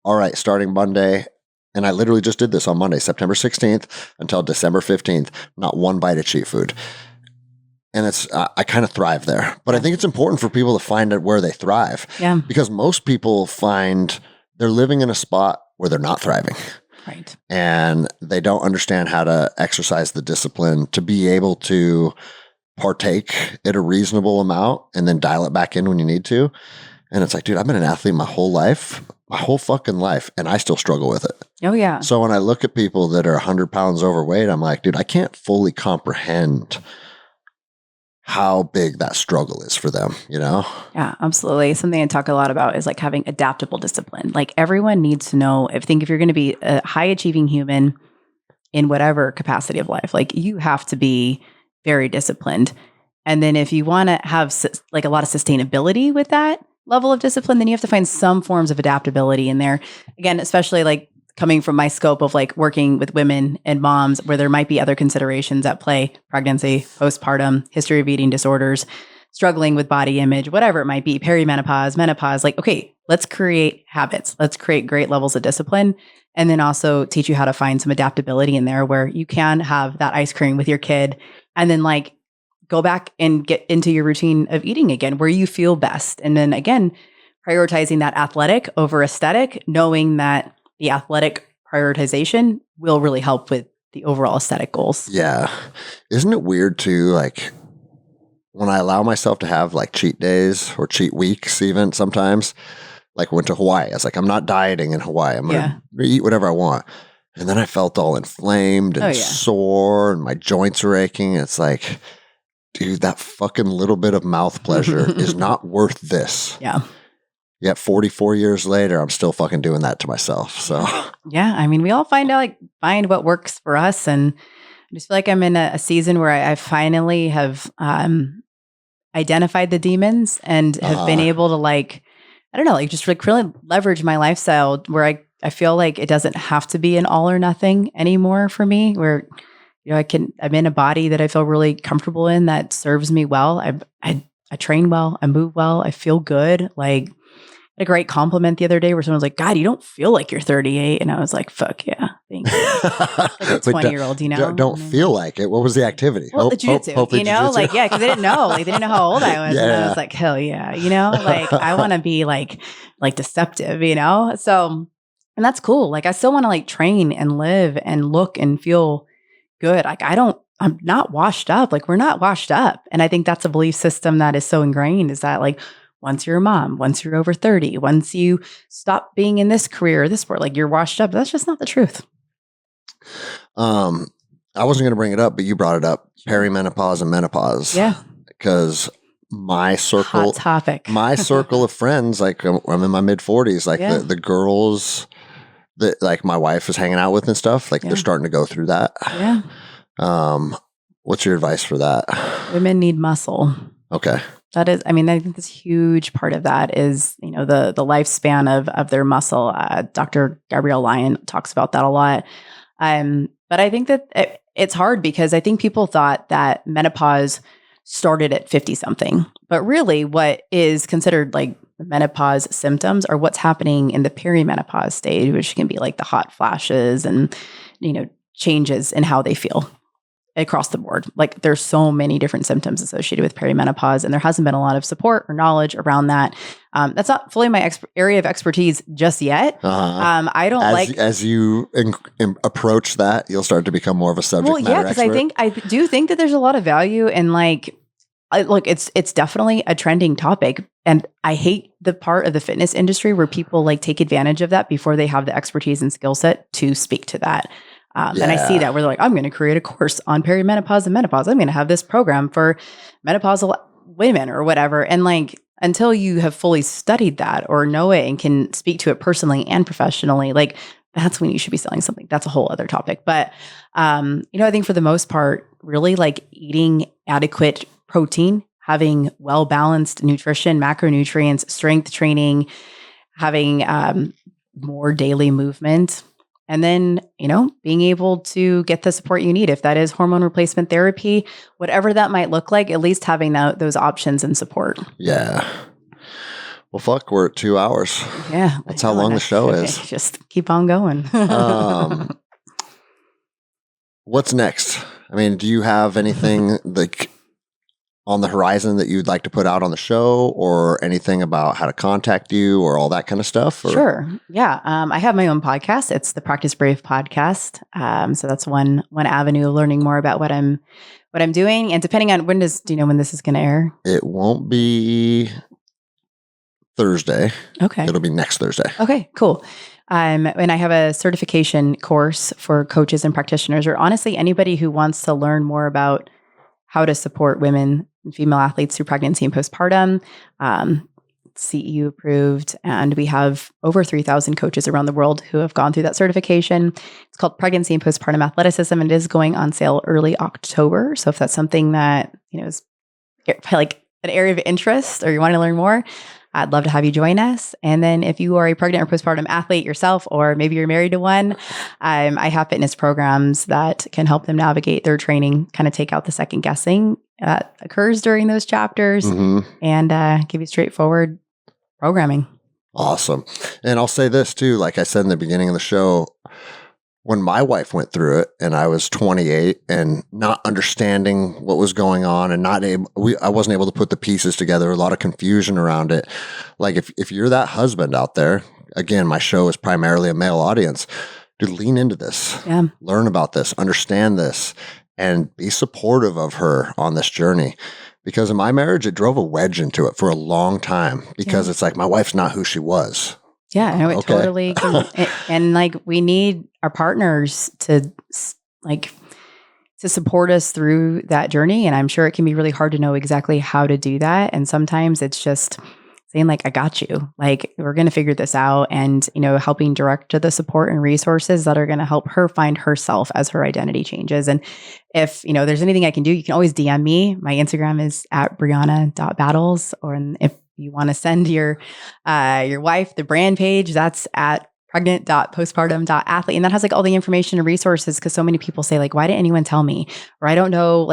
all right, starting Monday. And I literally just did this on Monday, September 16th until December 15th, not one bite of cheat food. And I kind of thrive there. But I think it's important for people to find out where they thrive. Yeah. Because most people find they're living in a spot where they're not thriving. Right. And they don't understand how to exercise the discipline to be able to partake at a reasonable amount and then dial it back in when you need to. And it's like, dude, I've been an athlete my whole fucking life, and I still struggle with it. Oh, yeah. So when I look at people that are 100 pounds overweight, I'm like, dude, I can't fully comprehend how big that struggle is for them, you know? Yeah, absolutely. Something I talk a lot about is like having adaptable discipline. Like everyone needs to know, if you're going to be a high achieving human in whatever capacity of life, like you have to be very disciplined. And then if you want to have like a lot of sustainability with that level of discipline, then you have to find some forms of adaptability in there. Again, especially like coming from my scope of like working with women and moms where there might be other considerations at play, pregnancy, postpartum, history of eating disorders, struggling with body image, whatever it might be, perimenopause, menopause, like, okay, let's create habits. Let's create great levels of discipline. And then also teach you how to find some adaptability in there where you can have that ice cream with your kid and then like go back and get into your routine of eating again where you feel best. And then again, prioritizing that athletic over aesthetic, knowing that the athletic prioritization will really help with the overall aesthetic goals. Yeah. Isn't it weird too, like when I allow myself to have like cheat days or cheat weeks even sometimes, like went to Hawaii. I was like, I'm not dieting in Hawaii. I'm going to eat whatever I want. And then I felt all inflamed and sore and my joints were aching. It's like, dude, that fucking little bit of mouth pleasure is not worth this. Yeah. Yet 44 years later, I'm still fucking doing that to myself. So yeah, I mean, we all find what works for us. And I just feel like I'm in a season where I finally have identified the demons and have been able to like, I don't know, like just like really leverage my lifestyle where I feel like it doesn't have to be an all or nothing anymore for me, where, you know, I'm in a body that I feel really comfortable in that serves me well. I train well, I move well, I feel good. Like a great compliment the other day where someone's like, God, you don't feel like you're 38. And I was like, fuck yeah. Thank you. Like a 20-year-old, you know? Don't feel like it. What was the activity? Well, the jiu-jitsu, you know? Jiu-jitsu. Like, yeah, because they didn't know. Like, they didn't know how old I was. Yeah. And I was like, hell yeah. You know? Like, I want to be like deceptive, you know? So, and that's cool. Like, I still want to like train and live and look and feel good. Like, I'm not washed up. Like, we're not washed up. And I think that's a belief system that is so ingrained, is that like, once you're a mom, once you're over 30, once you stop being in this career or this sport, like you're washed up. That's just not the truth. I wasn't going to bring it up, but you brought it up. Perimenopause and menopause. Yeah. Because my circle, hot topic. My circle of friends, like I'm in my mid 40s, like the girls that like my wife is hanging out with and stuff, like they're starting to go through that. Yeah. What's your advice for that? Women need muscle. Okay. That is, I mean, I think this huge part of that is, the lifespan of their muscle. Dr. Gabrielle Lyon talks about that a lot. But I think that it's hard because I think people thought that menopause started at 50 something, but really what is considered like menopause symptoms are what's happening in the perimenopause stage, which can be like the hot flashes and, changes in how they feel across the board. Like there's so many different symptoms associated with perimenopause, and there hasn't been a lot of support or knowledge around that. That's not fully my area of expertise just yet. I don't as you approach that, you'll start to become more of a subject matter expert. Because I do think that there's a lot of value in look, it's definitely a trending topic, and I hate the part of the fitness industry where people take advantage of that before they have the expertise and skill set to speak to that. And I see that where they're like, I'm going to create a course on perimenopause and menopause. I'm going to have this program for menopausal women or whatever. And until you have fully studied that or know it and can speak to it personally and professionally, that's when you should be selling something. That's a whole other topic. But, I think for the most part, really eating adequate protein, having well-balanced nutrition, macronutrients, strength training, having more daily movement, and then, being able to get the support you need. If that is hormone replacement therapy, whatever that might look like, at least having those options and support. Yeah. Well, fuck, we're at 2 hours. Yeah. That's how long the show is. Just keep on going. What's next? I mean, do you have anything on the horizon that you'd like to put out on the show, or anything about how to contact you or all that kind of stuff? Or? Sure. Yeah. I have my own podcast. It's the Practice Brave podcast. So that's one avenue of learning more about what I'm doing. And depending on do you know when this is going to air? It won't be Thursday. Okay. It'll be next Thursday. Okay, cool. And I have a certification course for coaches and practitioners, or honestly, anybody who wants to learn more about how to support women and female athletes through pregnancy and postpartum. CEU approved, and we have over 3,000 coaches around the world who have gone through that certification. It's called Pregnancy and Postpartum Athleticism, and it is going on sale early October. So if that's something that is an area of interest, or you want to learn more, I'd love to have you join us. And then if you are a pregnant or postpartum athlete yourself, or maybe you're married to one, I have fitness programs that can help them navigate their training, kind of take out the second guessing that occurs during those chapters, and give you straightforward programming. Awesome. And I'll say this too, like I said in the beginning of the show, when my wife went through it and I was 28 and not understanding what was going on and I wasn't able to put the pieces together, a lot of confusion around it. Like if you're that husband out there, again, my show is primarily a male audience, dude, lean into this, learn about this, understand this, and be supportive of her on this journey. Because in my marriage, it drove a wedge into it for a long time because it's like, my wife's not who she was. Yeah, no, it totally can. And we need our partners to support us through that journey. And I'm sure it can be really hard to know exactly how to do that. And sometimes it's just saying I got you, we're going to figure this out, and, helping direct to the support and resources that are going to help her find herself as her identity changes. And if, there's anything I can do, you can always DM me. My Instagram is at Brianna.Battles, or if you want to send your wife the brand page, that's at pregnant.postpartum.athlete. And that has all the information and resources, because so many people say why didn't anyone tell me? Or I don't know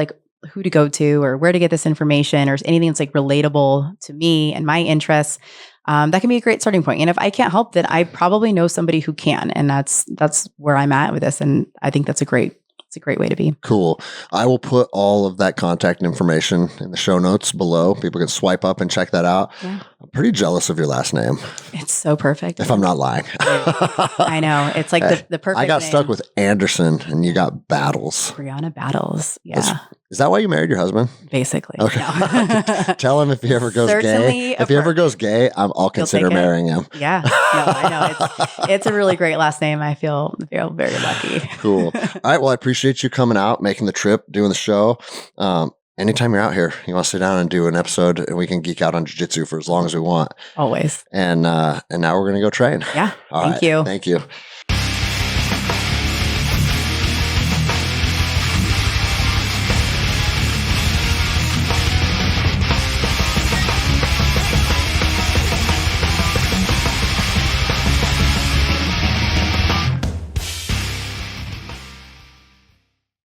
who to go to or where to get this information, or anything that's relatable to me and my interests. That can be a great starting point. And if I can't help, then I probably know somebody who can. And that's where I'm at with this. And I think that's a great way to be. Cool. I will put all of that contact information in the show notes below. People can swipe up and check that out. Yeah. I'm pretty jealous of your last name. It's so perfect. If I'm not lying. I know. It's the perfect I got name. stuck with Anderson and you got Battles. Brianna Battles. Yeah. Is that why you married your husband? Basically. Okay. No. Tell him if he ever goes gay. If he ever goes gay, I'll consider marrying him. Yeah. No, I know. It's a really great last name. I feel very lucky. Cool. All right. Well, I appreciate you coming out, making the trip, doing the show. Anytime you're out here, you want to sit down and do an episode, and we can geek out on jiu-jitsu for as long as we want. Always. And now we're going to go train. Yeah. Thank you. Thank you.